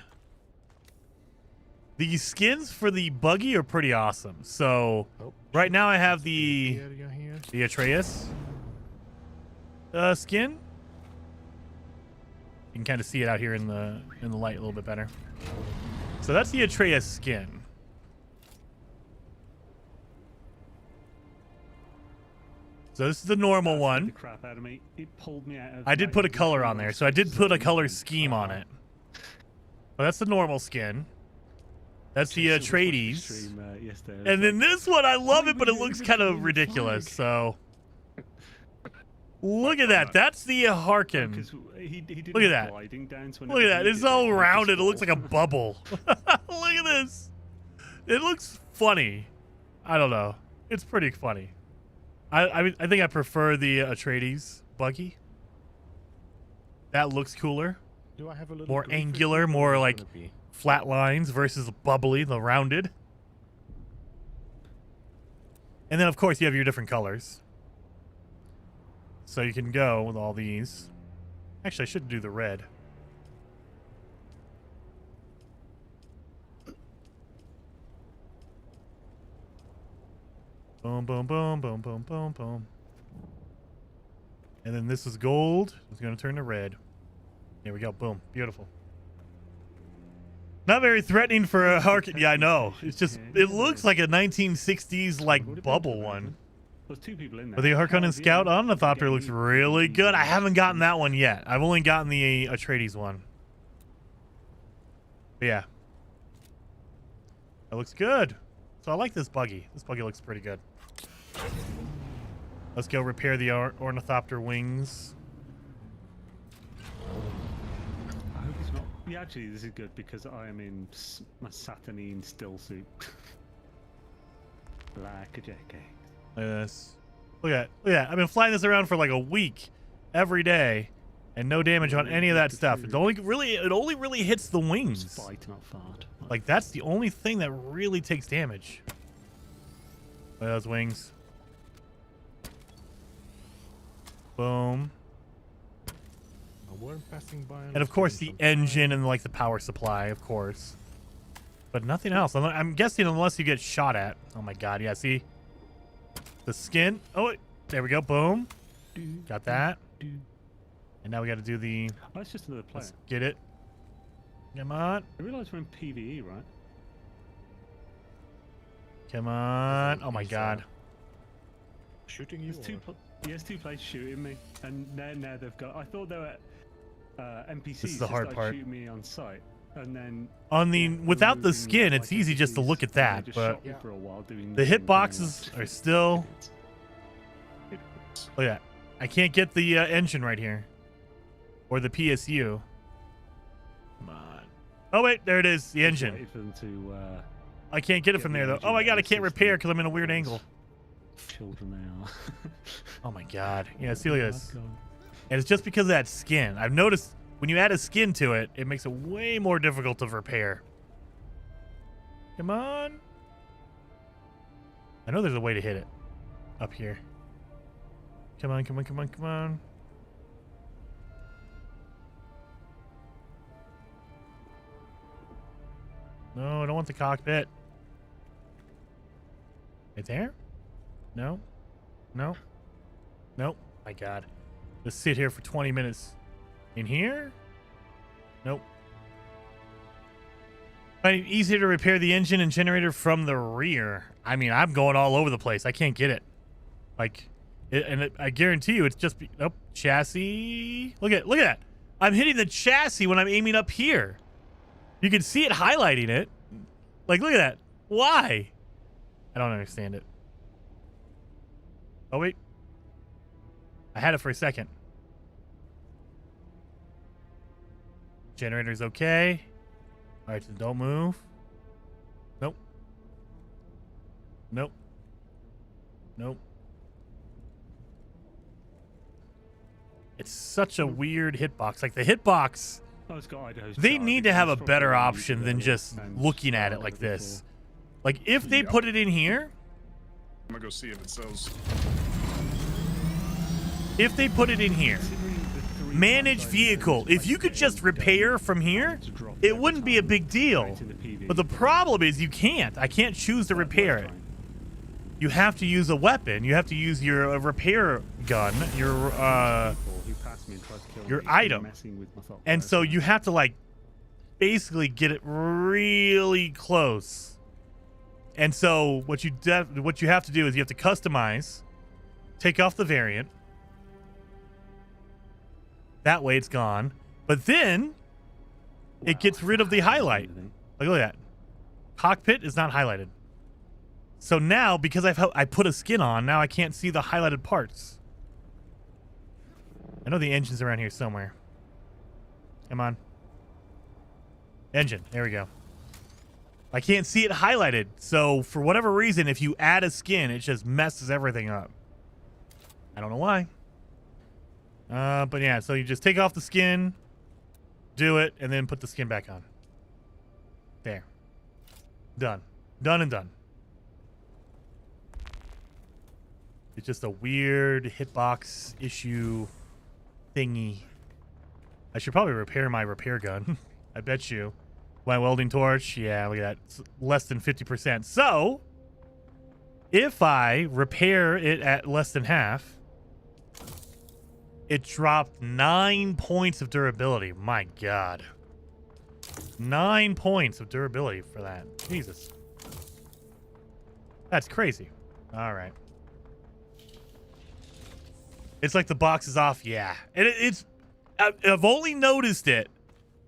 the skins for the buggy are pretty awesome. So right now I have the Atreus skin. You can kind of see it out here in the light a little bit better. So that's the Atreus skin. So this is the normal one. The crap out of me. It pulled me out of I did put a color on there, so I did put a color scheme on it. But that's the normal skin. That's the Atreides. And then this one, I love it, but it looks kind of ridiculous. So look at that. That's the Harkin. Look at that. Look at that. It's all rounded. It looks like a bubble. Look at this. It looks funny. I don't know. It's pretty funny. I think I prefer the Atreides buggy. That looks cooler. Do I have a little more angular, more like flat lines versus bubbly, the rounded. And then of course you have your different colors. So you can go with all these. Actually, I should do the red. Boom, boom, boom, boom, boom, boom, boom. And then this is gold. It's going to turn to red. There we go. Boom. Beautiful. Not very threatening for a Harkin. Yeah, I know. It's just, it looks like a 1960s, like, bubble one. There's 2 people in there. But the Harkonnen Scout Omnithopter looks really good. I haven't gotten that one yet. I've only gotten the Atreides one. But yeah. That looks good. So I like this buggy. This buggy looks pretty good. Let's go repair the ornithopter wings. I hope it's not. Yeah, actually, this is good because I am in my Saturnine still suit. Like a jackass. Look at this. Look at that. I've been flying this around for like a week, every day, and no damage on any of that stuff. It only really hits the wings. Fight, not fart. Like that's the only thing that really takes damage. Look at those wings. Boom. And of course the engine and like the power supply, of course. But nothing else. I'm guessing unless you get shot at. Oh my god, yeah, see? The skin. Oh, there we go. Boom. Got that. And now we got to do the... Oh, it's just another player. Let's get it. Come on. I realize we're in PvE, right? Come on. Oh my god. Shooting you? There's two places shooting me, and now they've got. I thought they were NPCs. This is the hard part. Shooting me on sight, and then on the without the skin, it's easy just to look at that. But the hitboxes are still. Look at that. I can't get the engine right here, or the PSU. Come on. Oh wait, there it is. The engine. For them to, I can't get it from there though. Oh my god, I can't repair because I'm in a weird angle. Children they are. Oh my god. Yeah, see, look at this. And it's just because of that skin. I've noticed when you add a skin to it, it makes it way more difficult to repair. Come on. I know there's a way to hit it up here. Come on, come on, come on, come on. No, I don't want the cockpit. Right there? No. No. Nope. My god. Let's sit here for 20 minutes. In here? Nope. Easier to repair the engine and generator from the rear. I mean, I'm going all over the place. I can't get it. Like, I guarantee you it's just... Nope. Chassis. Look at that. I'm hitting the chassis when I'm aiming up here. You can see it highlighting it. Like, look at that. Why? I don't understand it. Oh, wait. I had it for a second. Generator's okay. All right, so don't move. Nope. Nope. Nope. It's such a weird hitbox. Like, the hitbox... They need to have a better option than just looking at it like this. Like, if they put it in here... I'm gonna go see if it sells. If they put it in here, manage vehicle. If you could just repair from here, it wouldn't be a big deal. But the problem is you can't. I can't choose to repair it. You have to use a weapon. You have to use your repair gun, your item. And so you have to, like, basically get it really close. And so what you have to do is you have to customize, take off the variant. That way it's gone. But then it gets rid of the highlight. Like, look at that. Cockpit is not highlighted. So now, because I put a skin on, now I can't see the highlighted parts. I know the engine's around here somewhere. Come on. Engine. There we go. I can't see it highlighted. So for whatever reason, if you add a skin, it just messes everything up. I don't know why. But yeah, so you just take off the skin, do it, and then put the skin back on. There. Done. Done and done. It's just a weird hitbox issue thingy. I should probably repair my repair gun. I bet you. My welding torch, yeah, look at that. It's less than 50%. So, if I repair it at less than half, it dropped 9 points of durability. My god. 9 points of durability for that. Jesus. That's crazy. All right. It's like the box is off. Yeah. I've only noticed it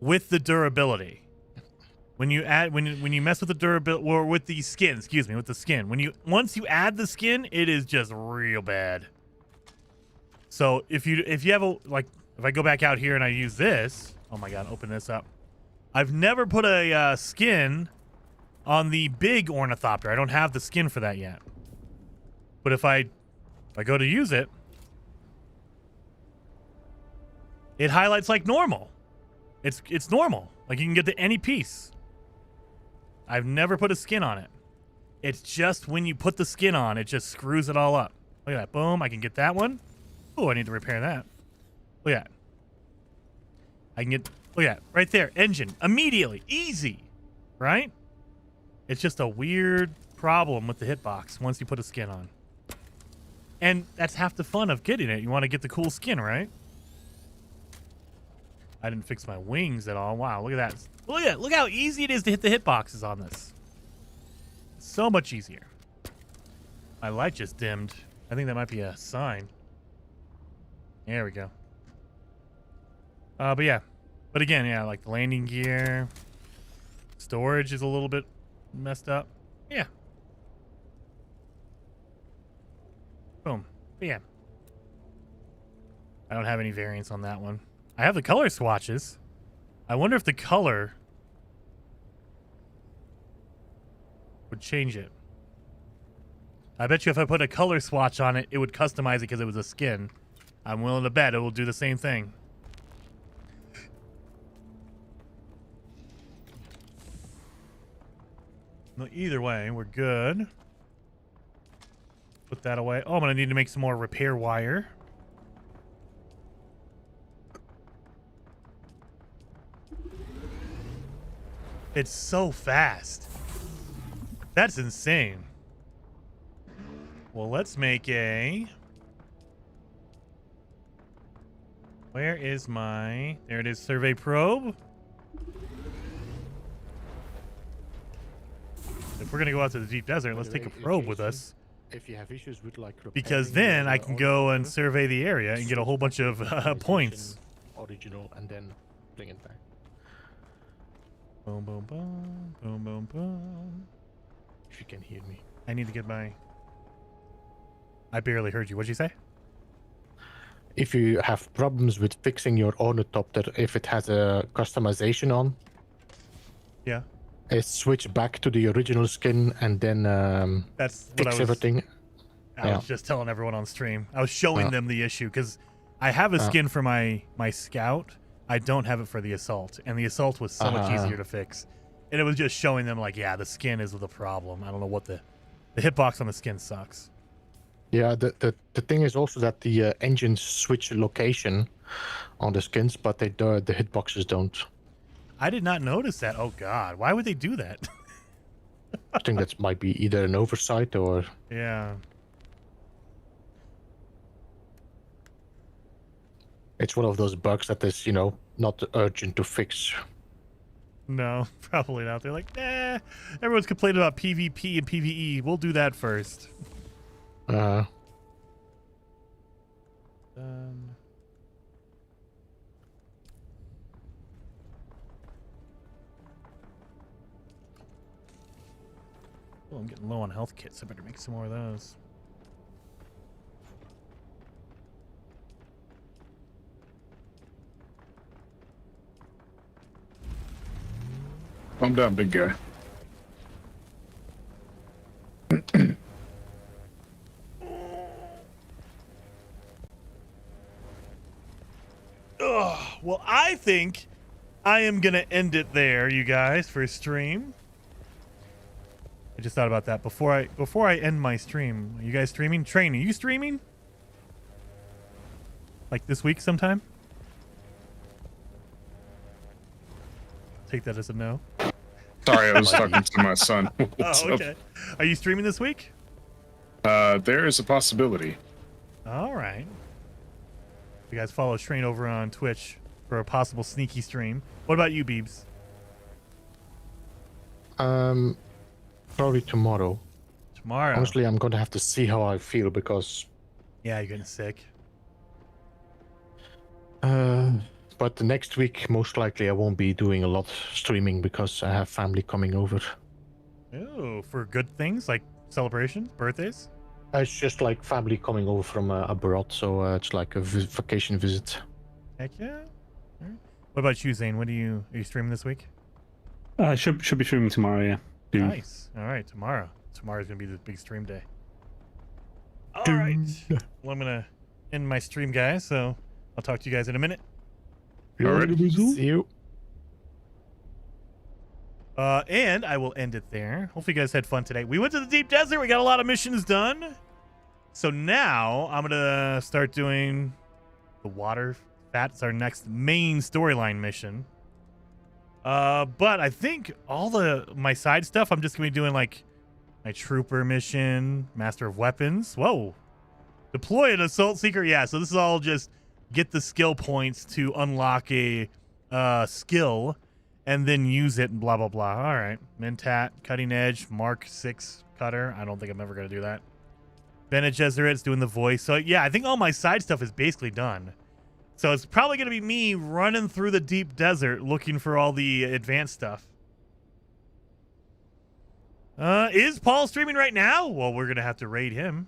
with the durability. When you add, when you mess with the durability, or with the skin, excuse me, with the skin. Once you add the skin, it is just real bad. So if you have if I go back out here and I use this, oh my god, open this up. I've never put a skin on the big ornithopter. I don't have the skin for that yet. But if I go to use it, it highlights like normal. It's normal. Like you can get to any piece. I've never put a skin on it. It's just when you put the skin on, it just screws it all up. Look at that. Boom. I can get that one. Oh, I need to repair that. Look at that. I can get... Look at that. Right there. Engine. Immediately. Easy. Right? It's just a weird problem with the hitbox once you put a skin on. And that's half the fun of getting it. You want to get the cool skin, right? I didn't fix my wings at all. Wow, look at that. Look at that. Look how easy it is to hit the hitboxes on this. So much easier. My light just dimmed. I think that might be a sign. There we go. But yeah. But again, yeah, like the landing gear. Storage is a little bit messed up. Yeah. Boom. But yeah. I don't have any variants on that one. I have the color swatches. I wonder if the color would change it. I bet you if I put a color swatch on it, it would customize it because it was a skin. I'm willing to bet it will do the same thing. No, either way, we're good. Put that away. Oh, I'm going to need to make some more repair wire. It's so fast. That's insane. Well, let's make a... Where is my... There it is, survey probe. If we're going to go out to the deep desert, let's take a probe with us. If you have issues with like because then I can go and survey the area and get a whole bunch of points. Original and then bring it back. Boom, boom, boom, boom, boom, boom. If you can hear me. I need to get my... I barely heard you. What'd you say? If you have problems with fixing your ornithopter, if it has a customization on, yeah, switch back to the original skin and then that's fix everything. I was just telling everyone on stream. I was showing them the issue because I have a skin for my scout. I don't have it for the assault, and the assault was so much easier to fix. And it was just showing them like, yeah, the skin is the problem. I don't know what the hitbox on the skin sucks. Yeah, the thing is also that the engines switch location on the skins, but the hitboxes don't. I did not notice that. Oh God, why would they do that? I think that might be either an oversight or... Yeah. It's one of those bugs that is, not urgent to fix. No, probably not. They're like, nah, everyone's complaining about PvP and PvE. We'll do that first. Done. Oh, I'm getting low on health kits. I better make some more of those. Calm down, big guy. Well, I think I am going to end it there, you guys, for stream. I just thought about that before I end my stream. Are you guys streaming? Train, are you streaming? Like this week sometime? Take that as a no. Sorry, I was talking to my son. What's okay. Are you streaming this week? There is a possibility. All right. You guys follow Train over on Twitch for a possible sneaky stream. What about you, Beebs? Probably tomorrow. Tomorrow? Honestly, I'm going to have to see how I feel because... Yeah, you're getting sick. But the next week, most likely, I won't be doing a lot streaming because I have family coming over. Oh, for good things like celebrations, birthdays? It's just like family coming over from abroad, so it's like a vacation visit. Heck yeah. All right. What about you, Xaine? Are you streaming this week? Should be streaming tomorrow, yeah. Dune. Nice. All right, tomorrow. Tomorrow's going to be the big stream day. All right. Well, I'm going to end my stream, guys, so I'll talk to you guys in a minute. All right. See you. And I will end it there. Hopefully you guys had fun today. We went to the deep desert. We got a lot of missions done. So now I'm going to start doing the water. That's our next main storyline mission. But I think all my side stuff, I'm just going to be doing like my trooper mission, master of weapons. Whoa. Deploy an assault seeker. Yeah, so this is all just get the skill points to unlock a skill. And then use it and blah, blah, blah. All right. Mentat, cutting edge, Mark 6 cutter. I don't think I'm ever going to do that. Bene Gesserit's doing the voice. So yeah, I think all my side stuff is basically done. So it's probably going to be me running through the deep desert looking for all the advanced stuff. Is Paul streaming right now? Well, we're going to have to raid him.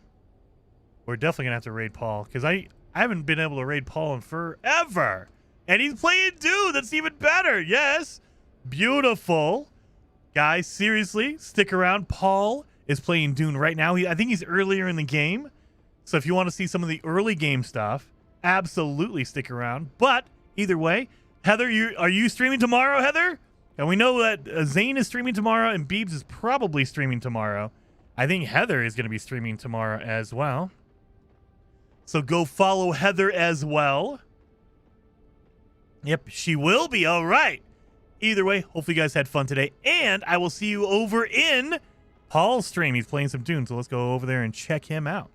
We're definitely going to have to raid Paul because I haven't been able to raid Paul in forever. And he's playing Dune. That's even better. Yes. Beautiful. Guys, seriously, stick around. Paul is playing Dune right now. I think he's earlier in the game. So if you want to see some of the early game stuff, absolutely stick around. But either way, Heather, are you streaming tomorrow, Heather? And we know that Xaine is streaming tomorrow and Beebs is probably streaming tomorrow. I think Heather is going to be streaming tomorrow as well. So go follow Heather as well. Yep, she will be. All right. Either way, hopefully you guys had fun today. And I will see you over in Paul's stream. He's playing some Dune, so let's go over there and check him out.